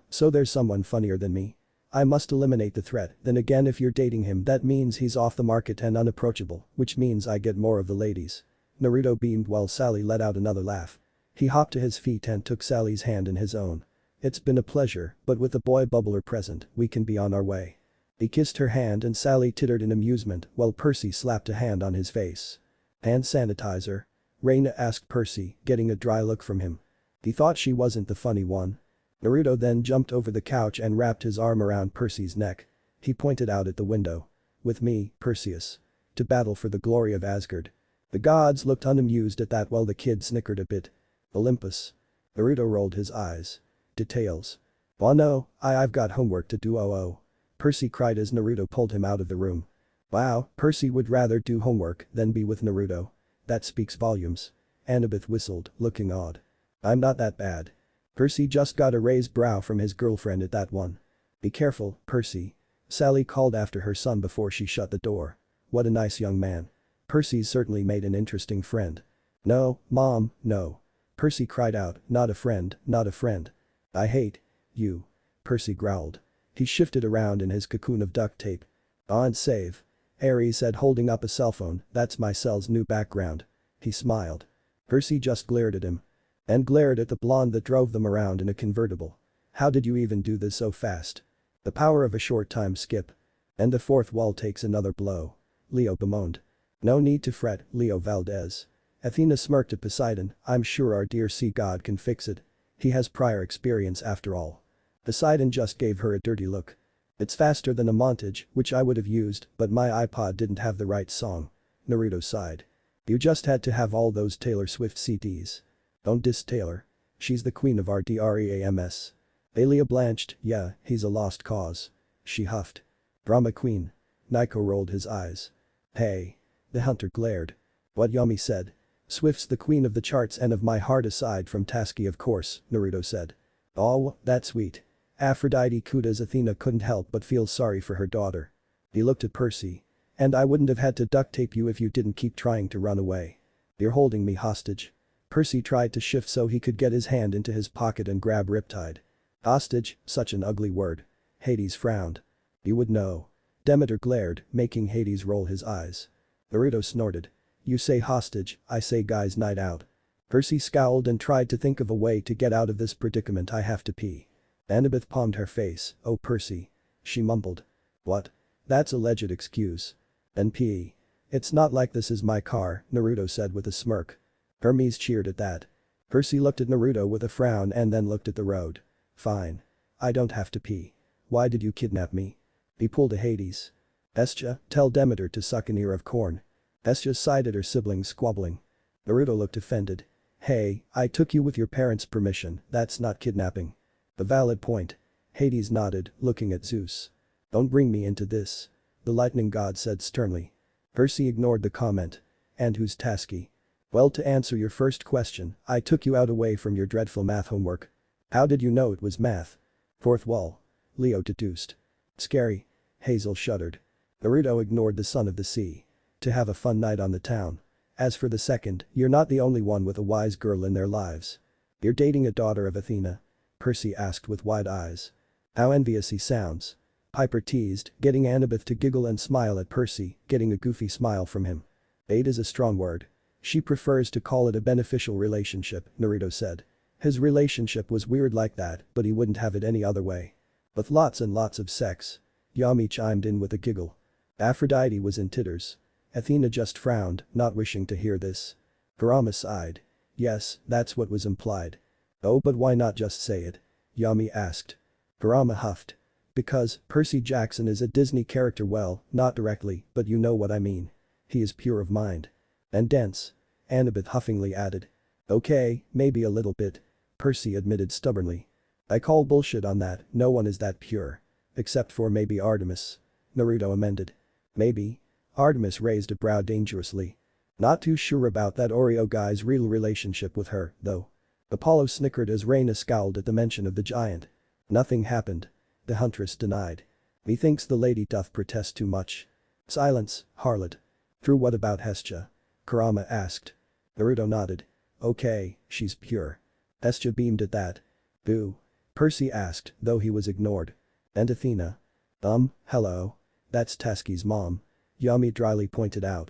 So there's someone funnier than me. I must eliminate the threat, then again if you're dating him that means he's off the market and unapproachable, which means I get more of the ladies. Naruto beamed while Sally let out another laugh. He hopped to his feet and took Sally's hand in his own. It's been a pleasure, but with the boy bubbler present, we can be on our way. He kissed her hand and Sally tittered in amusement while Percy slapped a hand on his face. Hand sanitizer? Reina asked Percy, getting a dry look from him. He thought she wasn't the funny one. Naruto then jumped over the couch and wrapped his arm around Percy's neck. He pointed out at the window. With me, Perseus. To battle for the glory of Asgard. The gods looked unamused at that while the kid snickered a bit. Olympus. Naruto rolled his eyes. Details. Oh no, I've got homework to do Percy cried as Naruto pulled him out of the room. Wow, Percy would rather do homework than be with Naruto. That speaks volumes. Annabeth whistled, looking odd. I'm not that bad. Percy just got a raised brow from his girlfriend at that one. Be careful, Percy. Sally called after her son before she shut the door. What a nice young man. Percy's certainly made an interesting friend. No, Mom, no. Percy cried out, not a friend, not a friend. I hate you. Percy growled. He shifted around in his cocoon of duct tape. On save. Aries said holding up a cell phone, that's my cell's new background. He smiled. Percy just glared at him. And glared at the blonde that drove them around in a convertible. How did you even do this so fast? The power of a short time skip. And the fourth wall takes another blow. Leo bemoaned. No need to fret, Leo Valdez. Athena smirked at Poseidon, I'm sure our dear sea god can fix it. He has prior experience after all. Poseidon just gave her a dirty look. It's faster than a montage, which I would have used, but my iPod didn't have the right song. Naruto sighed. You just had to have all those Taylor Swift CDs. Don't diss Taylor. She's the queen of our DREAMS. Alia blanched, yeah, he's a lost cause. She huffed. Drama queen. Nico rolled his eyes. Hey. The hunter glared. What Yami said. Swift's the queen of the charts and of my heart aside from Tasky of course, Naruto said. Oh, that's sweet. Aphrodite Kuda's Athena couldn't help but feel sorry for her daughter. He looked at Percy. And I wouldn't have had to duct tape you if you didn't keep trying to run away. You're holding me hostage. Percy tried to shift so he could get his hand into his pocket and grab Riptide. Hostage, such an ugly word. Hades frowned. You would know. Demeter glared, making Hades roll his eyes. Naruto snorted. You say hostage, I say guys night out. Percy scowled and tried to think of a way to get out of this predicament. I have to pee. Annabeth palmed her face. Oh Percy. She mumbled. What? That's a legit excuse. Then pee. It's not like this is my car, Naruto said with a smirk. Hermes cheered at that. Percy looked at Naruto with a frown and then looked at the road. Fine. I don't have to pee. Why did you kidnap me? He pulled a Hades. Escha, tell Demeter to suck an ear of corn. Escha sighed at her siblings squabbling. Naruto looked offended. Hey, I took you with your parents' permission, that's not kidnapping. A valid point. Hades nodded, looking at Zeus. Don't bring me into this. The lightning god said sternly. Percy ignored the comment. And who's Tasky? Well, to answer your first question, I took you out away from your dreadful math homework. How did you know it was math? Fourth wall. Leo deduced. Scary. Hazel shuddered. Naruto ignored the son of the sea. To have a fun night on the town. As for the second, you're not the only one with a wise girl in their lives. You're dating a daughter of Athena? Percy asked with wide eyes. How envious he sounds. Piper teased, getting Annabeth to giggle and smile at Percy, getting a goofy smile from him. Bait is a strong word. She prefers to call it a beneficial relationship, Naruto said. His relationship was weird like that, but he wouldn't have it any other way. With lots and lots of sex. Yami chimed in with a giggle. Aphrodite was in titters. Athena just frowned, not wishing to hear this. Kurama sighed. Yes, that's what was implied. Oh, but why not just say it? Yami asked. Kurama huffed. Because Percy Jackson is a Disney character, well, not directly, but you know what I mean. He is pure of mind. And dense. Annabeth huffingly added. Okay, maybe a little bit. Percy admitted stubbornly. I call bullshit on that, no one is that pure. Except for maybe Artemis. Naruto amended. Maybe. Artemis raised a brow dangerously. Not too sure about that Oreo guy's real relationship with her, though. Apollo snickered as Reina scowled at the mention of the giant. Nothing happened. The huntress denied. Methinks the lady doth protest too much. Silence, harlot. Through what about Hestia? Kurama asked. Naruto nodded. Okay, she's pure. Hestia beamed at that. Boo. Percy asked, though he was ignored. And Athena? Hello. That's Tasky's mom. Yami dryly pointed out.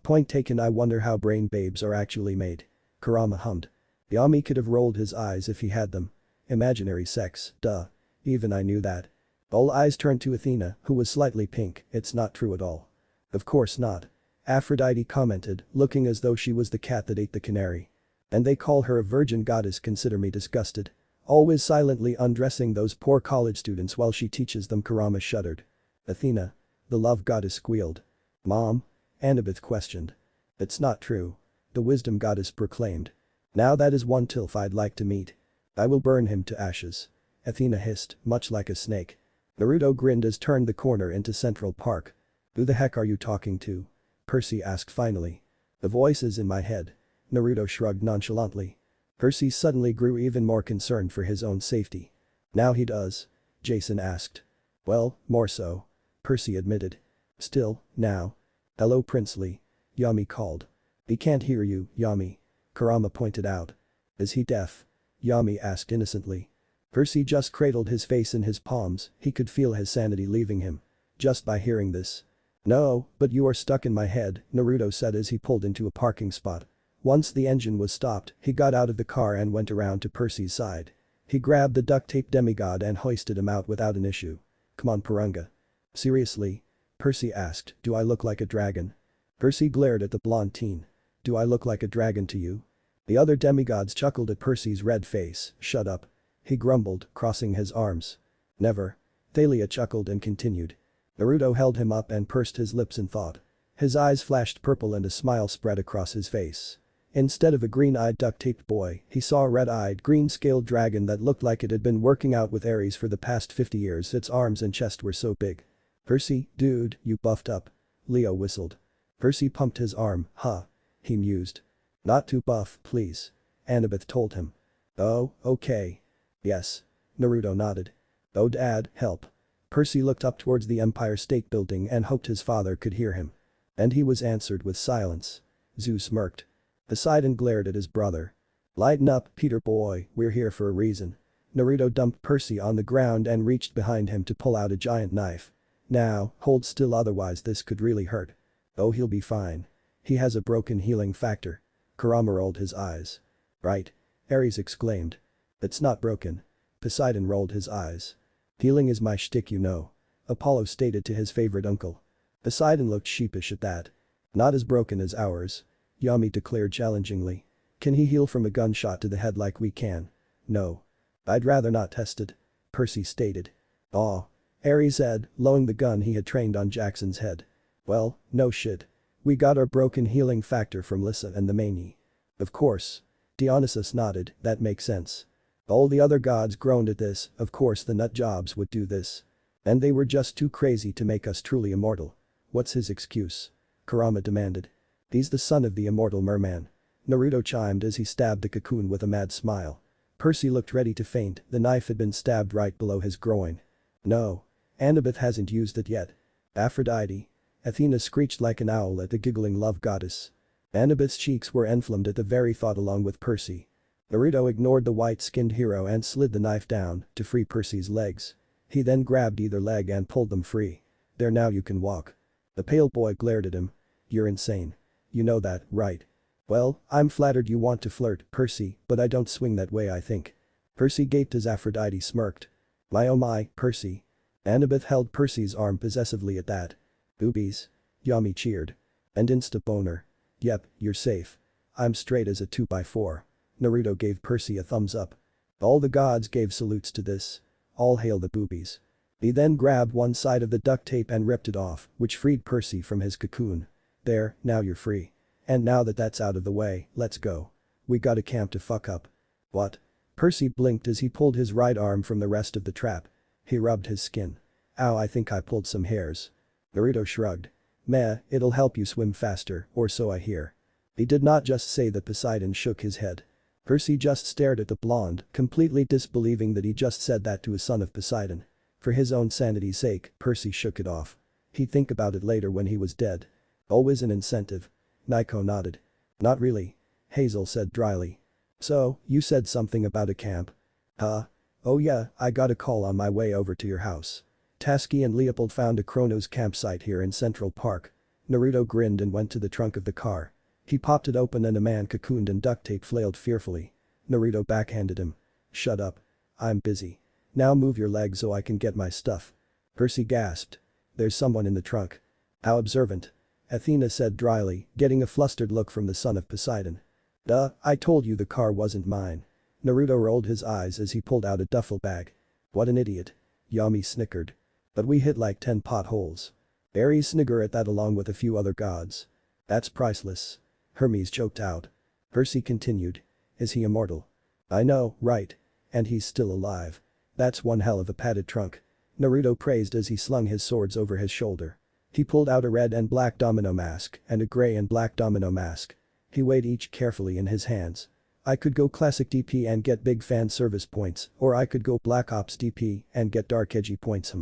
Point taken. I wonder how brain babes are actually made. Kurama hummed. Yami could have rolled his eyes if he had them. Imaginary sex, duh. Even I knew that. All eyes turned to Athena, who was slightly pink. It's not true at all. Of course not. Aphrodite commented, looking as though she was the cat that ate the canary. And they call her a virgin goddess, consider me disgusted. Always silently undressing those poor college students while she teaches them. Kurama shuddered. Athena. The love goddess squealed. Mom? Annabeth questioned. It's not true. The wisdom goddess proclaimed. Now that is one tilf I'd like to meet. I will burn him to ashes. Athena hissed, much like a snake. Naruto grinned as turned the corner into Central Park. Who the heck are you talking to? Percy asked finally. The voice is in my head. Naruto shrugged nonchalantly. Percy suddenly grew even more concerned for his own safety. Now he does? Jason asked. Well, more so. Percy admitted. Still, now. Hello Princely. Yami called. He can't hear you, Yami. Kurama pointed out. Is he deaf? Yami asked innocently. Percy just cradled his face in his palms, he could feel his sanity leaving him. Just by hearing this. No, but you are stuck in my head, Naruto said as he pulled into a parking spot. Once the engine was stopped, he got out of the car and went around to Percy's side. He grabbed the duct tape demigod and hoisted him out without an issue. Come on Purunga. Seriously? Percy asked, do I look like a dragon? Percy glared at the blonde teen. Do I look like a dragon to you? The other demigods chuckled at Percy's red face, shut up. He grumbled, crossing his arms. Never. Thalia chuckled and continued. Naruto held him up and pursed his lips in thought. His eyes flashed purple and a smile spread across his face. Instead of a green-eyed duct-taped boy, he saw a red-eyed, green-scaled dragon that looked like it had been working out with Ares for the past 50 years. Its arms and chest were so big. Percy, dude, you buffed up. Leo whistled. Percy pumped his arm, huh? He mused. Not too buff, please. Annabeth told him. Oh, okay. Yes. Naruto nodded. Oh dad, help. Percy looked up towards the Empire State Building and hoped his father could hear him. And he was answered with silence. Zeus smirked. Poseidon glared at his brother. Lighten up, Peter boy, we're here for a reason. Naruto dumped Percy on the ground and reached behind him to pull out a giant knife. Now, hold still otherwise this could really hurt. Oh he'll be fine. He has a broken healing factor. Kurama rolled his eyes. Right. Ares exclaimed. It's not broken. Poseidon rolled his eyes. Healing is my shtick you know. Apollo stated to his favorite uncle. Poseidon looked sheepish at that. Not as broken as ours. Yami declared challengingly. Can he heal from a gunshot to the head like we can? No. I'd rather not test it. Percy stated. Aw. Ares said, lowering the gun he had trained on Jackson's head. Well, no shit. We got our broken healing factor from Lissa and the Mani. Of course. Dionysus nodded, that makes sense. All the other gods groaned at this, of course the nut jobs would do this. And they were just too crazy to make us truly immortal. What's his excuse? Kurama demanded. He's the son of the immortal merman. Naruto chimed as he stabbed the cocoon with a mad smile. Percy looked ready to faint, the knife had been stabbed right below his groin. No. Annabeth hasn't used it yet. Aphrodite. Athena screeched like an owl at the giggling love goddess. Annabeth's cheeks were enflamed at the very thought along with Percy. Naruto ignored the white-skinned hero and slid the knife down to free Percy's legs. He then grabbed either leg and pulled them free. There now you can walk. The pale boy glared at him. You're insane. You know that, right? Well, I'm flattered you want to flirt, Percy, but I don't swing that way I think. Percy gaped as Aphrodite smirked. My oh my, Percy. Annabeth held Percy's arm possessively at that. Boobies. Yami cheered. And insta-boner. Yep, you're safe. I'm straight as a 2x4. Naruto gave Percy a thumbs up. All the gods gave salutes to this. All hail the boobies. He then grabbed one side of the duct tape and ripped it off, which freed Percy from his cocoon. There, now you're free. And now that that's out of the way, let's go. We got a camp to fuck up. What? Percy blinked as he pulled his right arm from the rest of the trap. He rubbed his skin. Ow, I think I pulled some hairs. Naruto shrugged. Meh, it'll help you swim faster, or so I hear. He did not just say that. Poseidon shook his head. Percy just stared at the blonde, completely disbelieving that he just said that to a son of Poseidon. For his own sanity's sake, Percy shook it off. He'd think about it later when he was dead. Always an incentive. Naiko nodded. Not really. Hazel said dryly. So, you said something about a camp? Huh? Oh yeah, I got a call on my way over to your house. Tasky and Leopold found a Chronos campsite here in Central Park. Naruto grinned and went to the trunk of the car. He popped it open and a man cocooned and duct tape flailed fearfully. Naruto backhanded him. Shut up. I'm busy. Now move your legs so I can get my stuff. Percy gasped. There's someone in the trunk. How observant. Athena said dryly, getting a flustered look from the son of Poseidon. Duh, I told you the car wasn't mine. Naruto rolled his eyes as he pulled out a duffel bag. What an idiot. Yami snickered. But we hit like 10 potholes. Ares sniggered at that along with a few other gods. That's priceless. Hermes choked out. Percy continued. Is he immortal? I know, right. And he's still alive. That's one hell of a padded trunk. Naruto praised as he slung his swords over his shoulder. He pulled out a red and black domino mask and a gray and black domino mask. He weighed each carefully in his hands. I could go classic DP and get big fan service points, or I could go Black Ops DP and get dark edgy points.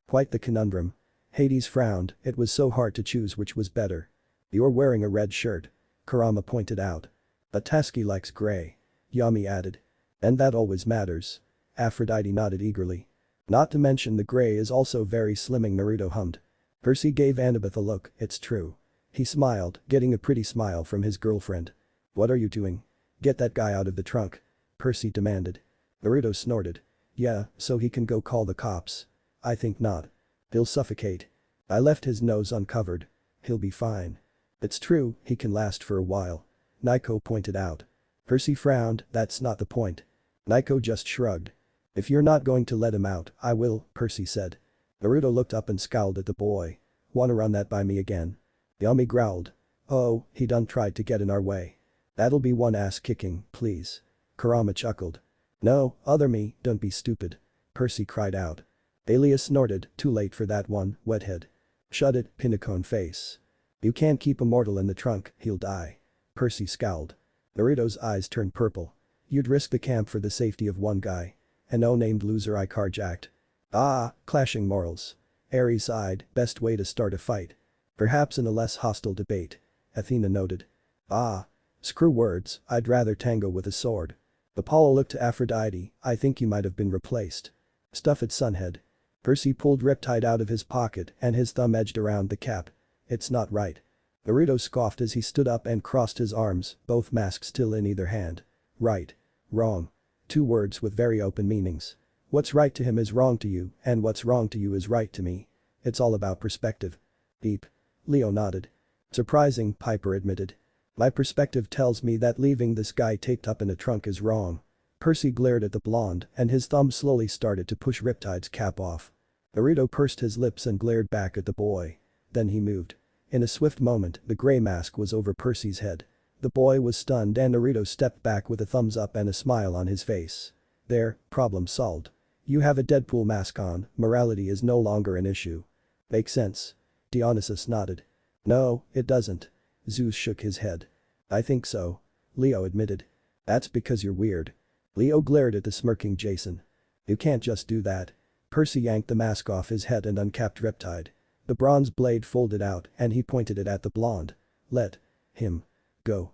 Quite the conundrum. Hades frowned, it was so hard to choose which was better. You're wearing a red shirt. Kurama pointed out. But Tasky likes gray. Yami added. And that always matters. Aphrodite nodded eagerly. Not to mention the gray is also very slimming, Naruto hummed. Percy gave Annabeth a look, it's true. He smiled, getting a pretty smile from his girlfriend. What are you doing? Get that guy out of the trunk. Percy demanded. Naruto snorted. Yeah, so he can go call the cops. I think not. He'll suffocate. I left his nose uncovered. He'll be fine. It's true, he can last for a while. Naiko pointed out. Percy frowned, that's not the point. Naiko just shrugged. If you're not going to let him out, I will, Percy said. Naruto looked up and scowled at the boy. Wanna run that by me again? Yami growled. Oh, he done tried to get in our way. That'll be one ass kicking, please. Kurama chuckled. No, other me, don't be stupid. Percy cried out. Alias snorted, too late for that one, wethead. Shut it, Pinacone face. You can't keep a mortal in the trunk, he'll die. Percy scowled. Naruto's eyes turned purple. You'd risk the camp for the safety of one guy. An no-named loser I carjacked. Ah, clashing morals. Ares sighed, best way to start a fight. Perhaps in a less hostile debate. Athena noted. Ah. Screw words, I'd rather tango with a sword. Apollo looked to Aphrodite, I think you might have been replaced. Stuff it, Sunhead. Percy pulled Riptide out of his pocket and his thumb edged around the cap. It's not right. Naruto scoffed as he stood up and crossed his arms, both masks still in either hand. Right. Wrong. Two words with very open meanings. What's right to him is wrong to you, and what's wrong to you is right to me. It's all about perspective. Beep. Leo nodded. Surprising, Piper admitted. My perspective tells me that leaving this guy taped up in a trunk is wrong. Percy glared at the blonde and his thumb slowly started to push Riptide's cap off. Naruto pursed his lips and glared back at the boy. Then he moved. In a swift moment, the gray mask was over Percy's head. The boy was stunned and Naruto stepped back with a thumbs up and a smile on his face. There, problem solved. You have a Deadpool mask on, morality is no longer an issue. Makes sense. Dionysus nodded. No, it doesn't. Zeus shook his head. I think so. Leo admitted. That's because you're weird. Leo glared at the smirking Jason. You can't just do that. Percy yanked the mask off his head and uncapped Riptide. The bronze blade folded out and he pointed it at the blonde. Let him go.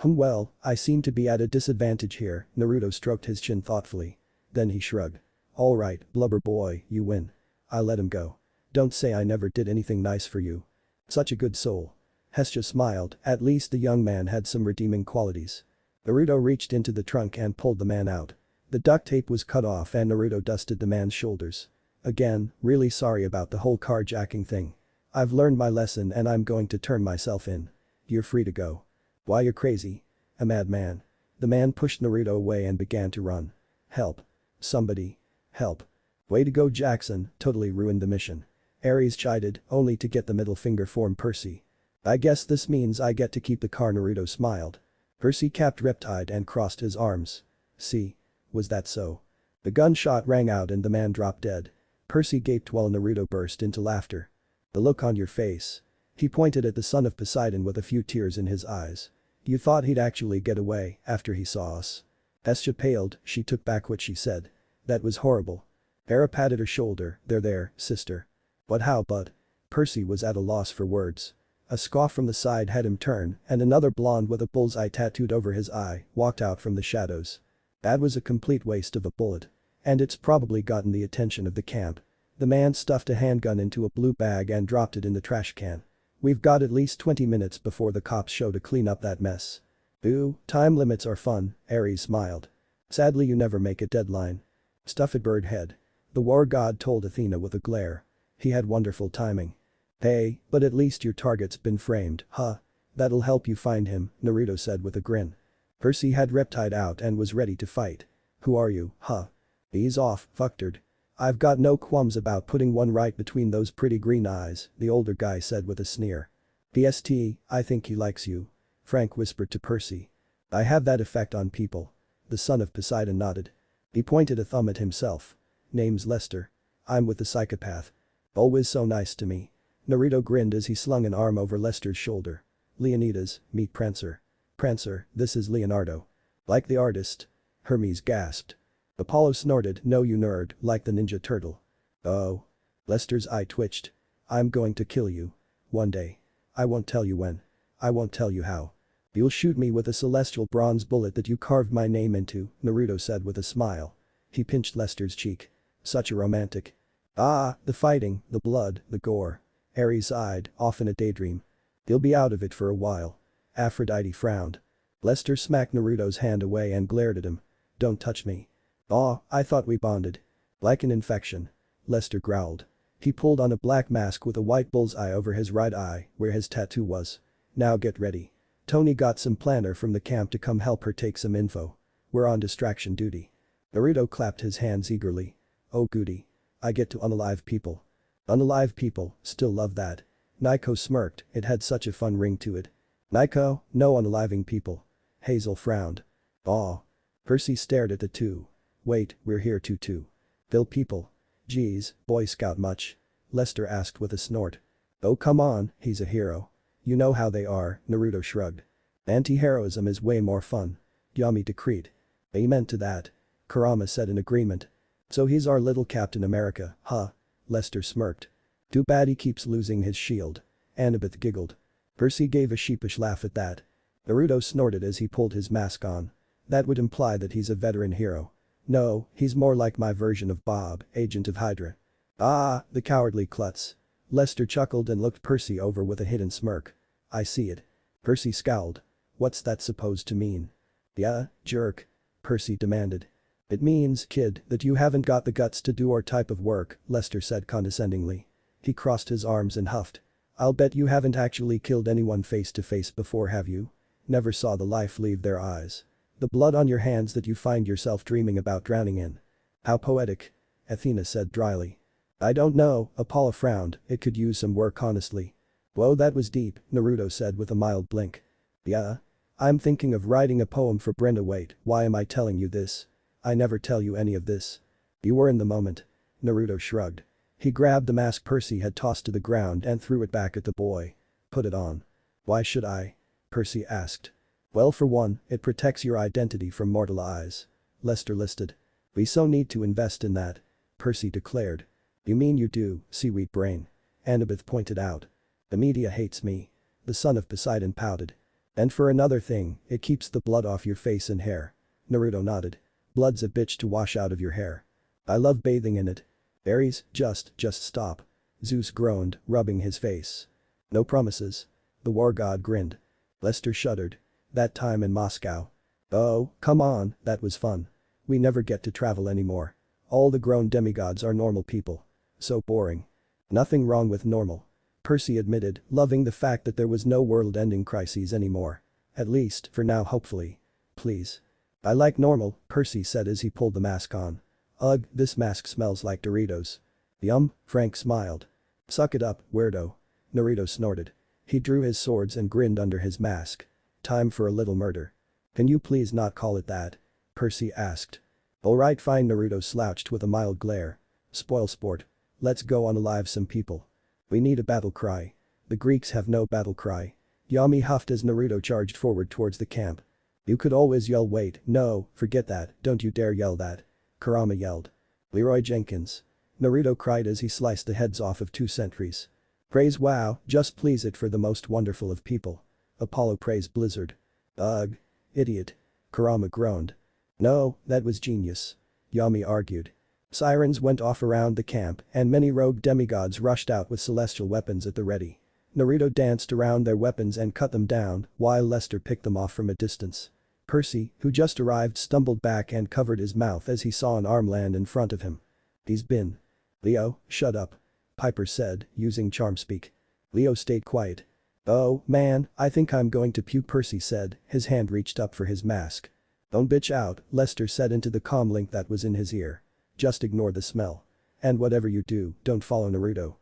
Well, I seem to be at a disadvantage here, Naruto stroked his chin thoughtfully. Then he shrugged. Alright, blubber boy, you win. I'll let him go. Don't say I never did anything nice for you. Such a good soul. Hestia smiled, at least the young man had some redeeming qualities. Naruto reached into the trunk and pulled the man out. The duct tape was cut off and Naruto dusted the man's shoulders. Again, really sorry about the whole carjacking thing. I've learned my lesson and I'm going to turn myself in. You're free to go. Why, you're crazy. A madman. The man pushed Naruto away and began to run. Help. Somebody. Help. Way to go, Jackson, totally ruined the mission. Ares chided, only to get the middle finger from Percy. I guess this means I get to keep the car, Naruto smiled. Percy capped Riptide and crossed his arms. See? Was that so? The gunshot rang out and the man dropped dead. Percy gaped while Naruto burst into laughter. The look on your face. He pointed at the son of Poseidon with a few tears in his eyes. You thought he'd actually get away after he saw us. Hestia paled, she took back what she said. That was horrible. Hera patted her shoulder, there, sister. But how, bud? Percy was at a loss for words. A scoff from the side had him turn and another blonde with a bullseye tattooed over his eye walked out from the shadows. That was a complete waste of a bullet. And it's probably gotten the attention of the camp. The man stuffed a handgun into a blue bag and dropped it in the trash can. We've got at least 20 minutes before the cops show to clean up that mess. Ooh, time limits are fun, Ares smiled. Sadly you never make a deadline. Stuff it, birdhead. The war god told Athena with a glare. He had wonderful timing. Hey, but at least your target's been framed, huh? That'll help you find him, Naruto said with a grin. Percy had Riptide out and was ready to fight. Who are you, huh? Ease off, fucktard. I've got no qualms about putting one right between those pretty green eyes, the older guy said with a sneer. PST, I think he likes you. Frank whispered to Percy. I have that effect on people. The son of Poseidon nodded. He pointed a thumb at himself. Name's Lester. I'm with the psychopath. Always so nice to me. Naruto grinned as he slung an arm over Lester's shoulder. Leonidas, meet Prancer. Prancer, this is Leonardo. Like the artist? Hermes gasped. Apollo snorted, no you nerd, like the Ninja Turtle. Oh. Lester's eye twitched. I'm going to kill you. One day. I won't tell you when. I won't tell you how. You'll shoot me with a celestial bronze bullet that you carved my name into, Naruto said with a smile. He pinched Lester's cheek. Such a romantic. Ah, the fighting, the blood, the gore. Ares sighed, off in a daydream. He'll be out of it for a while. Aphrodite frowned. Lester smacked Naruto's hand away and glared at him. Don't touch me. Aw, I thought we bonded. Like an infection. Lester growled. He pulled on a black mask with a white bullseye over his right eye, where his tattoo was. Now get ready. Tony got some planner from the camp to come help her take some info. We're on distraction duty. Naruto clapped his hands eagerly. Oh goody. I get to unalive people. Unalive people, still love that. Naiko smirked, it had such a fun ring to it. Naiko, no unaliving people. Hazel frowned. Aw. Percy stared at the two. Wait, we're here too. Bill people. Geez, Boy Scout much? Lester asked with a snort. Oh come on, he's a hero. You know how they are, Naruto shrugged. Anti-heroism is way more fun. Yami decreed. Amen to that. Kurama said in agreement. So he's our little Captain America, huh? Lester smirked. Too bad he keeps losing his shield. Annabeth giggled. Percy gave a sheepish laugh at that. Naruto snorted as he pulled his mask on. That would imply that he's a veteran hero. No, he's more like my version of Bob, agent of Hydra. Ah, the cowardly klutz. Lester chuckled and looked Percy over with a hidden smirk. I see it. Percy scowled. What's that supposed to mean? Yeah, jerk. Percy demanded. It means, kid, that you haven't got the guts to do our type of work, Lester said condescendingly. He crossed his arms and huffed. I'll bet you haven't actually killed anyone face to face before, have you? Never saw the life leave their eyes. The blood on your hands that you find yourself dreaming about drowning in. How poetic. Athena said dryly. I don't know, Apollo frowned, it could use some work honestly. Whoa, that was deep, Naruto said with a mild blink. Yeah? I'm thinking of writing a poem for Brenda. Wait, why am I telling you this? I never tell you any of this. You were in the moment. Naruto shrugged. He grabbed the mask Percy had tossed to the ground and threw it back at the boy. Put it on. Why should I? Percy asked. Well, for one, it protects your identity from mortal eyes. Lester listed. We so need to invest in that. Percy declared. You mean you do, seaweed brain. Annabeth pointed out. The media hates me. The son of Poseidon pouted. And for another thing, it keeps the blood off your face and hair. Naruto nodded. Blood's a bitch to wash out of your hair. I love bathing in it. Ares, just stop. Zeus groaned, rubbing his face. No promises. The war god grinned. Lester shuddered. That time in Moscow. Oh, come on, that was fun. We never get to travel anymore. All the grown demigods are normal people. So boring. Nothing wrong with normal. Percy admitted, loving the fact that there was no world-ending crises anymore. At least, for now hopefully. Please. I like normal, Percy said as he pulled the mask on. Ugh, this mask smells like Doritos. Yum, Frank smiled. Suck it up, weirdo. Naruto snorted. He drew his swords and grinned under his mask. Time for a little murder. Can you please not call it that? Percy asked. Alright fine, Naruto slouched with a mild glare. Spoil sport. Let's go unalive some people. We need a battle cry. The Greeks have no battle cry. Yami huffed as Naruto charged forward towards the camp. You could always yell wait, no, forget that, don't you dare yell that. Kurama yelled. Leroy Jenkins. Naruto cried as he sliced the heads off of 2 sentries. Praise wow, just please it for the most wonderful of people. Apollo praised Blizzard. Ugh. Idiot. Kurama groaned. No, that was genius. Yami argued. Sirens went off around the camp and many rogue demigods rushed out with celestial weapons at the ready. Naruto danced around their weapons and cut them down while Lester picked them off from a distance. Percy, who just arrived, stumbled back and covered his mouth as he saw an arm land in front of him. He's been. Leo, shut up. Piper said, using charm speak. Leo stayed quiet. Oh, man, I think I'm going to puke, Percy said, his hand reached up for his mask. Don't bitch out, Lester said into the comm link that was in his ear. Just ignore the smell. And whatever you do, don't follow Naruto.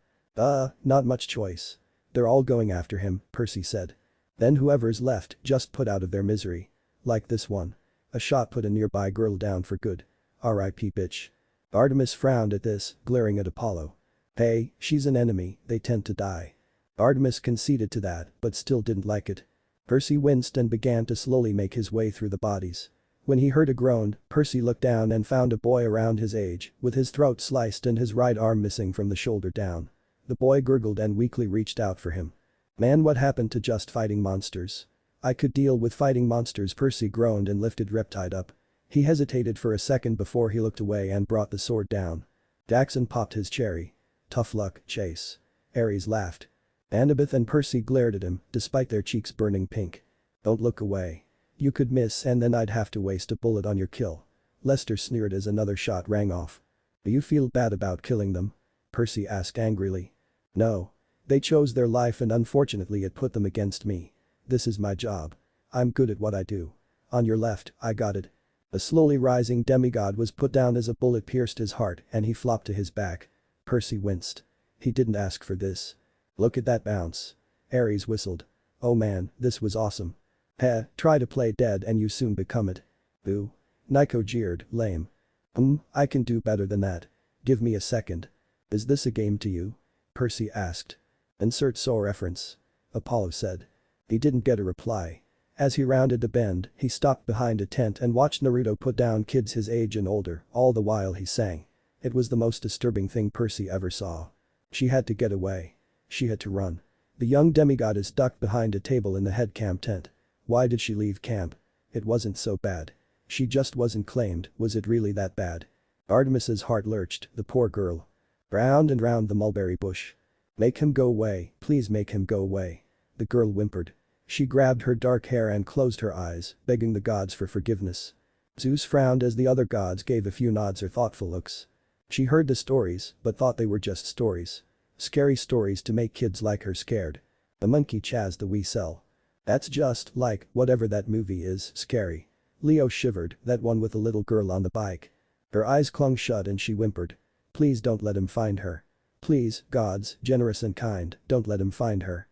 Not much choice. They're all going after him, Percy said. Then whoever's left, just put out of their misery. Like this one. A shot put a nearby girl down for good. R.I.P. bitch. Artemis frowned at this, glaring at Apollo. Hey, she's an enemy, they tend to die. Artemis conceded to that, but still didn't like it. Percy winced and began to slowly make his way through the bodies. When he heard a groan, Percy looked down and found a boy around his age, with his throat sliced and his right arm missing from the shoulder down. The boy gurgled and weakly reached out for him. Man, what happened to just fighting monsters? I could deal with fighting monsters, Percy groaned and lifted Riptide up. He hesitated for a second before he looked away and brought the sword down. Daxon popped his cherry. Tough luck, Chase. Ares laughed. Annabeth and Percy glared at him, despite their cheeks burning pink. Don't look away. You could miss and then I'd have to waste a bullet on your kill. Lester sneered as another shot rang off. Do you feel bad about killing them? Percy asked angrily. No. They chose their life and unfortunately it put them against me. This is my job. I'm good at what I do. On your left, I got it. A slowly rising demigod was put down as a bullet pierced his heart and he flopped to his back. Percy winced. He didn't ask for this. Look at that bounce. Ares whistled. Oh man, this was awesome. Heh, try to play dead and you soon become it. Boo. Nico jeered, lame. I can do better than that. Give me a second. Is this a game to you? Percy asked. Insert SO reference. Apollo said. He didn't get a reply. As he rounded the bend, he stopped behind a tent and watched Naruto put down kids his age and older, all the while he sang. It was the most disturbing thing Percy ever saw. She had to get away. She had to run. The young demigod is ducked behind a table in the head camp tent. Why did she leave camp? It wasn't so bad. She just wasn't claimed, was it really that bad? Artemis's heart lurched, the poor girl. Round and round the mulberry bush. Make him go away, please make him go away. The girl whimpered. She grabbed her dark hair and closed her eyes, begging the gods for forgiveness. Zeus frowned as the other gods gave a few nods or thoughtful looks. She heard the stories, but thought they were just stories. Scary stories to make kids like her scared. The monkey chased the wee cell. That's just like whatever that movie is, scary. Leo shivered, that one with the little girl on the bike. Her eyes clung shut and she whimpered. Please don't let him find her. Please, gods, generous and kind, don't let him find her.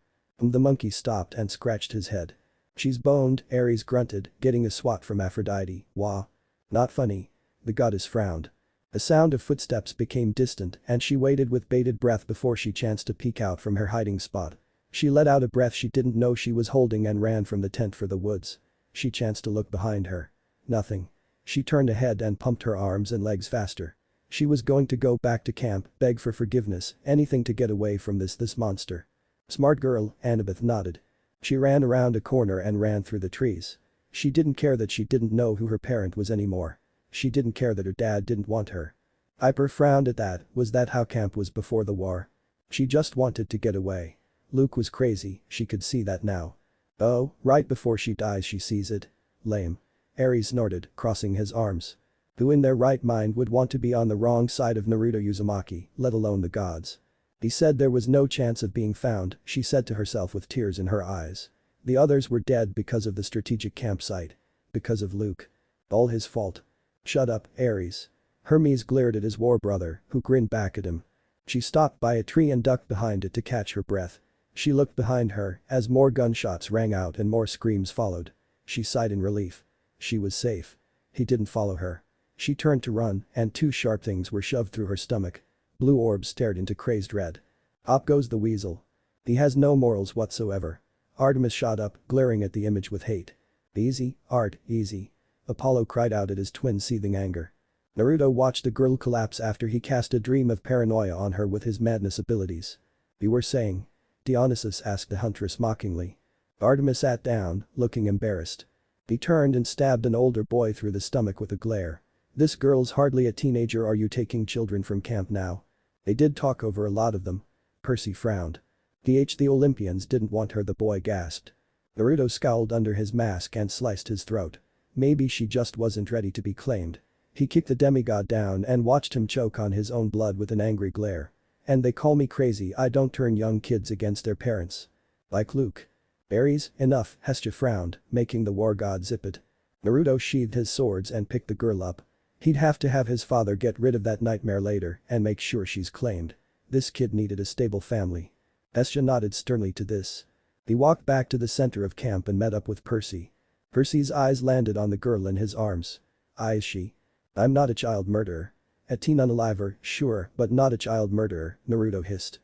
The monkey stopped and scratched his head. She's boned, Ares grunted, getting a swat from Aphrodite, wah. Not funny. The goddess frowned. The sound of footsteps became distant and she waited with bated breath before she chanced to peek out from her hiding spot. She let out a breath she didn't know she was holding and ran from the tent for the woods. She chanced to look behind her. Nothing. She turned ahead and pumped her arms and legs faster. She was going to go back to camp, beg for forgiveness, anything to get away from this monster. Smart girl, Annabeth nodded. She ran around a corner and ran through the trees. She didn't care that she didn't know who her parent was anymore. She didn't care that her dad didn't want her. Hyper frowned at that, was that how camp was before the war? She just wanted to get away. Luke was crazy, she could see that now. Oh, right before she dies she sees it. Lame. Ares snorted, crossing his arms. Who in their right mind would want to be on the wrong side of Naruto Uzumaki, let alone the gods? He said there was no chance of being found, she said to herself with tears in her eyes. The others were dead because of the strategic campsite. Because of Luke. All his fault. Shut up, Ares. Hermes glared at his war brother, who grinned back at him. She stopped by a tree and ducked behind it to catch her breath. She looked behind her as more gunshots rang out and more screams followed. She sighed in relief. She was safe. He didn't follow her. She turned to run and two sharp things were shoved through her stomach. Blue orbs stared into crazed red. Up goes the weasel. He has no morals whatsoever. Artemis shot up, glaring at the image with hate. Easy, Art, easy. Apollo cried out at his twin seething anger. Naruto watched the girl collapse after he cast a dream of paranoia on her with his madness abilities. You were saying? Dionysus asked the huntress mockingly. Artemis sat down, looking embarrassed. He turned and stabbed an older boy through the stomach with a glare. This girl's hardly a teenager, are you taking children from camp now? They did talk over a lot of them. Percy frowned. The Olympians didn't want her, the boy gasped. Naruto scowled under his mask and sliced his throat. Maybe she just wasn't ready to be claimed. He kicked the demigod down and watched him choke on his own blood with an angry glare. And they call me crazy, I don't turn young kids against their parents. Like Luke. Ares, enough, Hestia frowned, making the war god zip it. Naruto sheathed his swords and picked the girl up. He'd have to have his father get rid of that nightmare later and make sure she's claimed. This kid needed a stable family. Hestia nodded sternly to this. He walked back to the center of camp and met up with Percy. Percy's eyes landed on the girl in his arms. Is she? I'm not a child murderer. Athena unaliver, sure, but not a child murderer, Naruto hissed.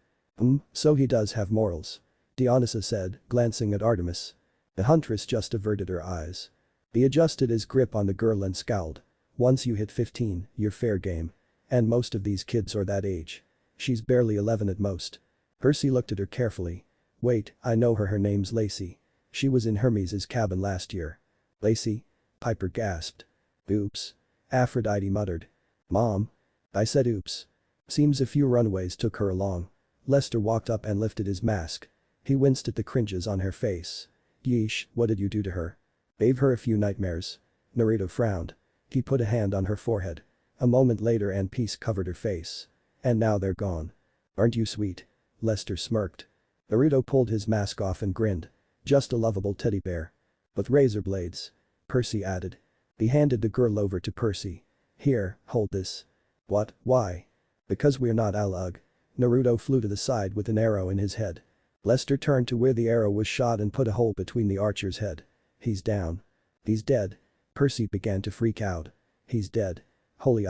So he does have morals. Dionysus said, glancing at Artemis. The huntress just averted her eyes. He adjusted his grip on the girl and scowled. Once you hit 15, you're fair game. And most of these kids are that age. She's barely 11 at most. Percy looked at her carefully. Wait, I know her, her name's Lacey. She was in Hermes's cabin last year. Lacey? Piper gasped. Oops. Aphrodite muttered. Mom. I said oops. Seems a few runaways took her along. Lester walked up and lifted his mask. He winced at the cringes on her face. Yeesh, what did you do to her? Gave her a few nightmares. Naruto frowned. He put a hand on her forehead. A moment later and peace covered her face. And now they're gone. Aren't you sweet? Lester smirked. Naruto pulled his mask off and grinned. Just a lovable teddy bear. With razor blades. Percy added. He handed the girl over to Percy. Here, hold this. What, why? Because we're not Alug. Naruto flew to the side with an arrow in his head. Lester turned to where the arrow was shot and put a hole between the archer's head. He's down. He's dead. Percy began to freak out. He's dead. Holy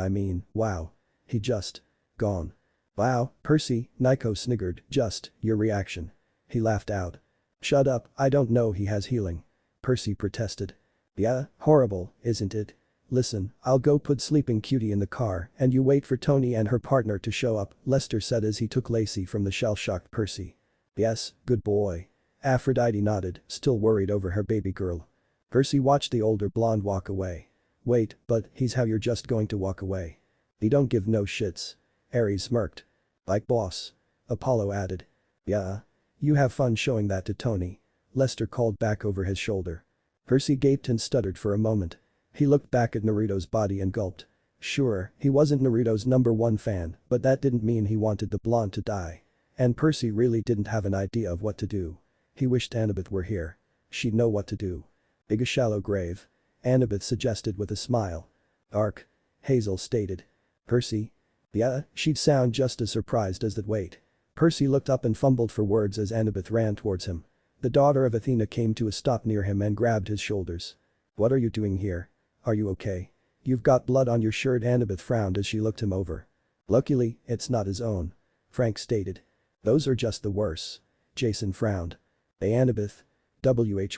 wow. He just. Gone. Wow, Percy, Nico sniggered, just, your reaction. He laughed out. Shut up, I don't know he has healing. Percy protested. Yeah, horrible, isn't it? Listen, I'll go put sleeping cutie in the car and you wait for Tony and her partner to show up, Lester said as he took Lacey from the shell-shocked Percy. Yes, good boy. Aphrodite nodded, still worried over her baby girl. Percy watched the older blonde walk away. Wait, but he's how you're just going to walk away. He don't give no shits. Ares smirked. Like boss. Apollo added. Yeah. You have fun showing that to Tony. Lester called back over his shoulder. Percy gaped and stuttered for a moment. He looked back at Naruto's body and gulped. Sure, he wasn't Naruto's #1 fan, but that didn't mean he wanted the blonde to die. And Percy really didn't have an idea of what to do. He wished Annabeth were here. She'd know what to do. Dig a shallow grave. Annabeth suggested with a smile. Ark. Hazel stated. Percy? Yeah, she'd sound just as surprised as that. Wait. Percy looked up and fumbled for words as Annabeth ran towards him. The daughter of Athena came to a stop near him and grabbed his shoulders. What are you doing here? Are you okay? You've got blood on your shirt. Annabeth frowned as she looked him over. Luckily, it's not his own. Frank stated. Those are just the worst. Jason frowned. Hey Annabeth.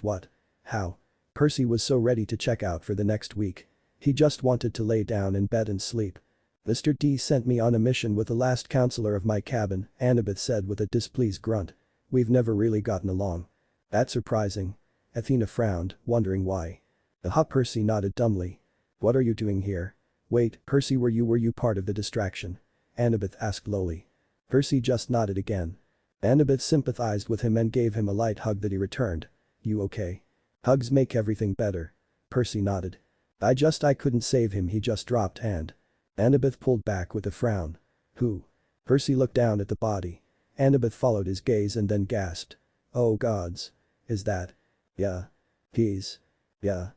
What? How? Percy was so ready to check out for the next week. He just wanted to lay down in bed and sleep. Mr. D sent me on a mission with the last counselor of my cabin, Annabeth said with a displeased grunt. We've never really gotten along. That's surprising. Athena frowned, wondering why. Percy nodded dumbly. What are you doing here? Wait, Percy, were you part of the distraction? Annabeth asked lowly. Percy just nodded again. Annabeth sympathized with him and gave him a light hug that he returned. You okay? Hugs make everything better. Percy nodded. I couldn't save him, he just dropped hand. Annabeth pulled back with a frown. Who? Percy looked down at the body. Annabeth followed his gaze and then gasped. Oh gods. Is that? Yeah. Yeah.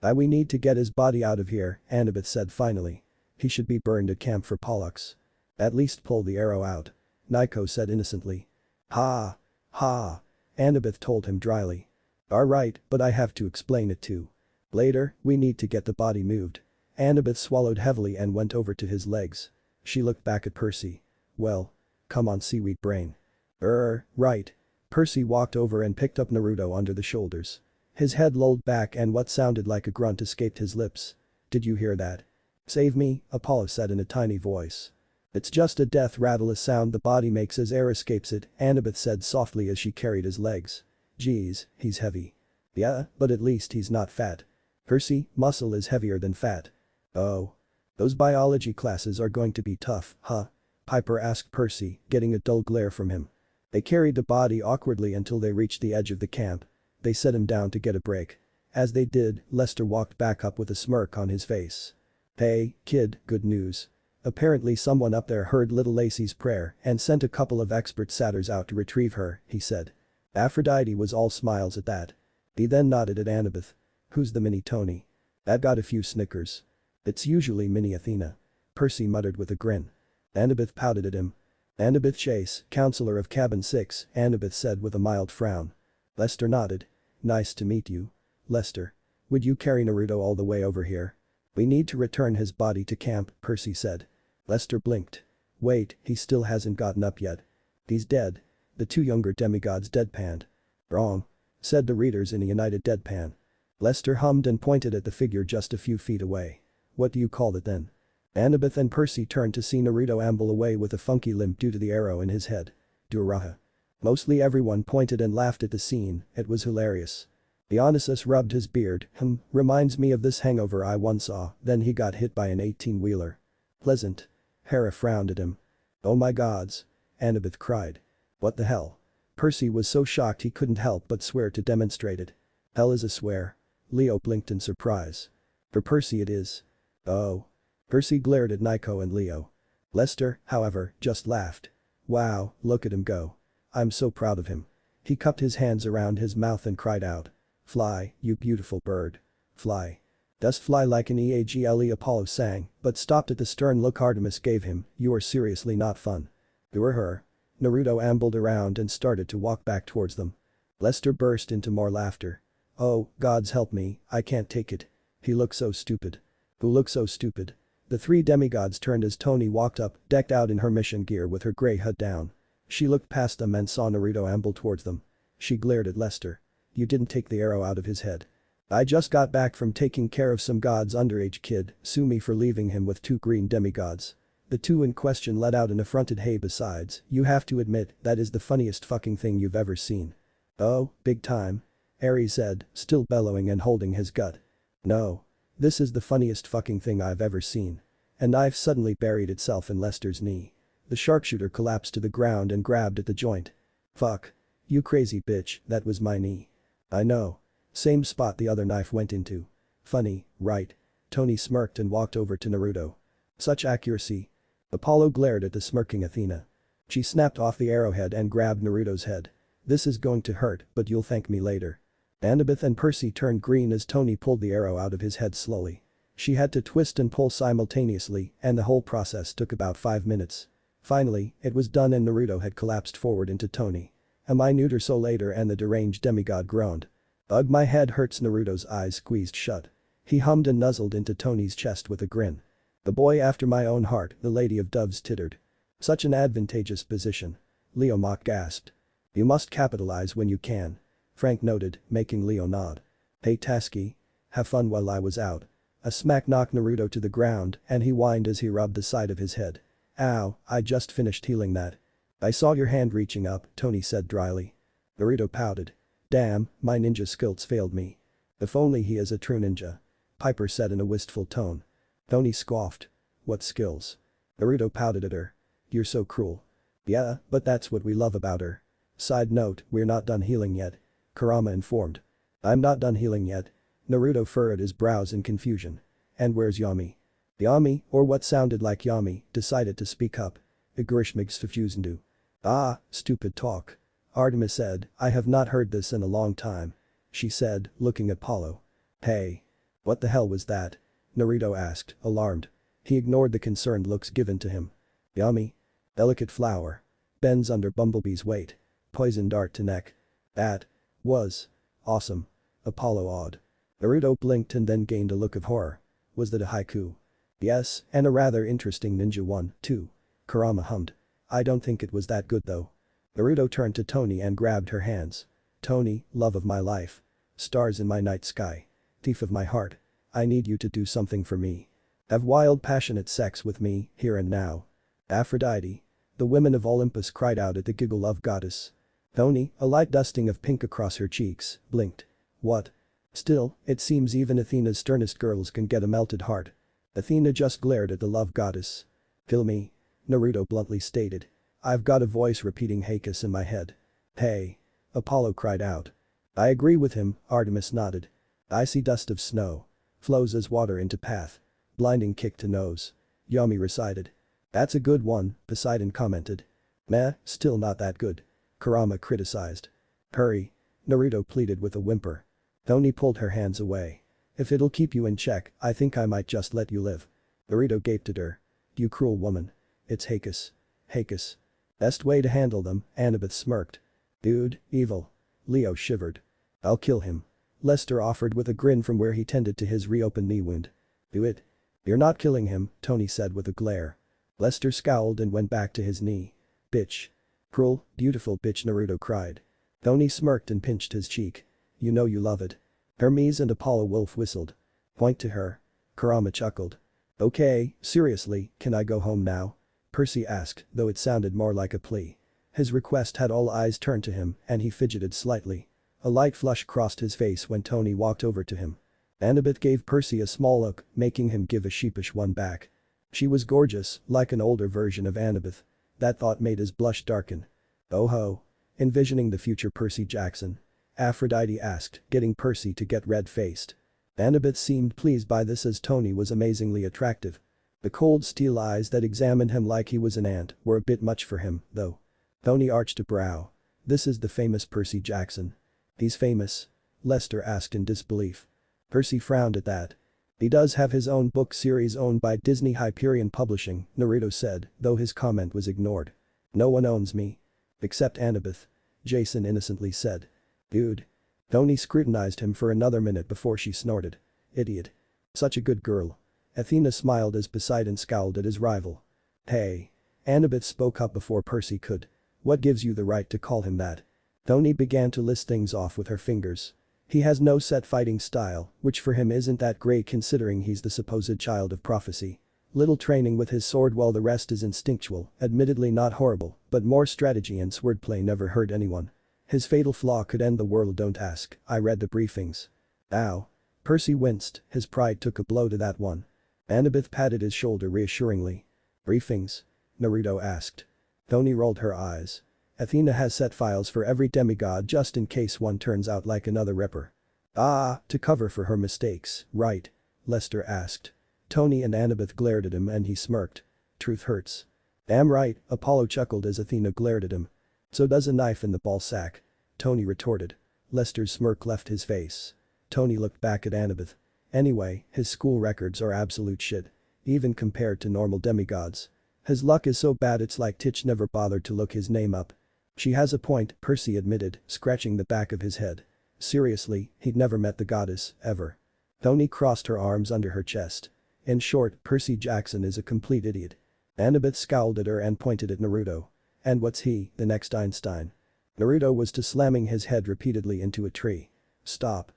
We need to get his body out of here, Annabeth said finally. He should be burned at camp for Pollux. At least pull the arrow out. Nico said innocently. Ha. Ha. Annabeth told him dryly. Alright, but I have to explain it too. Later, we need to get the body moved. Annabeth swallowed heavily and went over to his legs. She looked back at Percy. Well. Come on seaweed brain. Right. Percy walked over and picked up Naruto under the shoulders. His head lolled back and what sounded like a grunt escaped his lips. Did you hear that? Save me, Apollo said in a tiny voice. It's just a death rattle sound the body makes as air escapes it, Annabeth said softly as she carried his legs. Geez, he's heavy. Yeah, but at least he's not fat. Percy, muscle is heavier than fat. Oh. Those biology classes are going to be tough, huh? Piper asked Percy, getting a dull glare from him. They carried the body awkwardly until they reached the edge of the camp. They set him down to get a break. As they did, Lester walked back up with a smirk on his face. Hey, kid, good news. Apparently someone up there heard little Lacey's prayer and sent a couple of expert satyrs out to retrieve her, he said. Aphrodite was all smiles at that. He then nodded at Annabeth. Who's the mini Tony? That got a few snickers. It's usually mini Athena. Percy muttered with a grin. Annabeth pouted at him. Annabeth Chase, counselor of cabin 6, Annabeth said with a mild frown. Lester nodded. Nice to meet you. Lester. Would you carry Naruto all the way over here? We need to return his body to camp, Percy said. Lester blinked. Wait, he still hasn't gotten up yet. He's dead. The two younger demigods deadpanned. Wrong. Said the readers in a united deadpan. Lester hummed and pointed at the figure just a few feet away. What do you call it then? Annabeth and Percy turned to see Naruto amble away with a funky limp due to the arrow in his head. Duraha. Mostly everyone pointed and laughed at the scene, it was hilarious. Dionysus rubbed his beard, reminds me of this hangover I once saw, then he got hit by an 18-wheeler. Pleasant. Hera frowned at him. Oh my gods. Annabeth cried. What the hell? Percy was so shocked he couldn't help but swear to demonstrate it. Hell is a swear. Leo blinked in surprise. For Percy it is. Oh. Percy glared at Nico and Leo. Lester, however, just laughed. Wow, look at him go. I'm so proud of him. He cupped his hands around his mouth and cried out. Fly, you beautiful bird. Fly. Does fly like an eagle, Apollo sang, but stopped at the stern look Artemis gave him. You are seriously not fun. You or her. Naruto ambled around and started to walk back towards them. Lester burst into more laughter. Oh, gods help me, I can't take it. He looks so stupid. Who looks so stupid? The three demigods turned as Tony walked up, decked out in her mission gear with her grey hood down. She looked past them and saw Naruto amble towards them. She glared at Lester. You didn't take the arrow out of his head. I just got back from taking care of some god's underage kid, sue me for leaving him with two green demigods. The two in question let out an affronted hey besides, you have to admit that is the funniest fucking thing you've ever seen. Oh, big time. Ares said, still bellowing and holding his gut. No. This is the funniest fucking thing I've ever seen. A knife suddenly buried itself in Lester's knee. The sharpshooter collapsed to the ground and grabbed at the joint. Fuck. You crazy bitch, that was my knee. I know. Same spot the other knife went into. Funny, right? Tony smirked and walked over to Naruto. Such accuracy. Apollo glared at the smirking Athena. She snapped off the arrowhead and grabbed Naruto's head. This is going to hurt, but you'll thank me later. Annabeth and Percy turned green as Tony pulled the arrow out of his head slowly. She had to twist and pull simultaneously, and the whole process took about 5 minutes. Finally, it was done and Naruto had collapsed forward into Tony. A minute or so later and the deranged demigod groaned. Ugh, my head hurts. Naruto's eyes squeezed shut. He hummed and nuzzled into Tony's chest with a grin. The boy after my own heart, the Lady of Doves tittered. Such an advantageous position. Leo mock gasped. You must capitalize when you can. Frank noted, making Leo nod. Hey Tasky. Have fun while I was out. A smack knocked Naruto to the ground and he whined as he rubbed the side of his head. Ow, I just finished healing that. I saw your hand reaching up, Tony said dryly. Naruto pouted. Damn, my ninja skills failed me. If only he is a true ninja. Piper said in a wistful tone. Tony scoffed. What skills? Naruto pouted at her. You're so cruel. Yeah, but that's what we love about her. Side note, we're not done healing yet. Kurama informed. I'm not done healing yet. Naruto furrowed his brows in confusion. And where's Yami? Yami, or what sounded like Yami, decided to speak up. Igurishmigs Fufuzendu. Ah, stupid talk. Artemis said, I have not heard this in a long time. She said, looking at Apollo. Hey. What the hell was that? Naruto asked, alarmed. He ignored the concerned looks given to him. Yami. Delicate flower. Bends under bumblebee's weight. Poison dart to neck. That. Was. Awesome. Apollo awed. Naruto blinked and then gained a look of horror. Was that a haiku? Yes, and a rather interesting ninja one, too. Kurama hummed. I don't think it was that good though. Naruto turned to Tony and grabbed her hands. Tony, love of my life. Stars in my night sky. Thief of my heart. I need you to do something for me. Have wild passionate sex with me, here and now. Aphrodite. The women of Olympus cried out at the giggle love goddess. Tony, a light dusting of pink across her cheeks, blinked. What? Still, it seems even Athena's sternest girls can get a melted heart. Athena just glared at the love goddess. Kill me. Naruto bluntly stated. I've got a voice repeating Haikus in my head. Hey. Apollo cried out. I agree with him, Artemis nodded. Icy dust of snow. Flows as water into path. Blinding kick to nose. Yami recited. That's a good one, Poseidon commented. Meh, still not that good. Kurama criticized. Hurry. Naruto pleaded with a whimper. Tony pulled her hands away. If it'll keep you in check, I think I might just let you live. Naruto gaped at her. You cruel woman. It's Haikus. Haikus. Best way to handle them, Annabeth smirked. Dude, evil. Leo shivered. I'll kill him. Lester offered with a grin from where he tended to his reopened knee wound. Do it. You're not killing him, Tony said with a glare. Lester scowled and went back to his knee. Bitch. Cruel, beautiful bitch, Naruto cried. Tony smirked and pinched his cheek. You know you love it. Hermes and Apollo Wolf whistled. Point to her. Kurama chuckled. Okay, seriously, can I go home now? Percy asked, though it sounded more like a plea. His request had all eyes turned to him and he fidgeted slightly. A light flush crossed his face when Tony walked over to him. Annabeth gave Percy a small look, making him give a sheepish one back. She was gorgeous, like an older version of Annabeth. That thought made his blush darken. Oh ho. Envisioning the future Percy Jackson. Aphrodite asked, getting Percy to get red-faced. Annabeth seemed pleased by this as Tony was amazingly attractive. The cold steel eyes that examined him like he was an ant were a bit much for him, though. Tony arched a brow. This is the famous Percy Jackson. He's famous? Lester asked in disbelief. Percy frowned at that. He does have his own book series owned by Disney Hyperion Publishing, Naruto said, though his comment was ignored. No one owns me. Except Annabeth. Jason innocently said. Dude. Tony scrutinized him for another minute before she snorted. Idiot. Such a good girl. Athena smiled as Poseidon scowled at his rival. Hey. Annabeth spoke up before Percy could. What gives you the right to call him that? Tony began to list things off with her fingers. He has no set fighting style, which for him isn't that great considering he's the supposed child of prophecy. Little training with his sword while the rest is instinctual, admittedly not horrible, but more strategy and swordplay never hurt anyone. His fatal flaw could end the world, don't ask, I read the briefings. Ow. Percy winced, his pride took a blow to that one. Annabeth patted his shoulder reassuringly. Briefings? Naruto asked. Tony rolled her eyes. Athena has set files for every demigod just in case one turns out like another ripper. Ah, to cover for her mistakes, right? Lester asked. Tony and Annabeth glared at him and he smirked. Truth hurts. Damn right, Apollo chuckled as Athena glared at him. So does a knife in the ball sack. Tony retorted. Lester's smirk left his face. Tony looked back at Annabeth. Anyway, his school records are absolute shit. Even compared to normal demigods. His luck is so bad it's like Titch never bothered to look his name up. She has a point, Percy admitted, scratching the back of his head. Seriously, he'd never met the goddess, ever. Tony crossed her arms under her chest. In short, Percy Jackson is a complete idiot. Annabeth scowled at her and pointed at Naruto. And what's he, the next Einstein? Naruto was to slamming his head repeatedly into a tree. Stop.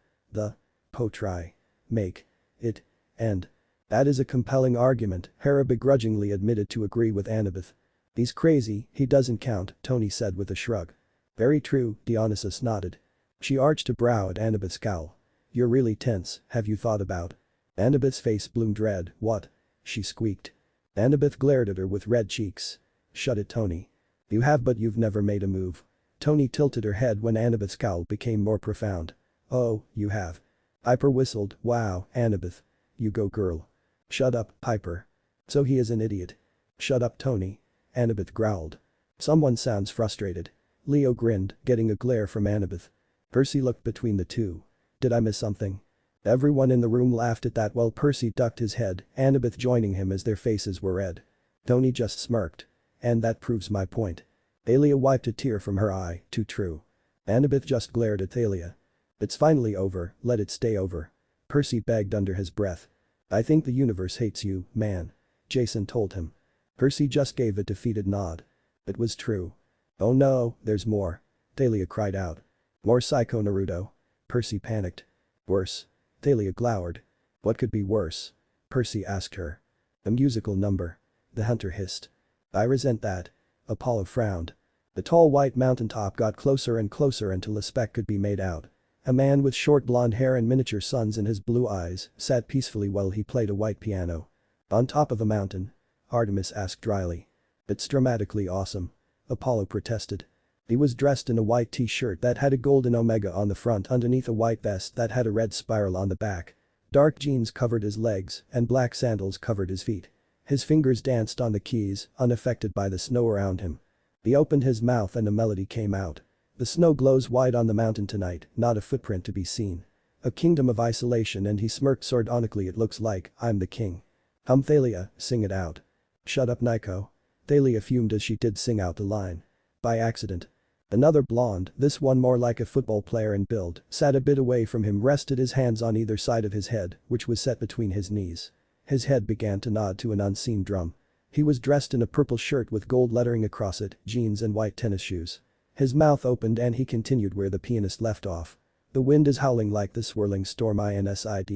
Try. Make. It. End. That is a compelling argument, Hera begrudgingly admitted to agree with Annabeth. He's crazy, he doesn't count, Tony said with a shrug. Very true, Dionysus nodded. She arched a brow at Annabeth's scowl. You're really tense, have you thought about? Annabeth's face bloomed red, what? She squeaked. Annabeth glared at her with red cheeks. Shut it, Tony. You have but you've never made a move. Tony tilted her head when Annabeth's scowl became more profound. Oh, you have. Piper whistled, wow, Annabeth. You go girl. Shut up, Piper. So he is an idiot. Shut up, Tony. Annabeth growled. Someone sounds frustrated. Leo grinned, getting a glare from Annabeth. Percy looked between the two. Did I miss something? Everyone in the room laughed at that while Percy ducked his head, Annabeth joining him as their faces were red. Tony just smirked. And that proves my point. Thalia wiped a tear from her eye, too true. Annabeth just glared at Thalia. It's finally over, let it stay over. Percy begged under his breath. I think the universe hates you, man. Jason told him. Percy just gave a defeated nod. It was true. Oh no, there's more. Thalia cried out. More Psycho Naruto. Percy panicked. Worse. Thalia glowered. What could be worse? Percy asked her. A musical number. The hunter hissed. I resent that. Apollo frowned. The tall white mountaintop got closer and closer until a speck could be made out. A man with short blonde hair and miniature suns in his blue eyes sat peacefully while he played a white piano. On top of a mountain? Artemis asked dryly. It's dramatically awesome. Apollo protested. He was dressed in a white t-shirt that had a golden omega on the front underneath a white vest that had a red spiral on the back. Dark jeans covered his legs and black sandals covered his feet. His fingers danced on the keys, unaffected by the snow around him. He opened his mouth and a melody came out. The snow glows white on the mountain tonight, not a footprint to be seen. A kingdom of isolation and he smirked sardonically. It looks like I'm the king. Thalia, sing it out. Shut up, Nico. Thalia fumed as she did sing out the line. By accident. Another blonde, this one more like a football player in build, sat a bit away from him, rested his hands on either side of his head, which was set between his knees. His head began to nod to an unseen drum. He was dressed in a purple shirt with gold lettering across it, jeans and white tennis shoes. His mouth opened and he continued where the pianist left off. The wind is howling like the swirling storm inside.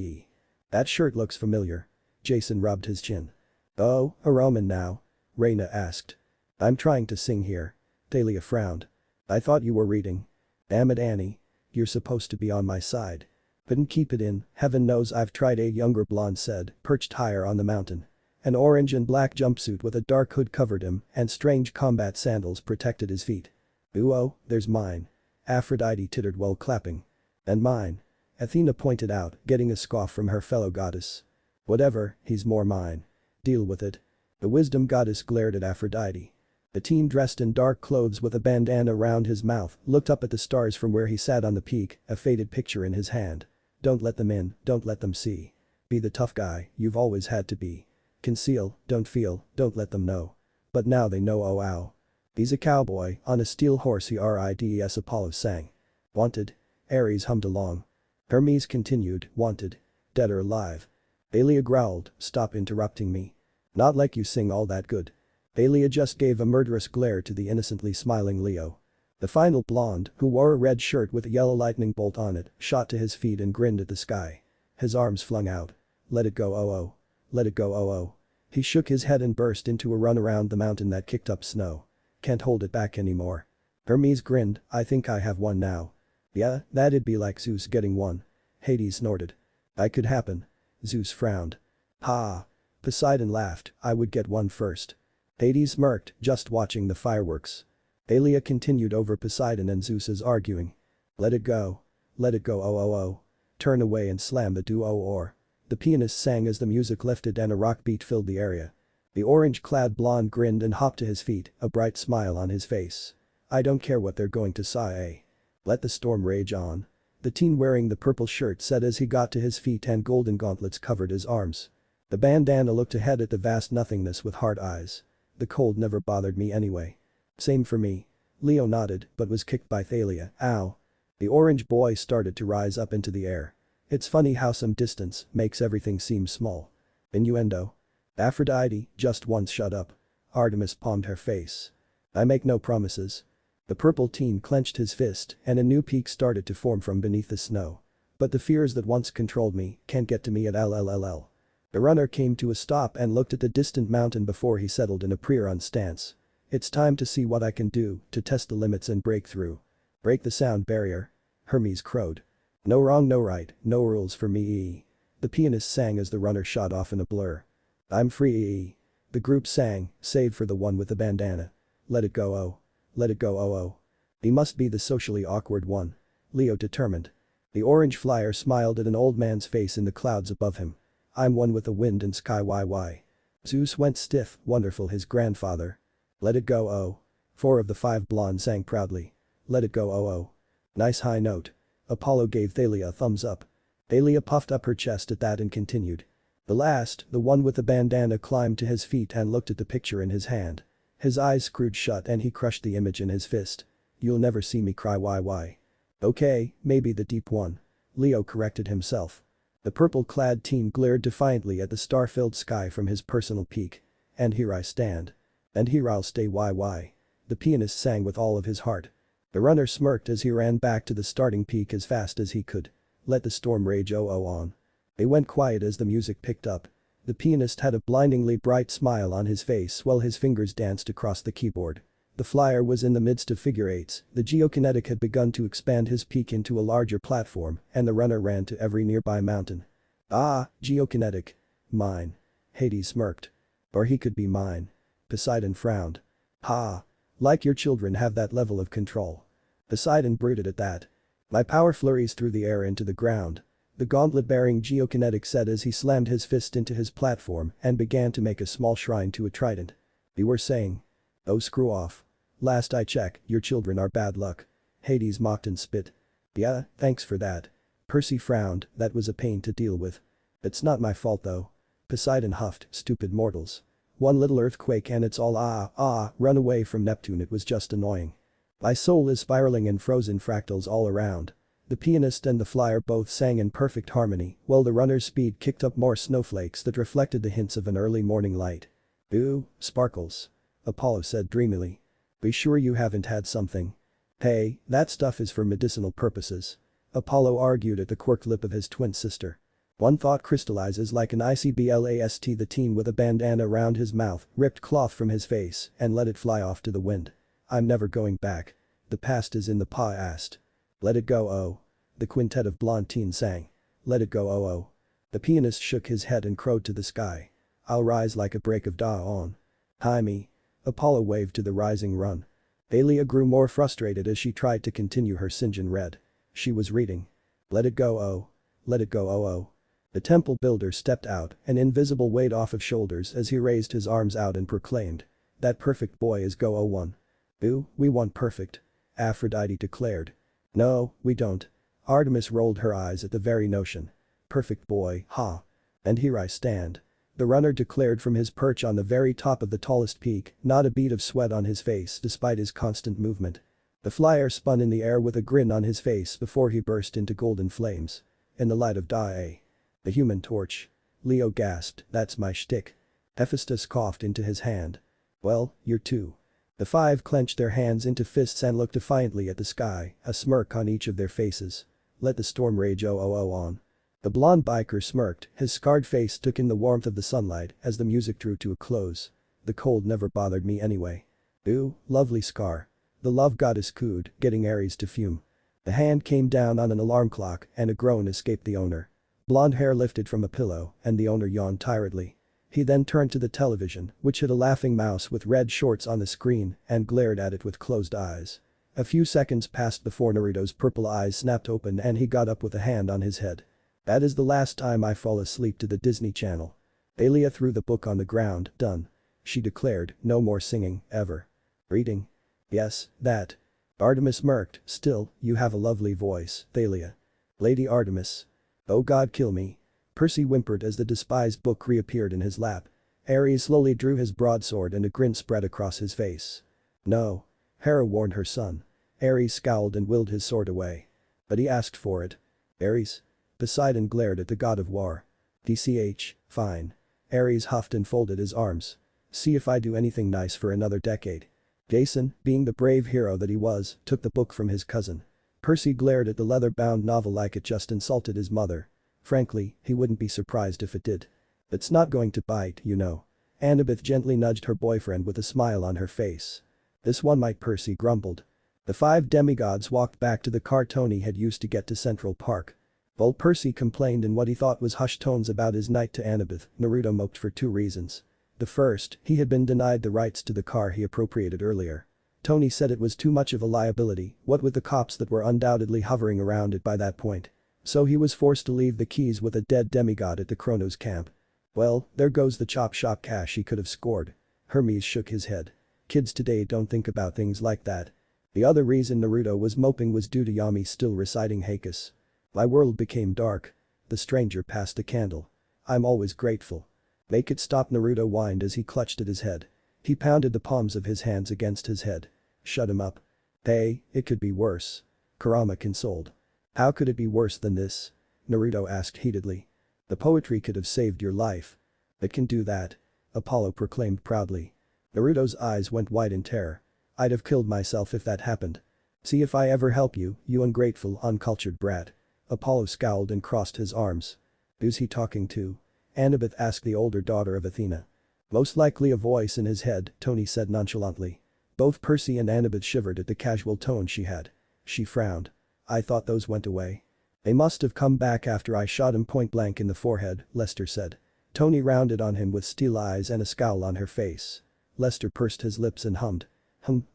That shirt looks familiar. Jason rubbed his chin. Oh, a Roman now? Reyna asked. I'm trying to sing here. Thalia frowned. I thought you were reading. Damn it, Annie. You're supposed to be on my side. Couldn't keep it in, heaven knows I've tried, a younger blonde said, perched higher on the mountain. An orange and black jumpsuit with a dark hood covered him and strange combat sandals protected his feet. Ooh oh, there's mine. Aphrodite tittered while clapping. And mine. Athena pointed out, getting a scoff from her fellow goddess. Whatever, he's more mine. Deal with it. The wisdom goddess glared at Aphrodite. The teen dressed in dark clothes with a bandana around his mouth looked up at the stars from where he sat on the peak, a faded picture in his hand. Don't let them in, don't let them see. Be the tough guy you've always had to be. Conceal, don't feel, don't let them know. But now they know. Oh ow. He's a cowboy on a steel horse, he rides, Apollo sang. Wanted. Ares hummed along. Hermes continued, wanted. Dead or alive. Aelia growled, stop interrupting me. Not like you sing all that good. Aelia just gave a murderous glare to the innocently smiling Leo. The final blonde, who wore a red shirt with a yellow lightning bolt on it, shot to his feet and grinned at the sky. His arms flung out. Let it go, oh oh. Let it go, oh oh. He shook his head and burst into a run around the mountain that kicked up snow. Can't hold it back anymore. Hermes grinned, I think I have one now. Yeah, that'd be like Zeus getting one. Hades snorted. I could happen. Zeus frowned. Ha. Poseidon laughed, I would get one first. Hades smirked, just watching the fireworks. Aelia continued over Poseidon and Zeus's arguing. Let it go. Let it go, oh oh oh. Turn away and slam the duo or. The pianist sang as the music lifted and a rock beat filled the area. The orange-clad blonde grinned and hopped to his feet, a bright smile on his face. I don't care what they're going to say. Let the storm rage on. The teen wearing the purple shirt said as he got to his feet and golden gauntlets covered his arms. The bandana looked ahead at the vast nothingness with hard eyes. The cold never bothered me anyway. Same for me. Leo nodded but was kicked by Thalia, ow. The orange boy started to rise up into the air. It's funny how some distance makes everything seem small. Innuendo. Aphrodite, just once shut up. Artemis palmed her face. I make no promises. The purple teen clenched his fist and a new peak started to form from beneath the snow. But the fears that once controlled me can't get to me at LLLL. The runner came to a stop and looked at the distant mountain before he settled in a prayer-on stance. It's time to see what I can do to test the limits and break through. Break the sound barrier. Hermes crowed. No wrong, no right, no rules for me. The pianist sang as the runner shot off in a blur. I'm free. The group sang, save for the one with the bandana. Let it go, oh. Let it go, oh oh. He must be the socially awkward one. Leo determined. The orange flyer smiled at an old man's face in the clouds above him. I'm one with the wind and sky, YY. Zeus went stiff, wonderful, his grandfather. Let it go, oh. 4 of the 5 blondes sang proudly. Let it go, oh oh. Nice high note. Apollo gave Thalia a thumbs up. Thalia puffed up her chest at that and continued. The last, the one with the bandana, climbed to his feet and looked at the picture in his hand. His eyes screwed shut and he crushed the image in his fist. You'll never see me cry, YY. Okay, maybe the deep one. Leo corrected himself. The purple-clad teen glared defiantly at the star-filled sky from his personal peak. And here I stand. And here I'll stay, YY. The pianist sang with all of his heart. The runner smirked as he ran back to the starting peak as fast as he could. Let the storm rage, oh oh on. They went quiet as the music picked up. The pianist had a blindingly bright smile on his face while his fingers danced across the keyboard. The flyer was in the midst of figure eights, the geokinetic had begun to expand his peak into a larger platform and the runner ran to every nearby mountain. Ah, geokinetic. Mine. Hades smirked. Or he could be mine. Poseidon frowned. Ha. Like your children have that level of control. Poseidon brooded at that. My power flurries through the air into the ground. The gauntlet-bearing geokinetic said as he slammed his fist into his platform and began to make a small shrine to a trident. You were saying? Oh, screw off. Last I check, your children are bad luck. Hades mocked and spit. Yeah, thanks for that. Percy frowned, that was a pain to deal with. It's not my fault though. Poseidon huffed, stupid mortals. One little earthquake and it's all run away from Neptune, it was just annoying. My soul is spiraling in frozen fractals all around. The pianist and the flyer both sang in perfect harmony while the runner's speed kicked up more snowflakes that reflected the hints of an early morning light. Ooh, sparkles. Apollo said dreamily. Be sure you haven't had something. Hey, that stuff is for medicinal purposes. Apollo argued at the quirked lip of his twin sister. One thought crystallizes like an icy blast. The teen with a bandana around his mouth ripped cloth from his face and let it fly off to the wind. I'm never going back. The past is in the past. Let it go, oh. The quintet of blonde teens sang. Let it go, oh oh. The pianist shook his head and crowed to the sky. I'll rise like a break of dawn. Hi me. Apollo waved to the rising run. Aelia grew more frustrated as she tried to continue her Sinjin read. She was reading. Let it go, oh. Let it go, oh oh. The temple builder stepped out, an invisible weight off of shoulders as he raised his arms out and proclaimed. That perfect boy is go, oh one. Ooh, we want perfect. Aphrodite declared. No, we don't. Artemis rolled her eyes at the very notion. Perfect boy, ha. And here I stand. The runner declared from his perch on the very top of the tallest peak, not a bead of sweat on his face despite his constant movement. The flyer spun in the air with a grin on his face before he burst into golden flames. In the light of day. The Human Torch. Leo gasped, that's my shtick. Hephaestus coughed into his hand. Well, you're two. The five clenched their hands into fists and looked defiantly at the sky, a smirk on each of their faces. Let the storm rage oh oh oh on. The blonde biker smirked, his scarred face took in the warmth of the sunlight as the music drew to a close. The cold never bothered me anyway. Ooh, lovely scar. The love goddess cooed, getting Ares to fume. The hand came down on an alarm clock and a groan escaped the owner. Blonde hair lifted from a pillow and the owner yawned tiredly. He then turned to the television, which had a laughing mouse with red shorts on the screen, and glared at it with closed eyes. A few seconds passed before Naruto's purple eyes snapped open and he got up with a hand on his head. That is the last time I fall asleep to the Disney Channel. Aelia threw the book on the ground, done. She declared, no more singing, ever. Reading? Yes, that. Artemis smirked, still, you have a lovely voice, Thalia. Lady Artemis. Oh God kill me. Percy whimpered as the despised book reappeared in his lap. Ares slowly drew his broadsword and a grin spread across his face. No. Hera warned her son. Ares scowled and willed his sword away. But he asked for it. Ares? Poseidon glared at the god of war. DCH, fine. Ares huffed and folded his arms. See if I do anything nice for another decade. Jason, being the brave hero that he was, took the book from his cousin. Percy glared at the leather-bound novel like it just insulted his mother. Frankly, he wouldn't be surprised if it did. It's not going to bite, you know. Annabeth gently nudged her boyfriend with a smile on her face. This one might, Percy grumbled. The five demigods walked back to the car Tony had used to get to Central Park. While Percy complained in what he thought was hushed tones about his night to Annabeth, Naruto moped for two reasons. The first, he had been denied the rights to the car he appropriated earlier. Tony said it was too much of a liability, what with the cops that were undoubtedly hovering around it by that point. So he was forced to leave the keys with a dead demigod at the Chronos camp. Well, there goes the chop shop cash he could have scored. Hermes shook his head. Kids today don't think about things like that. The other reason Naruto was moping was due to Yami still reciting Haikus. My world became dark. The stranger passed a candle. I'm always grateful. Make it stop, Naruto whined as he clutched at his head. He pounded the palms of his hands against his head. Shut him up. Hey, it could be worse. Kurama consoled. How could it be worse than this? Naruto asked heatedly. The poetry could have saved your life. It can do that. Apollo proclaimed proudly. Naruto's eyes went wide in terror. I'd have killed myself if that happened. See if I ever help you, you ungrateful, uncultured brat. Apollo scowled and crossed his arms. Who's he talking to? Annabeth asked the older daughter of Athena. Most likely a voice in his head, Tony said nonchalantly. Both Percy and Annabeth shivered at the casual tone she had. She frowned. I thought those went away. They must have come back after I shot him point blank in the forehead, Lester said. Tony rounded on him with steel eyes and a scowl on her face. Lester pursed his lips and hummed.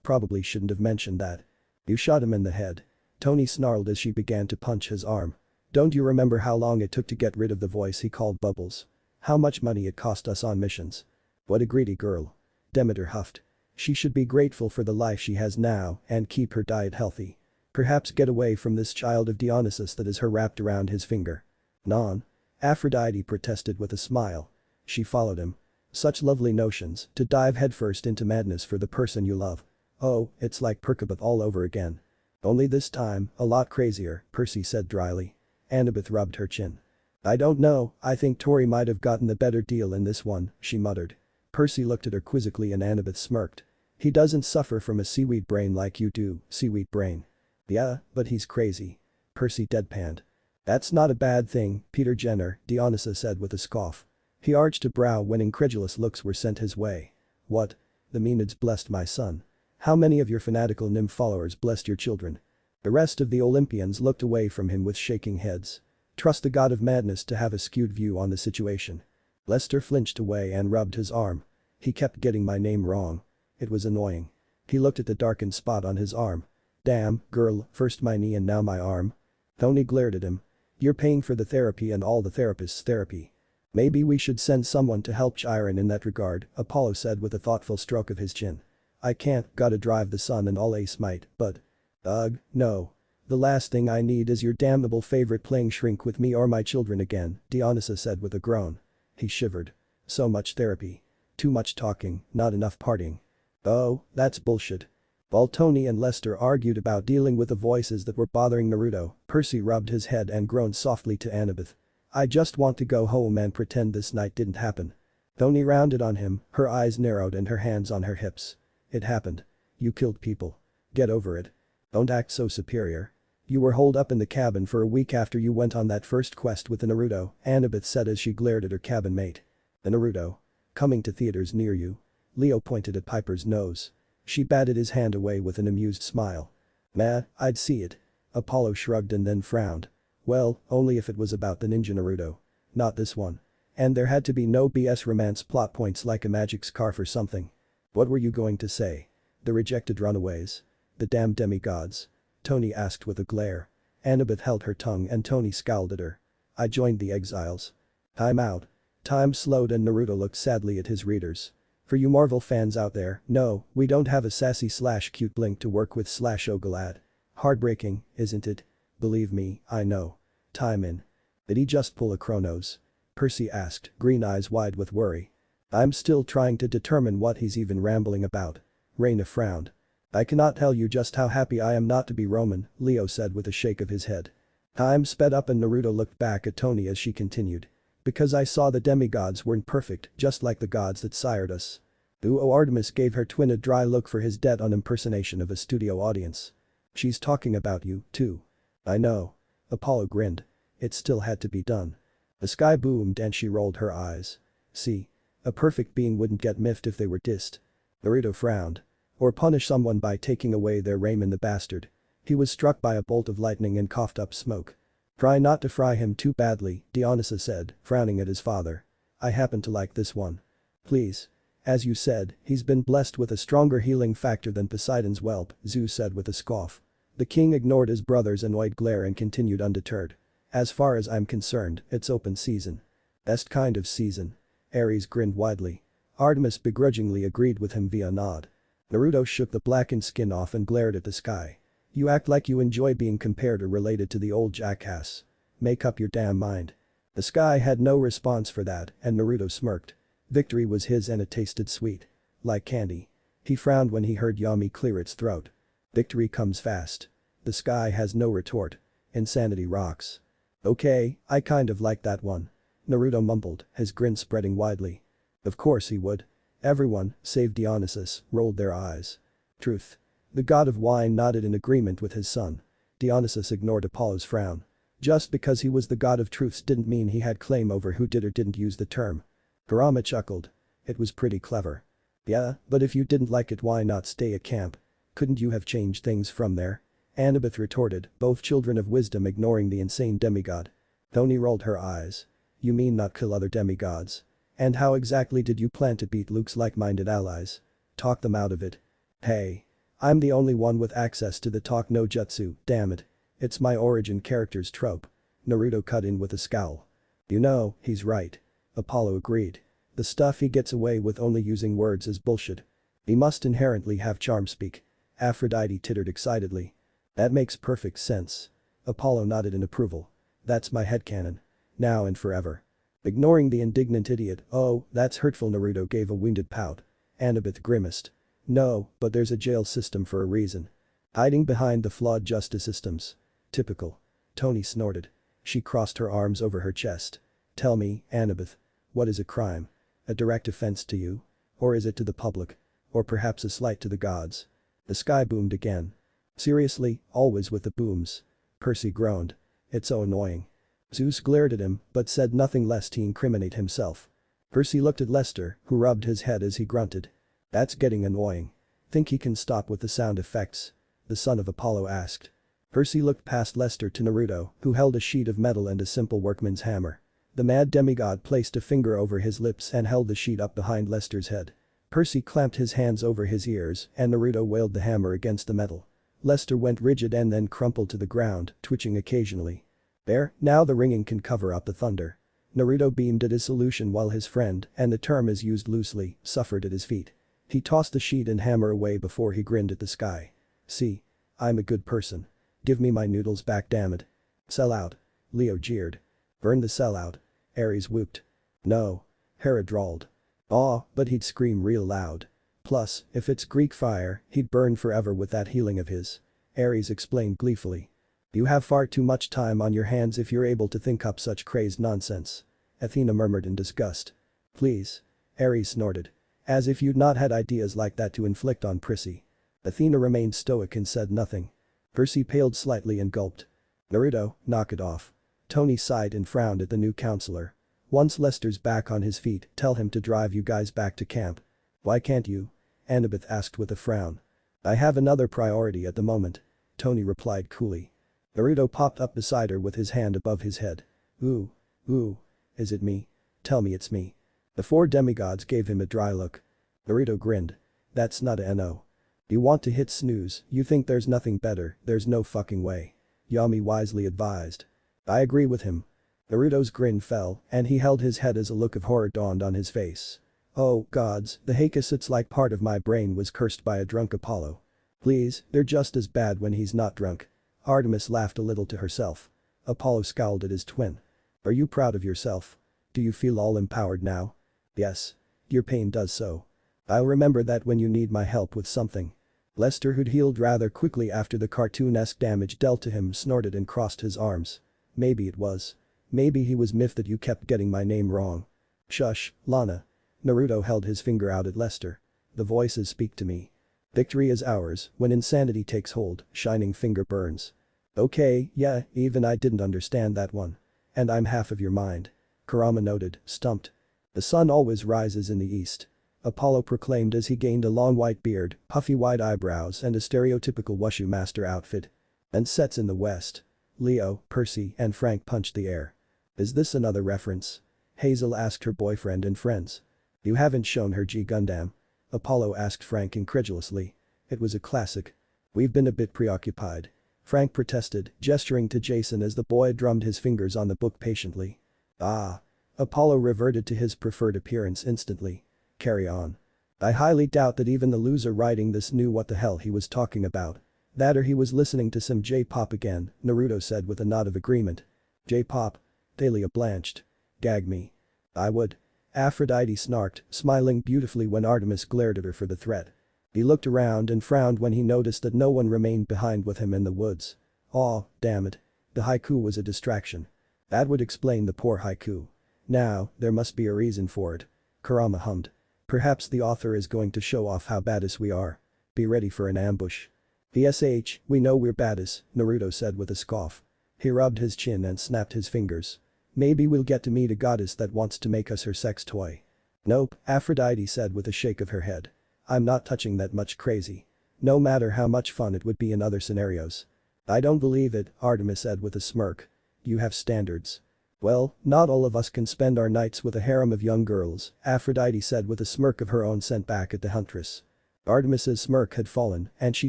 Probably shouldn't have mentioned that. You shot him in the head. Tony snarled as she began to punch his arm. Don't you remember how long it took to get rid of the voice he called Bubbles? How much money it cost us on missions? What a greedy girl. Demeter huffed. She should be grateful for the life she has now and keep her diet healthy. Perhaps get away from this child of Dionysus that is her wrapped around his finger. Non. Aphrodite protested with a smile. She followed him. Such lovely notions, to dive headfirst into madness for the person you love. Oh, it's like Perkabuth all over again. Only this time, a lot crazier, Percy said dryly. Annabeth rubbed her chin. I don't know, I think Tori might have gotten the better deal in this one, she muttered. Percy looked at her quizzically and Annabeth smirked. He doesn't suffer from a seaweed brain like you do, seaweed brain. Yeah, but he's crazy. Percy deadpanned. That's not a bad thing, Peter Jenner, Dionysus said with a scoff. He arched a brow when incredulous looks were sent his way. What? The Maenads blessed my son. How many of your fanatical nymph followers blessed your children? The rest of the Olympians looked away from him with shaking heads. Trust the god of madness to have a skewed view on the situation. Lester flinched away and rubbed his arm. He kept getting my name wrong. It was annoying. He looked at the darkened spot on his arm. Damn, girl, first my knee and now my arm. Tony glared at him. You're paying for the therapy and all the therapist's therapy. Maybe we should send someone to help Chiron in that regard, Apollo said with a thoughtful stroke of his chin. I can't, gotta drive the sun and all ace might, but. Ugh, no. The last thing I need is your damnable favorite playing shrink with me or my children again, Dionysus said with a groan. He shivered. So much therapy. Too much talking, not enough partying. Oh, that's bullshit. While Tony and Lester argued about dealing with the voices that were bothering Naruto, Percy rubbed his head and groaned softly to Annabeth. I just want to go home and pretend this night didn't happen. Tony rounded on him, her eyes narrowed and her hands on her hips. It happened. You killed people. Get over it. Don't act so superior. You were holed up in the cabin for a week after you went on that first quest with the Naruto, Annabeth said as she glared at her cabin mate. The Naruto. Coming to theaters near you. Leo pointed at Piper's nose. She batted his hand away with an amused smile. Nah, I'd see it. Apollo shrugged and then frowned. Well, only if it was about the ninja Naruto. Not this one. And there had to be no BS romance plot points like a magic scarf or something. What were you going to say? The rejected runaways? The damn demigods? Tony asked with a glare. Annabeth held her tongue and Tony scowled at her. I joined the exiles. Time out. Time slowed and Naruto looked sadly at his readers. For you Marvel fans out there, no, we don't have a sassy/cute Blink to work with /Ogolad. Heartbreaking, isn't it? Believe me, I know. Time in. Did he just pull a Chronos? Percy asked, green eyes wide with worry. I'm still trying to determine what he's even rambling about. Reina frowned. I cannot tell you just how happy I am not to be Roman, Leo said with a shake of his head. Time sped up and Naruto looked back at Tony as she continued. Because I saw the demigods weren't perfect, just like the gods that sired us. Artemis gave her twin a dry look for his dead-on impersonation of a studio audience. She's talking about you, too. I know. Apollo grinned. It still had to be done. The sky boomed and she rolled her eyes. See. A perfect being wouldn't get miffed if they were dissed. Naruto frowned. Or punish someone by taking away their Raymond the bastard. He was struck by a bolt of lightning and coughed up smoke. Try not to fry him too badly, Dionysus said, frowning at his father. I happen to like this one. Please. As you said, he's been blessed with a stronger healing factor than Poseidon's whelp, Zeus said with a scoff. The king ignored his brother's annoyed glare and continued undeterred. As far as I'm concerned, it's open season. Best kind of season. Ares grinned widely. Artemis begrudgingly agreed with him via nod. Naruto shook the blackened skin off and glared at the sky. You act like you enjoy being compared or related to the old jackass. Make up your damn mind. The sky had no response for that and Naruto smirked. Victory was his and it tasted sweet. Like candy. He frowned when he heard Yami clear its throat. Victory comes fast. The sky has no retort. Insanity rocks. Okay, I kind of like that one. Naruto mumbled, his grin spreading widely. Of course he would. Everyone, save Dionysus, rolled their eyes. Truth. The god of wine nodded in agreement with his son. Dionysus ignored Apollo's frown. Just because he was the god of truths didn't mean he had claim over who did or didn't use the term. Kurama chuckled. It was pretty clever. Yeah, but if you didn't like it why not stay at camp? Couldn't you have changed things from there? Annabeth retorted, both children of wisdom ignoring the insane demigod. Tony rolled her eyes. You mean not kill other demigods? And how exactly did you plan to beat Luke's like-minded allies? Talk them out of it. Hey. I'm the only one with access to the talk no jutsu, damn it. It's my origin character's trope. Naruto cut in with a scowl. You know, he's right. Apollo agreed. The stuff he gets away with only using words is bullshit. He must inherently have charm speak. Aphrodite tittered excitedly. That makes perfect sense. Apollo nodded in approval. That's my headcanon. Now and forever. Ignoring the indignant idiot, oh, that's hurtful Naruto gave a wounded pout. Annabeth grimaced. No, but there's a jail system for a reason. Hiding behind the flawed justice systems. Typical. Tony snorted. She crossed her arms over her chest. Tell me, Annabeth. What is a crime? A direct offense to you? Or is it to the public? Or perhaps a slight to the gods? The sky boomed again. Seriously, always with the booms. Percy groaned. It's so annoying. Zeus glared at him but said nothing lest he incriminate himself. Percy looked at Lester, who rubbed his head as he grunted. That's getting annoying. Think he can stop with the sound effects? The son of Apollo asked. Percy looked past Lester to Naruto, who held a sheet of metal and a simple workman's hammer. The mad demigod placed a finger over his lips and held the sheet up behind Lester's head. Percy clamped his hands over his ears and Naruto wailed the hammer against the metal. Lester went rigid and then crumpled to the ground, twitching occasionally. There, now the ringing can cover up the thunder. Naruto beamed at his solution while his friend, and the term is used loosely, suffered at his feet. He tossed the sheet and hammer away before he grinned at the sky. See? I'm a good person. Give me my noodles back, dammit. Sell out. Leo jeered. Burn the cell out. Ares whooped. No. Hera drawled. Aw, but he'd scream real loud. Plus, if it's Greek fire, he'd burn forever with that healing of his. Ares explained gleefully. You have far too much time on your hands if you're able to think up such crazed nonsense. Athena murmured in disgust. Please. Ares snorted. As if you'd not had ideas like that to inflict on Percy. Athena remained stoic and said nothing. Percy paled slightly and gulped. Naruto, knock it off. Tony sighed and frowned at the new counselor. Once Lester's back on his feet, tell him to drive you guys back to camp. Why can't you? Annabeth asked with a frown. I have another priority at the moment. Tony replied coolly. Naruto popped up beside her with his hand above his head. Ooh. Ooh. Is it me? Tell me it's me. The four demigods gave him a dry look. Naruto grinned. That's not a no. You want to hit snooze, you think there's nothing better, there's no fucking way. Yami wisely advised. I agree with him. Naruto's grin fell and he held his head as a look of horror dawned on his face. Oh gods, the Hakis, it's like part of my brain was cursed by a drunk Apollo. Please, they're just as bad when he's not drunk. Artemis laughed a little to herself. Apollo scowled at his twin. Are you proud of yourself? Do you feel all empowered now? Yes. Your pain does so. I'll remember that when you need my help with something. Lester, who'd healed rather quickly after the cartoon-esque damage dealt to him, snorted and crossed his arms. Maybe it was. Maybe he was miffed that you kept getting my name wrong. Shush, Lana. Naruto held his finger out at Lester. The voices speak to me. Victory is ours when insanity takes hold, shining finger burns. Okay, yeah, even I didn't understand that one. And I'm half of your mind. Kurama noted, stumped. The sun always rises in the east. Apollo proclaimed as he gained a long white beard, puffy white eyebrows and a stereotypical Wushu master outfit. And sets in the west. Leo, Percy and Frank punched the air. Is this another reference? Hazel asked her boyfriend and friends. You haven't shown her G Gundam. Apollo asked Frank incredulously. It was a classic. We've been a bit preoccupied. Frank protested, gesturing to Jason as the boy drummed his fingers on the book patiently. Ah. Apollo reverted to his preferred appearance instantly. Carry on. I highly doubt that even the loser writing this knew what the hell he was talking about. That or he was listening to some J-pop again, Naruto said with a nod of agreement. J-pop? Thalia blanched. Gag me. I would. Aphrodite snarked, smiling beautifully when Artemis glared at her for the threat. He looked around and frowned when he noticed that no one remained behind with him in the woods. Aw, damn it. The haiku was a distraction. That would explain the poor haiku. Now, there must be a reason for it. Kurama hummed. Perhaps the author is going to show off how badass we are. Be ready for an ambush. VSH, we know we're badass, Naruto said with a scoff. He rubbed his chin and snapped his fingers. Maybe we'll get to meet a goddess that wants to make us her sex toy. Nope, Aphrodite said with a shake of her head. I'm not touching that much crazy. No matter how much fun it would be in other scenarios. I don't believe it, Artemis said with a smirk. You have standards. Well, not all of us can spend our nights with a harem of young girls, Aphrodite said with a smirk of her own sent back at the huntress. Artemis's smirk had fallen and she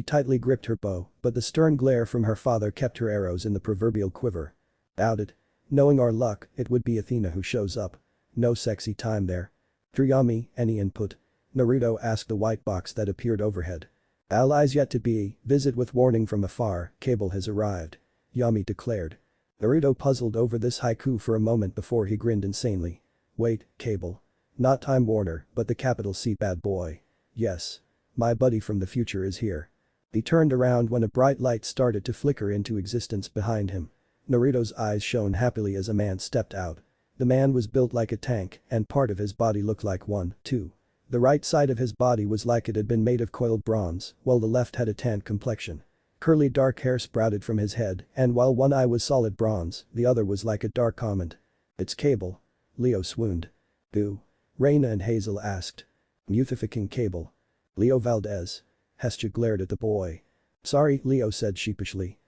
tightly gripped her bow, but the stern glare from her father kept her arrows in the proverbial quiver. Doubt it. Knowing our luck, it would be Athena who shows up. No sexy time there. Yami, any input? Naruto asked the white box that appeared overhead. Allies yet to be, visit with warning from afar, cable has arrived. Yami declared. Naruto puzzled over this haiku for a moment before he grinned insanely. Wait, cable. Not Time Warner, but the capital C bad boy. Yes. My buddy from the future is here. He turned around when a bright light started to flicker into existence behind him. Naruto's eyes shone happily as a man stepped out. The man was built like a tank and part of his body looked like one, too. The right side of his body was like it had been made of coiled bronze, while the left had a tanned complexion. Curly dark hair sprouted from his head and while one eye was solid bronze, the other was like a dark almond. It's Cable. Leo swooned. Who? Reina and Hazel asked. Muthificing Cable. Leo Valdez. Hestia glared at the boy. Sorry, Leo said sheepishly.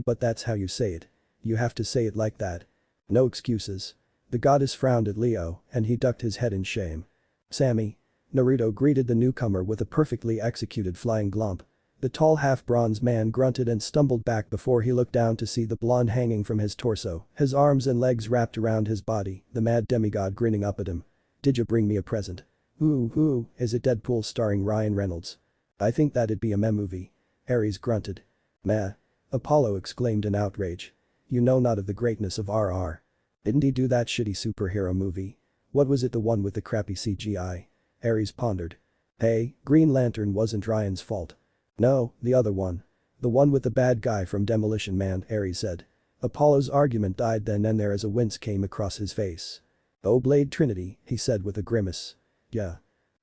But that's how you say it. You have to say it like that. No excuses. The goddess frowned at Leo and he ducked his head in shame. Sammy. Naruto greeted the newcomer with a perfectly executed flying glomp. The tall half-bronze man grunted and stumbled back before he looked down to see the blonde hanging from his torso, his arms and legs wrapped around his body, the mad demigod grinning up at him. "Did you bring me a present?" Ooh, is it Deadpool starring Ryan Reynolds? I think that'd be a meh movie." Ares grunted. "Meh." Apollo exclaimed in outrage. "You know not of the greatness of RR. Didn't he do that shitty superhero movie? What was it, the one with the crappy CGI? Ares pondered. Hey, Green Lantern wasn't Ryan's fault. No, the other one. The one with the bad guy from Demolition Man, Ares said. Apollo's argument died then and there as a wince came across his face. Oh, Blade Trinity, he said with a grimace. Yeah.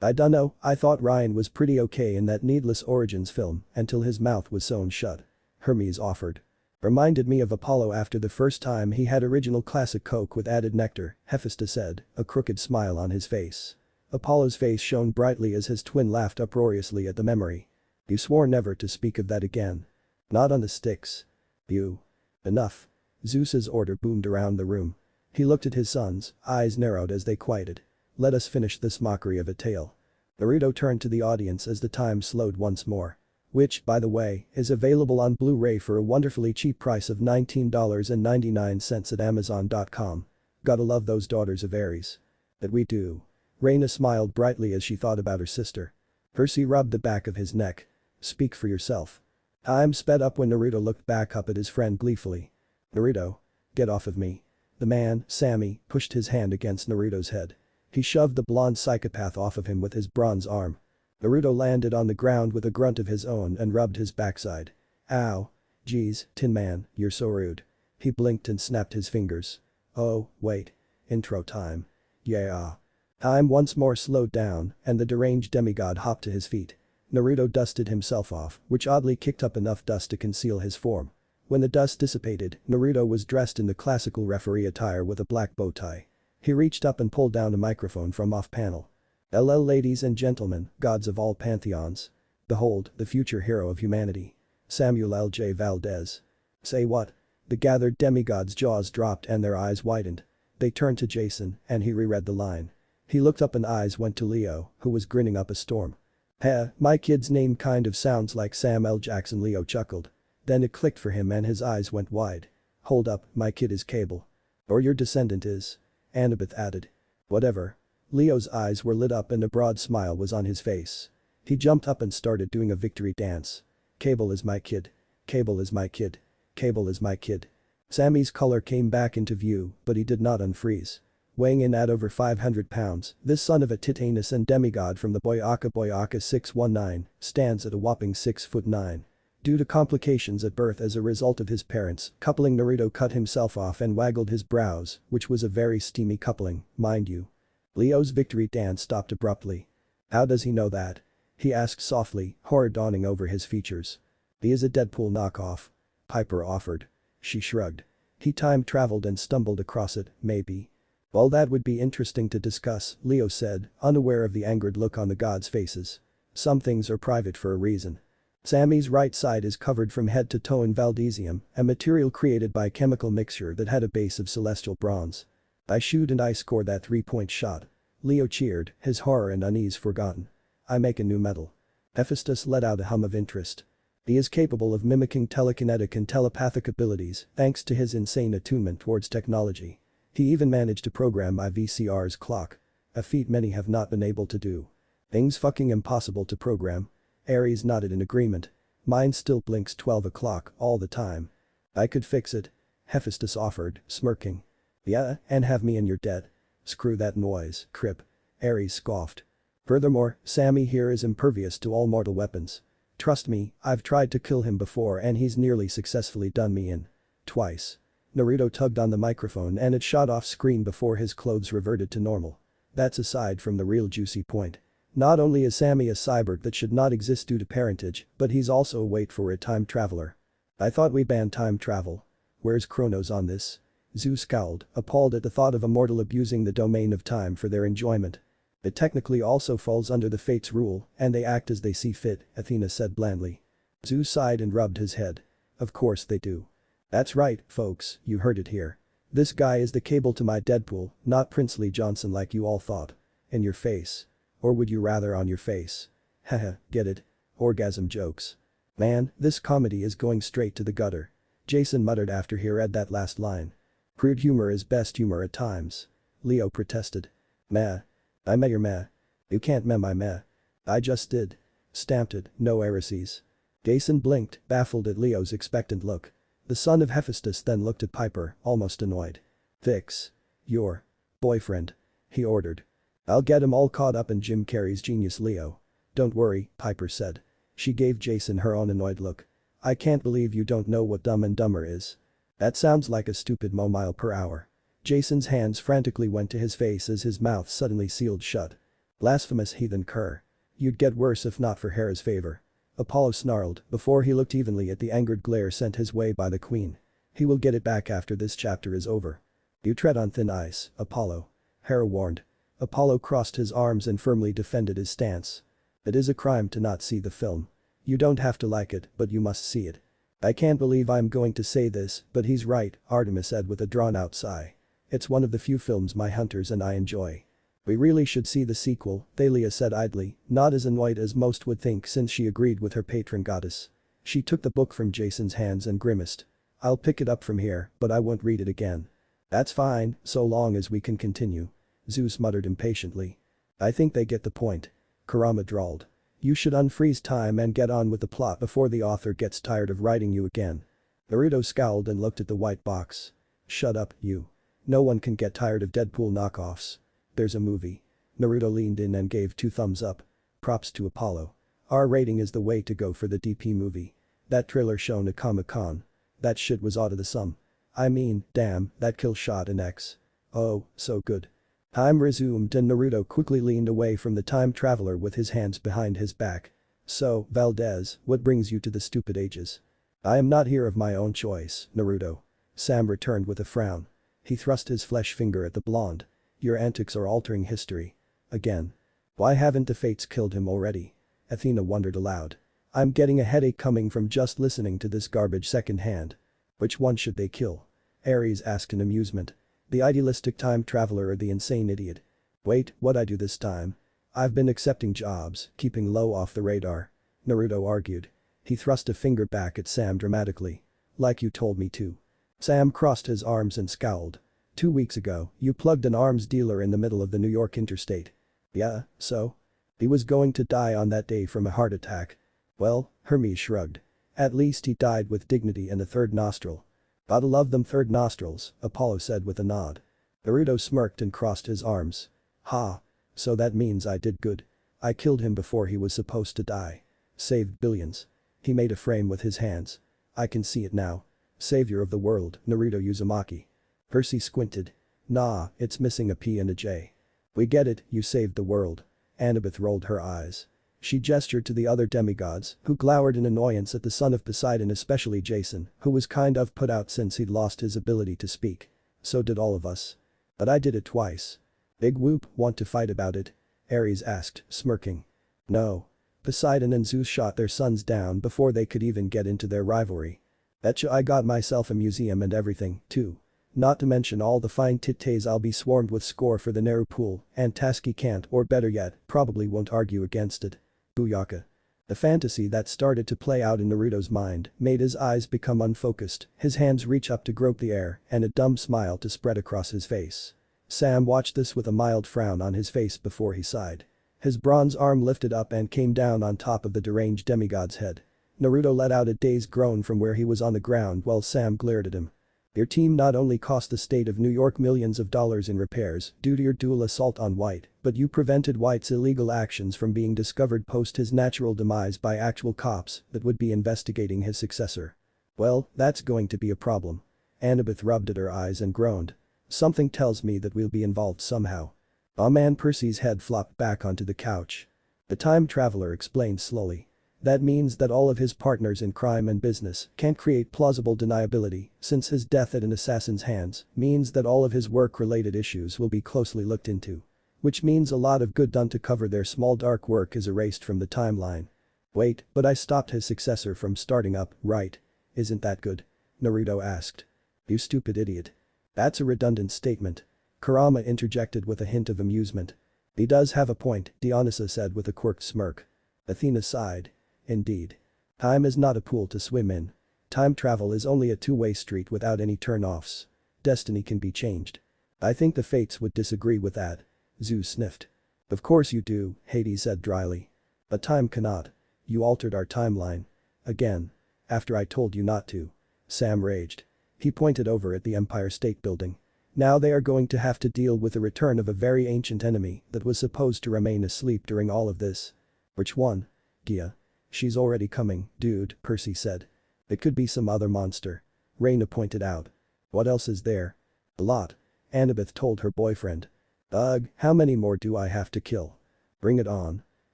I dunno, I thought Ryan was pretty okay in that Needless Origins film until his mouth was sewn shut. Hermes offered. Reminded me of Apollo after the first time he had original classic Coke with added nectar, Hephaestus said, a crooked smile on his face. Apollo's face shone brightly as his twin laughed uproariously at the memory. You swore never to speak of that again. Not on the sticks. You. Enough. Zeus's order boomed around the room. He looked at his sons, eyes narrowed as they quieted. Let us finish this mockery of a tale. Naruto turned to the audience as the time slowed once more. Which, by the way, is available on Blu-ray for a wonderfully cheap price of $19.99 at Amazon.com. Gotta love those daughters of Ares. That we do. Reina smiled brightly as she thought about her sister. Percy rubbed the back of his neck. Speak for yourself. I'm sped up when Naruto looked back up at his friend gleefully. Naruto. Get off of me. The man, Sammy, pushed his hand against Naruto's head. He shoved the blonde psychopath off of him with his bronze arm. Naruto landed on the ground with a grunt of his own and rubbed his backside. Ow. Geez, Tin Man, you're so rude. He blinked and snapped his fingers. Oh, wait. Intro time. Yeah. Time once more slowed down and the deranged demigod hopped to his feet. Naruto dusted himself off, which oddly kicked up enough dust to conceal his form. When the dust dissipated, Naruto was dressed in the classical referee attire with a black bow tie. He reached up and pulled down a microphone from off-panel. LL ladies and gentlemen, gods of all pantheons. Behold, the future hero of humanity. Samuel L. J. Valdez. Say what? The gathered demigods' jaws dropped and their eyes widened. They turned to Jason and he reread the line. He looked up and eyes went to Leo, who was grinning up a storm. Heh, my kid's name kind of sounds like Sam L. Jackson. Leo chuckled. Then it clicked for him and his eyes went wide. Hold up, my kid is Cable. Or your descendant is. Annabeth added. Whatever. Leo's eyes were lit up and a broad smile was on his face. He jumped up and started doing a victory dance. Cable is my kid. Cable is my kid. Cable is my kid. Sammy's color came back into view, but he did not unfreeze. Weighing in at over 500 pounds, this son of a Titanus and demigod from the Boyaka 619 stands at a whopping 6'9". Due to complications at birth as a result of his parents, coupling, Naruto cut himself off and waggled his brows, which was a very steamy coupling, mind you. Leo's victory dance stopped abruptly. How does he know that? He asked softly, horror dawning over his features. He is a Deadpool knockoff. Piper offered. She shrugged. He time traveled and stumbled across it, maybe. Well, that would be interesting to discuss, Leo said, unaware of the angered look on the gods' faces. Some things are private for a reason. Sammy's right side is covered from head to toe in Valdesium, a material created by a chemical mixture that had a base of celestial bronze. I shoot and I score that 3-point shot. Leo cheered, his horror and unease forgotten. I make a new metal. Hephaestus let out a hum of interest. He is capable of mimicking telekinetic and telepathic abilities thanks to his insane attunement towards technology. He even managed to program my VCR's clock. A feat many have not been able to do. Things fucking impossible to program. Ares nodded in agreement. Mine still blinks 12 o'clock all the time. I could fix it. Hephaestus offered, smirking. Yeah, and have me in your debt. Screw that noise, Crip. Ares scoffed. Furthermore, Sammy here is impervious to all mortal weapons. Trust me, I've tried to kill him before and he's nearly successfully done me in. Twice. Naruto tugged on the microphone and it shot off screen before his clothes reverted to normal. That's aside from the real juicy point. Not only is Sammy a cyborg that should not exist due to parentage, but he's also a wait for it time traveler. I thought we banned time travel. Where's Kronos on this? Zeus scowled, appalled at the thought of a mortal abusing the domain of time for their enjoyment. It technically also falls under the Fates rule, and they act as they see fit, Athena said blandly. Zeus sighed and rubbed his head. Of course they do. That's right, folks, you heard it here. This guy is the Cable to my Deadpool, not Princely Johnson like you all thought. In your face. Or would you rather on your face? Haha, get it? Orgasm jokes. Man, this comedy is going straight to the gutter. Jason muttered after he read that last line. Crude humor is best humor at times. Leo protested. Meh. I meh your meh. You can't meh my meh. I just did. Stamped it, no heresies. Jason blinked, baffled at Leo's expectant look. The son of Hephaestus then looked at Piper, almost annoyed. Fix. Your boyfriend. He ordered. I'll get him all caught up in Jim Carrey's genius, Leo. Don't worry, Piper said. She gave Jason her own annoyed look. I can't believe you don't know what Dumb and Dumber is. That sounds like a stupid mile per hour. Jason's hands frantically went to his face as his mouth suddenly sealed shut. Blasphemous heathen cur. You'd get worse if not for Hera's favor. Apollo snarled before he looked evenly at the angered glare sent his way by the queen. He will get it back after this chapter is over. You tread on thin ice, Apollo. Hera warned. Apollo crossed his arms and firmly defended his stance. It is a crime to not see the film. You don't have to like it, but you must see it. I can't believe I'm going to say this, but he's right, Artemis said with a drawn-out sigh. It's one of the few films my hunters and I enjoy. We really should see the sequel, Thalia said idly, not as annoyed as most would think since she agreed with her patron goddess. She took the book from Jason's hands and grimaced. I'll pick it up from here, but I won't read it again. That's fine, so long as we can continue. Zeus muttered impatiently. I think they get the point. Kurama drawled. You should unfreeze time and get on with the plot before the author gets tired of writing you again. Naruto scowled and looked at the white box. Shut up, you. No one can get tired of Deadpool knockoffs. There's a movie. Naruto leaned in and gave 2 thumbs up. Props to Apollo. R rating is the way to go for the DP movie. That trailer shown at Comic-Con. That shit was out of the sum. I mean, damn, that kill shot in X. Oh, so good. Time resumed and Naruto quickly leaned away from the time traveler with his hands behind his back. So, Valdez, what brings you to the stupid ages? I am not here of my own choice, Naruto. Sam returned with a frown. He thrust his flesh finger at the blonde. Your antics are altering history. Again. Why haven't the fates killed him already? Athena wondered aloud. I'm getting a headache coming from just listening to this garbage secondhand. Which one should they kill? Ares asked in amusement. The idealistic time traveler or the insane idiot? Wait, what'd I do this time? I've been accepting jobs, keeping low off the radar. Naruto argued. He thrust a finger back at Sam dramatically. Like you told me to. Sam crossed his arms and scowled. 2 weeks ago, you plugged an arms dealer in the middle of the New York interstate. Yeah, so? He was going to die on that day from a heart attack. Well, Hermes shrugged. At least he died with dignity and a third nostril. Gotta love them third nostrils, Apollo said with a nod. Naruto smirked and crossed his arms. Ha. So that means I did good. I killed him before he was supposed to die. Saved billions. He made a frame with his hands. I can see it now. Savior of the world, Naruto Uzumaki. Percy squinted. Nah, it's missing a P and a J. We get it, you saved the world. Annabeth rolled her eyes. She gestured to the other demigods, who glowered in annoyance at the son of Poseidon, especially Jason, who was kind of put out since he'd lost his ability to speak. So did all of us. But I did it twice. Big whoop, want to fight about it? Ares asked, smirking. No. Poseidon and Zeus shot their sons down before they could even get into their rivalry. Betcha I got myself a museum and everything, too. Not to mention all the fine titties I'll be swarmed with score for the Naru pool, and Tasky can't or better yet, probably won't argue against it. Booyaka. The fantasy that started to play out in Naruto's mind made his eyes become unfocused, his hands reach up to grope the air, and a dumb smile to spread across his face. Sam watched this with a mild frown on his face before he sighed. His bronze arm lifted up and came down on top of the deranged demigod's head. Naruto let out a dazed groan from where he was on the ground while Sam glared at him. Your team not only cost the state of New York millions of dollars in repairs due to your dual assault on White, but you prevented White's illegal actions from being discovered post his natural demise by actual cops that would be investigating his successor. Well, that's going to be a problem. Annabeth rubbed at her eyes and groaned. Something tells me that we'll be involved somehow. Oh man, Percy's head flopped back onto the couch. The time traveler explained slowly. That means that all of his partners in crime and business can't create plausible deniability since his death at an assassin's hands means that all of his work-related issues will be closely looked into. Which means a lot of good done to cover their small dark work is erased from the timeline. Wait, but I stopped his successor from starting up, right? Isn't that good? Naruto asked. You stupid idiot. That's a redundant statement. Kurama interjected with a hint of amusement. He does have a point, Dionysa said with a quirked smirk. Athena sighed. Indeed. Time is not a pool to swim in. Time travel is only a two-way street without any turn-offs. Destiny can be changed. I think the fates would disagree with that. Zeus sniffed. Of course you do, Hades said dryly. But time cannot. You altered our timeline. Again. After I told you not to. Sam raged. He pointed over at the Empire State Building. Now they are going to have to deal with the return of a very ancient enemy that was supposed to remain asleep during all of this. Which one? Gia. She's already coming, dude, Percy said. It could be some other monster. Reyna pointed out. What else is there? A lot. Annabeth told her boyfriend. Ugh, how many more do I have to kill? Bring it on.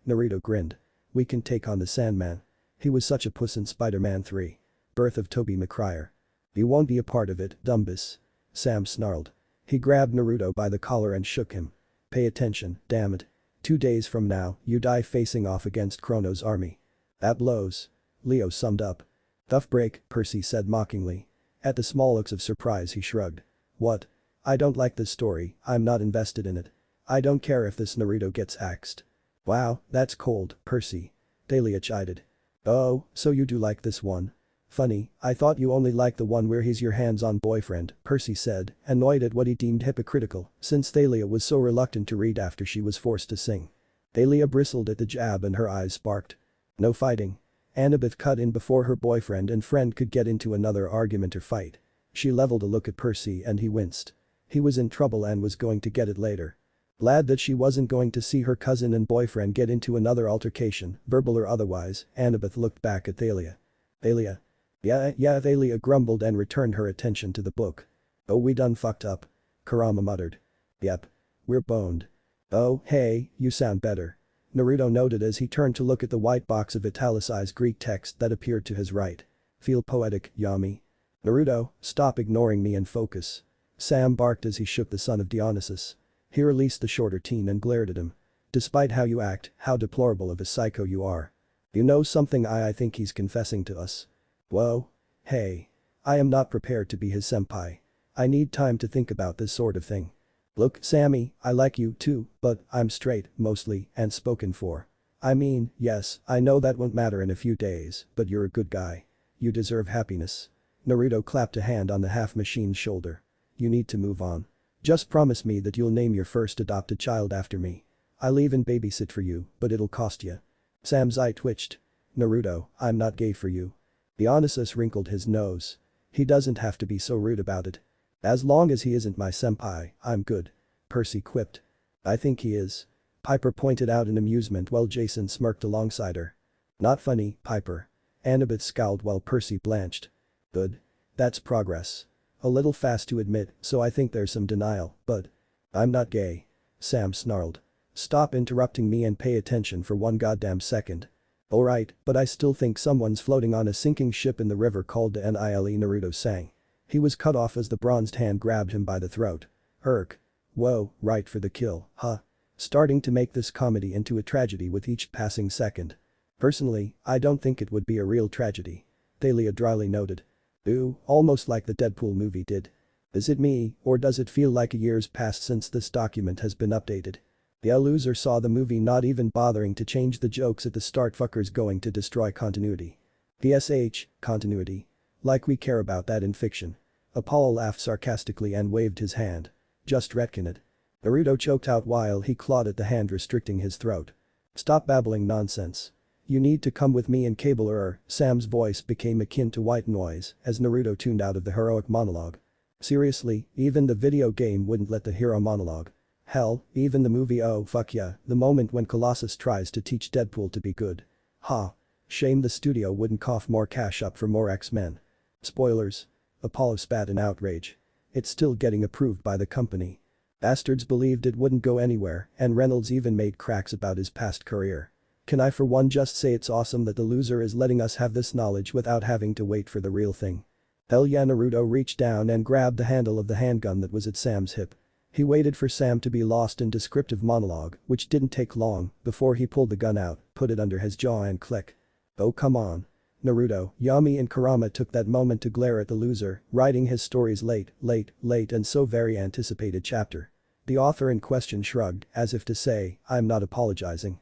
Naruto grinned. We can take on the Sandman. He was such a puss in Spider-Man 3. Birth of Tobey Maguire. You won't be a part of it, Dumbus. Sam snarled. He grabbed Naruto by the collar and shook him. Pay attention, damn it. 2 days from now, you die facing off against Chrono's army. That blows. Leo summed up. Tough break, Percy said mockingly. At the small looks of surprise he shrugged. What? I don't like this story, I'm not invested in it. I don't care if this Naruto gets axed. Wow, that's cold, Percy. Thalia chided. Oh, so you do like this one? Funny, I thought you only liked the one where he's your hands-on boyfriend, Percy said, annoyed at what he deemed hypocritical, since Thalia was so reluctant to read after she was forced to sing. Thalia bristled at the jab and her eyes sparked. No fighting. Annabeth cut in before her boyfriend and friend could get into another argument or fight. She leveled a look at Percy and he winced. He was in trouble and was going to get it later. Glad that she wasn't going to see her cousin and boyfriend get into another altercation, verbal or otherwise, Annabeth looked back at Thalia. Thalia. Yeah, Thalia grumbled and returned her attention to the book. Oh, we done fucked up. Kurama muttered. Yep. We're boned. Oh, hey, you sound better. Naruto noted as he turned to look at the white box of italicized Greek text that appeared to his right. Feel poetic, Yami. Naruto, stop ignoring me and focus. Sam barked as he shook the son of Dionysus. He released the shorter teen and glared at him. Despite how you act, how deplorable of a psycho you are. You know something, I think he's confessing to us. Whoa. Hey. I am not prepared to be his senpai. I need time to think about this sort of thing. Look, Sammy, I like you too, but I'm straight, mostly, and spoken for. I mean, yes, I know that won't matter in a few days, but you're a good guy. You deserve happiness. Naruto clapped a hand on the half-machine's shoulder. You need to move on. Just promise me that you'll name your first adopted child after me. I'll even babysit for you, but it'll cost you. Sam's eye twitched. Naruto, I'm not gay for you. Dionysus wrinkled his nose. He doesn't have to be so rude about it. As long as he isn't my senpai, I'm good. Percy quipped. I think he is. Piper pointed out in amusement while Jason smirked alongside her. Not funny, Piper. Annabeth scowled while Percy blanched. Good. That's progress. A little fast to admit, so I think there's some denial, but I'm not gay. Sam snarled. Stop interrupting me and pay attention for one goddamn second. Alright, but I still think someone's floating on a sinking ship in the river called the Nile, Naruto sang. He was cut off as the bronzed hand grabbed him by the throat. Irk. Whoa, right for the kill, huh? Starting to make this comedy into a tragedy with each passing second. Personally, I don't think it would be a real tragedy. Thalia dryly noted. Ooh, almost like the Deadpool movie did. Is it me, or does it feel like a year's passed since this document has been updated? The loser saw the movie not even bothering to change the jokes at the start. Fuckers going to destroy continuity. PSH, continuity. Like we care about that in fiction. Apollo laughed sarcastically and waved his hand. Just retcon it. Naruto choked out while he clawed at the hand restricting his throat. Stop babbling nonsense. You need to come with me and cable her. Sam's voice became akin to white noise as Naruto tuned out of the heroic monologue. Seriously, even the video game wouldn't let the hero monologue. Hell, even the movie, oh fuck yeah, the moment when Colossus tries to teach Deadpool to be good. Ha. Shame the studio wouldn't cough more cash up for more X-Men. Spoilers. Apollo spat in outrage. It's still getting approved by the company. Bastards believed it wouldn't go anywhere, and Reynolds even made cracks about his past career. Can I for one just say it's awesome that the loser is letting us have this knowledge without having to wait for the real thing. Hell yeah. Naruto reached down and grabbed the handle of the handgun that was at Sam's hip. He waited for Sam to be lost in descriptive monologue, which didn't take long, before he pulled the gun out, put it under his jaw and click. Oh come on. Naruto, Yami and Kurama took that moment to glare at the loser, writing his story's late and so very anticipated chapter. The author in question shrugged, as if to say, I'm not apologizing.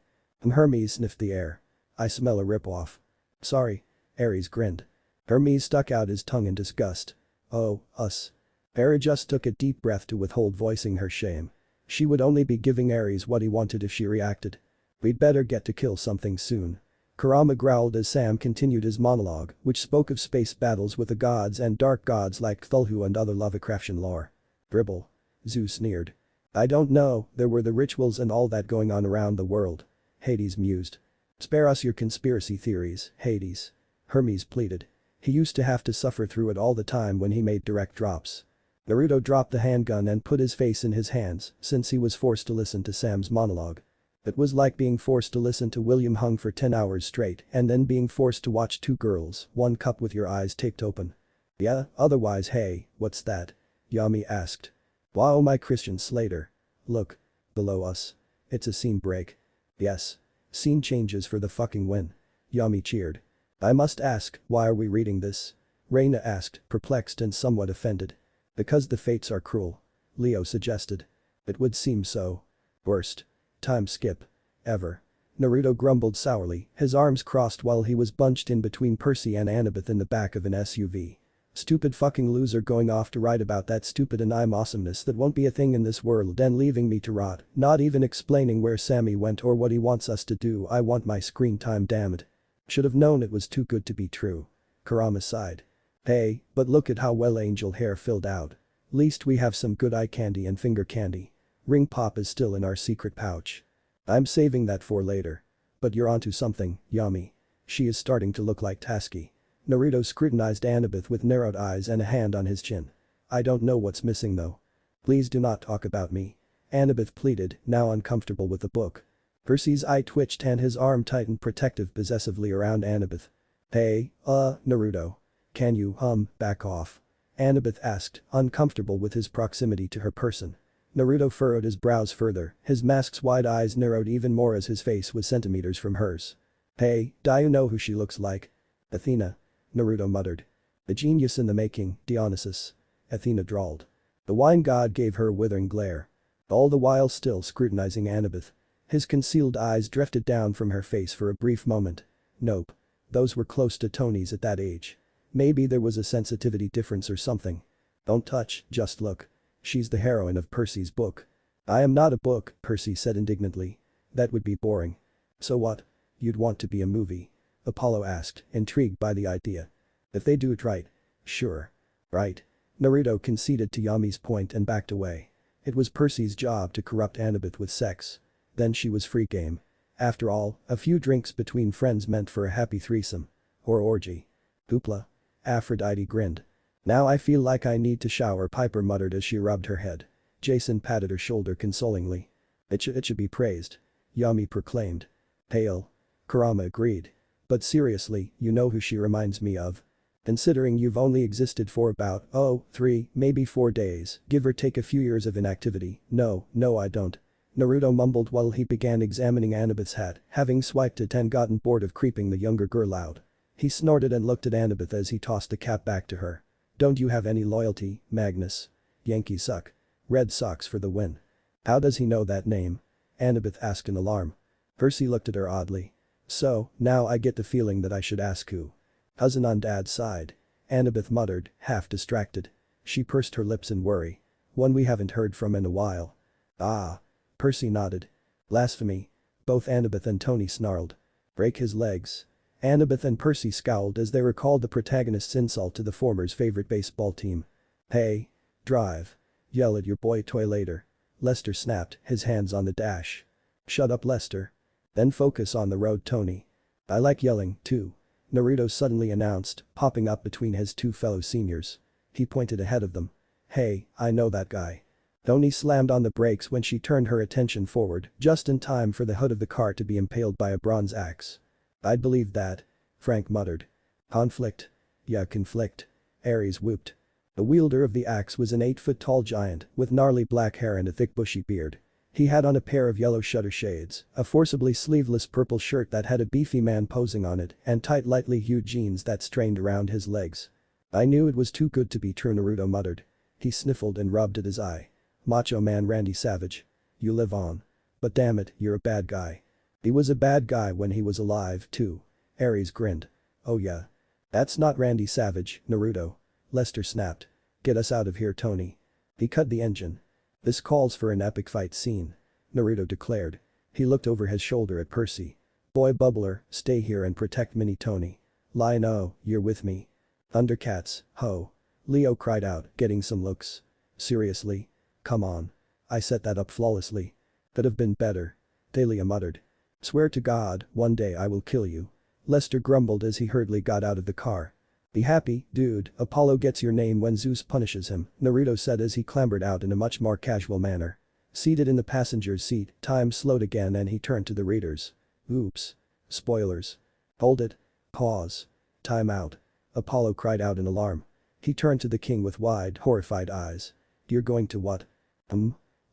Hermes sniffed the air. I smell a ripoff. Sorry. Ares grinned. Hermes stuck out his tongue in disgust. Oh, us. Hera just took a deep breath to withhold voicing her shame. She would only be giving Ares what he wanted if she reacted. We'd better get to kill something soon. Kurama growled as Sam continued his monologue, which spoke of space battles with the gods and dark gods like Cthulhu and other Lovecraftian lore. Dribble. Zeus sneered. I don't know, there were the rituals and all that going on around the world. Hades mused. Spare us your conspiracy theories, Hades. Hermes pleaded. He used to have to suffer through it all the time when he made direct drops. Naruto dropped the handgun and put his face in his hands since he was forced to listen to Sam's monologue. It was like being forced to listen to William Hung for 10 hours straight and then being forced to watch two girls, one cup with your eyes taped open. Yeah, otherwise hey, what's that? Yami asked. Wow, my Christian Slater. Look. Below us. It's a scene break. Yes. Scene changes for the fucking win. Yami cheered. I must ask, why are we reading this? Reina asked, perplexed and somewhat offended. Because the fates are cruel. Leo suggested. It would seem so. Worst. Time skip. Ever. Naruto grumbled sourly, his arms crossed while he was bunched in between Percy and Annabeth in the back of an SUV. Stupid fucking loser going off to write about that stupid anime awesomeness that won't be a thing in this world and leaving me to rot, not even explaining where Sammy went or what he wants us to do. I want my screen time, damn it. Should have known it was too good to be true. Kurama sighed. Hey, but look at how well Angel Hair filled out. Least we have some good eye candy and finger candy. Ring pop is still in our secret pouch. I'm saving that for later. But you're onto something, Yami. She is starting to look like Tasky. Naruto scrutinized Annabeth with narrowed eyes and a hand on his chin. I don't know what's missing though. Please do not talk about me. Annabeth pleaded, now uncomfortable with the book. Percy's eye twitched and his arm tightened possessively around Annabeth. Hey, Naruto. Can you, back off? Annabeth asked, uncomfortable with his proximity to her person. Naruto furrowed his brows further, his mask's wide eyes narrowed even more as his face was centimeters from hers. Hey, do you know who she looks like? Athena. Naruto muttered. The genius in the making, Dionysus. Athena drawled. The wine god gave her a withering glare. All the while still scrutinizing Annabeth. His concealed eyes drifted down from her face for a brief moment. Nope. Those were close to Tony's at that age. Maybe there was a sensitivity difference or something. Don't touch, just look. She's the heroine of Percy's book. I am not a book, Percy said indignantly. That would be boring. So what? You'd want to be a movie? Apollo asked, intrigued by the idea. If they do it right. Sure. Right. Naruto conceded to Yami's point and backed away. It was Percy's job to corrupt Annabeth with sex. Then she was free game. After all, a few drinks between friends meant for a happy threesome. Or orgy. Hoopla. Aphrodite grinned. Now I feel like I need to shower, Piper muttered as she rubbed her head. Jason patted her shoulder consolingly. It should be praised. Yami proclaimed. Hail. Kurama agreed. But seriously, you know who she reminds me of? Considering you've only existed for about, 3, maybe 4 days, give or take a few years of inactivity. No, I don't. Naruto mumbled while he began examining Annabeth's hat, having swiped it and gotten bored of creeping the younger girl out. He snorted and looked at Annabeth as he tossed the cap back to her. Don't you have any loyalty, Magnus? Yankees suck. Red Sox for the win. How does he know that name? Annabeth asked in alarm. Percy looked at her oddly. So, now I get the feeling that I should ask who. Cousin on Dad's side. Annabeth muttered, half distracted. She pursed her lips in worry. One we haven't heard from in a while. Ah. Percy nodded. Blasphemy. Both Annabeth and Tony snarled. Break his legs. Annabeth and Percy scowled as they recalled the protagonist's insult to the former's favorite baseball team. Hey. Drive. Yell at your boy toy later. Lester snapped, his hands on the dash. Shut up, Lester. Then focus on the road, Tony. I like yelling, too. Naruto suddenly announced, popping up between his two fellow seniors. He pointed ahead of them. Hey, I know that guy. Tony slammed on the brakes when she turned her attention forward, just in time for the hood of the car to be impaled by a bronze axe. I'd believe that. Frank muttered. Conflict? Yeah, conflict. Ares whooped. The wielder of the axe was an 8-foot-tall giant with gnarly black hair and a thick bushy beard. He had on a pair of yellow shutter shades, a forcibly sleeveless purple shirt that had a beefy man posing on it, and tight lightly hued jeans that strained around his legs. I knew it was too good to be true, Naruto muttered. He sniffled and rubbed at his eye. Macho Man Randy Savage. You live on. But damn it, you're a bad guy. He was a bad guy when he was alive, too. Ares grinned. Oh yeah. That's not Randy Savage, Naruto. Lester snapped. Get us out of here, Tony. He cut the engine. This calls for an epic fight scene. Naruto declared. He looked over his shoulder at Percy. Boy Bubbler, stay here and protect Mini Tony. Lion-O, you're with me. Thundercats, ho. Leo cried out, getting some looks. Seriously? Come on. I set that up flawlessly. Could have been better. Thalia muttered. Swear to God, one day I will kill you. Lester grumbled as he hurriedly got out of the car. Be happy, dude, Apollo gets your name when Zeus punishes him, Naruto said as he clambered out in a much more casual manner. Seated in the passenger's seat, time slowed again and he turned to the readers. Oops. Spoilers. Hold it. Pause. Time out. Apollo cried out in alarm. He turned to the king with wide, horrified eyes. You're going to what?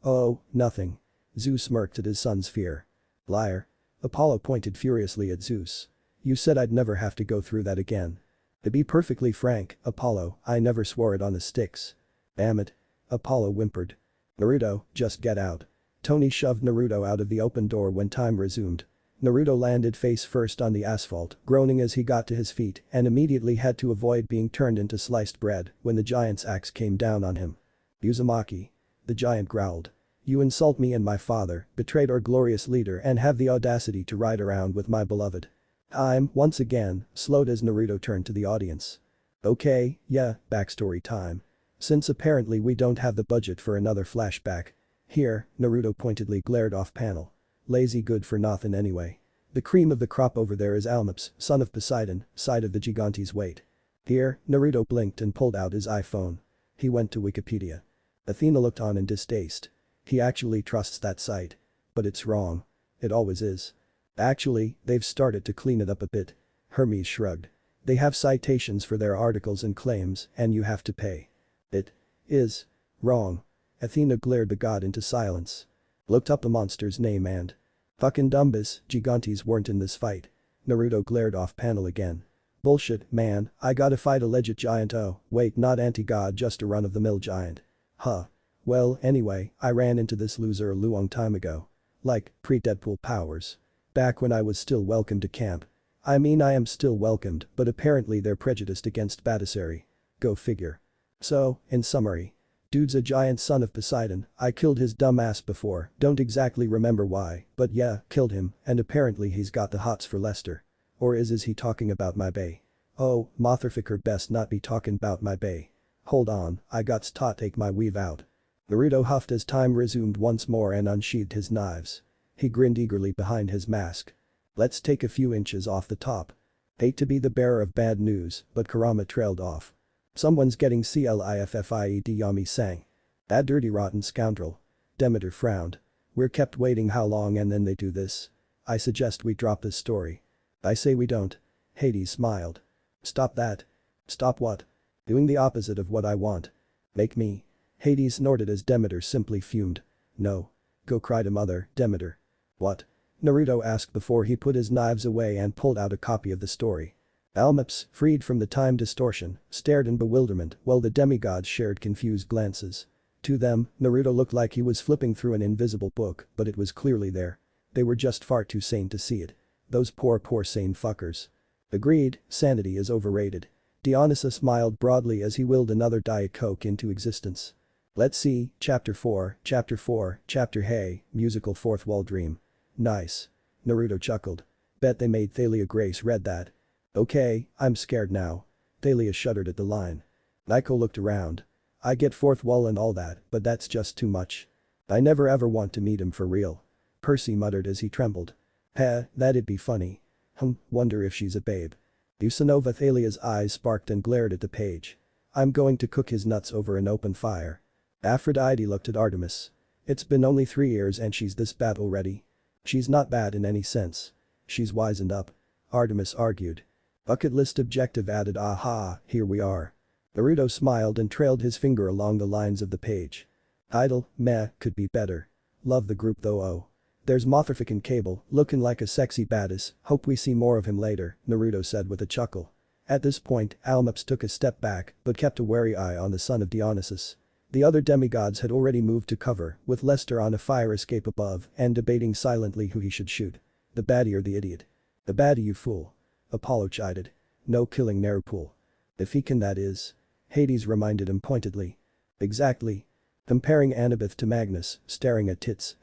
Oh, nothing. Zeus smirked at his son's fear. Liar. Apollo pointed furiously at Zeus. You said I'd never have to go through that again. To be perfectly frank, Apollo, I never swore it on the sticks. Damn it. Apollo whimpered. Naruto, just get out. Tony shoved Naruto out of the open door when time resumed. Naruto landed face first on the asphalt, groaning as he got to his feet and immediately had to avoid being turned into sliced bread when the giant's axe came down on him. Uzumaki. The giant growled. You insult me and my father, betrayed our glorious leader and have the audacity to ride around with my beloved. I'm, once again, slowed as Naruto turned to the audience. Okay, yeah, backstory time. Since apparently we don't have the budget for another flashback. Here, Naruto pointedly glared off panel. Lazy good for nothing anyway. The cream of the crop over there is Almops, son of Poseidon, side of the Gigante's weight. Here, Naruto blinked and pulled out his iPhone. He went to Wikipedia. Athena looked on in distaste. He actually trusts that site. But it's wrong. It always is. Actually, they've started to clean it up a bit. Hermes shrugged. They have citations for their articles and claims, and you have to pay. It is wrong. Athena glared the god into silence. Looked up the monster's name and fucking Dumbus, Gigantes weren't in this fight. Naruto glared off panel again. Bullshit, man, I gotta fight a legit giant. Oh, wait, not anti-god, just a run-of-the-mill giant. Huh. Well, anyway, I ran into this loser a long time ago. Like, pre-Deadpool powers. Back when I was still welcome to camp. I mean I am still welcomed, but apparently they're prejudiced against Badasari. Go figure. So, in summary. Dude's a giant son of Poseidon, I killed his dumb ass before, don't exactly remember why, but yeah, killed him, and apparently he's got the hots for Lester. Or is he talking about my bae? Oh, motherfucker best not be talking about my bae. Hold on, I gots to take my weave out. Naruto huffed as time resumed once more and unsheathed his knives. He grinned eagerly behind his mask. Let's take a few inches off the top. Hate to be the bearer of bad news, but Kurama trailed off. Someone's getting cliffed, Yami sang. That dirty rotten scoundrel. Demeter frowned. We're kept waiting how long and then they do this? I suggest we drop this story. I say we don't. Hades smiled. Stop that. Stop what? Doing the opposite of what I want. Make me. Hades snorted as Demeter simply fumed. No. Go cry to mother, Demeter. What? Naruto asked before he put his knives away and pulled out a copy of the story. Almops, freed from the time distortion, stared in bewilderment while the demigods shared confused glances. To them, Naruto looked like he was flipping through an invisible book, but it was clearly there. They were just far too sane to see it. Those poor sane fuckers. Agreed, sanity is overrated. Dionysus smiled broadly as he willed another Diet Coke into existence. Let's see, Chapter 4, Chapter Hey, musical fourth wall dream. Nice. Naruto chuckled. Bet they made Thalia Grace read that. Okay, I'm scared now. Thalia shuddered at the line. Nico looked around. I get fourth wall and all that, but that's just too much. I never ever want to meet him for real. Percy muttered as he trembled. Heh, that'd be funny. Wonder if she's a babe. Usanova Thalia's eyes sparked and glared at the page. I'm going to cook his nuts over an open fire. Aphrodite looked at Artemis. It's been only 3 years and she's this bad already. She's not bad in any sense. She's wizened up. Artemis argued. Bucket list objective added, aha, here we are. Naruto smiled and trailed his finger along the lines of the page. Idle, meh, could be better. Love the group though. Oh. There's motherfucking Cable, looking like a sexy badass, hope we see more of him later, Naruto said with a chuckle. At this point, Almops took a step back but kept a wary eye on the son of Dionysus. The other demigods had already moved to cover, with Lester on a fire escape above and debating silently who he should shoot. The baddie or the idiot? The baddie, you fool. Apollo chided. No killing Naruto. If he can, that is. Hades reminded him pointedly. Exactly. Comparing Annabeth to Magnus, staring at tits,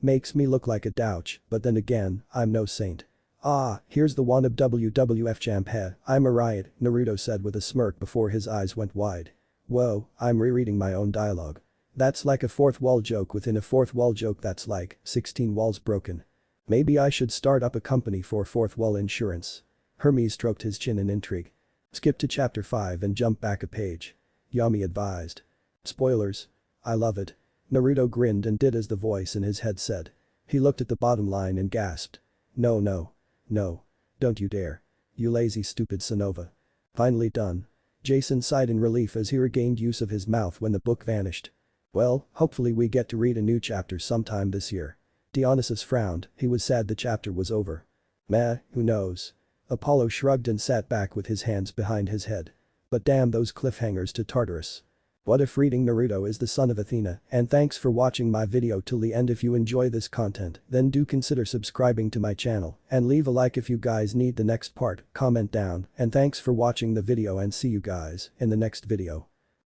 makes me look like a douche, but then again, I'm no saint. Ah, here's the one of WWF champ. I'm a riot, Naruto said with a smirk before his eyes went wide. Whoa, I'm rereading my own dialogue. That's like a fourth wall joke within a fourth wall joke, that's like 16 walls broken. Maybe I should start up a company for fourth wall insurance. Hermes stroked his chin in intrigue. Skip to chapter 5 and jump back a page. Yami advised. Spoilers. I love it. Naruto grinned and did as the voice in his head said. He looked at the bottom line and gasped. No, no. No. Don't you dare. You lazy stupid Sonova. Finally done. Jason sighed in relief as he regained use of his mouth when the book vanished. Well, hopefully we get to read a new chapter sometime this year. Dionysus frowned, he was sad the chapter was over. Meh, who knows. Apollo shrugged and sat back with his hands behind his head. But damn those cliffhangers to Tartarus. What if Reading Naruto is the son of Athena? And thanks for watching my video till the end. If you enjoy this content, then do consider subscribing to my channel and leave a like if you guys need the next part, comment down, and thanks for watching the video and see you guys in the next video.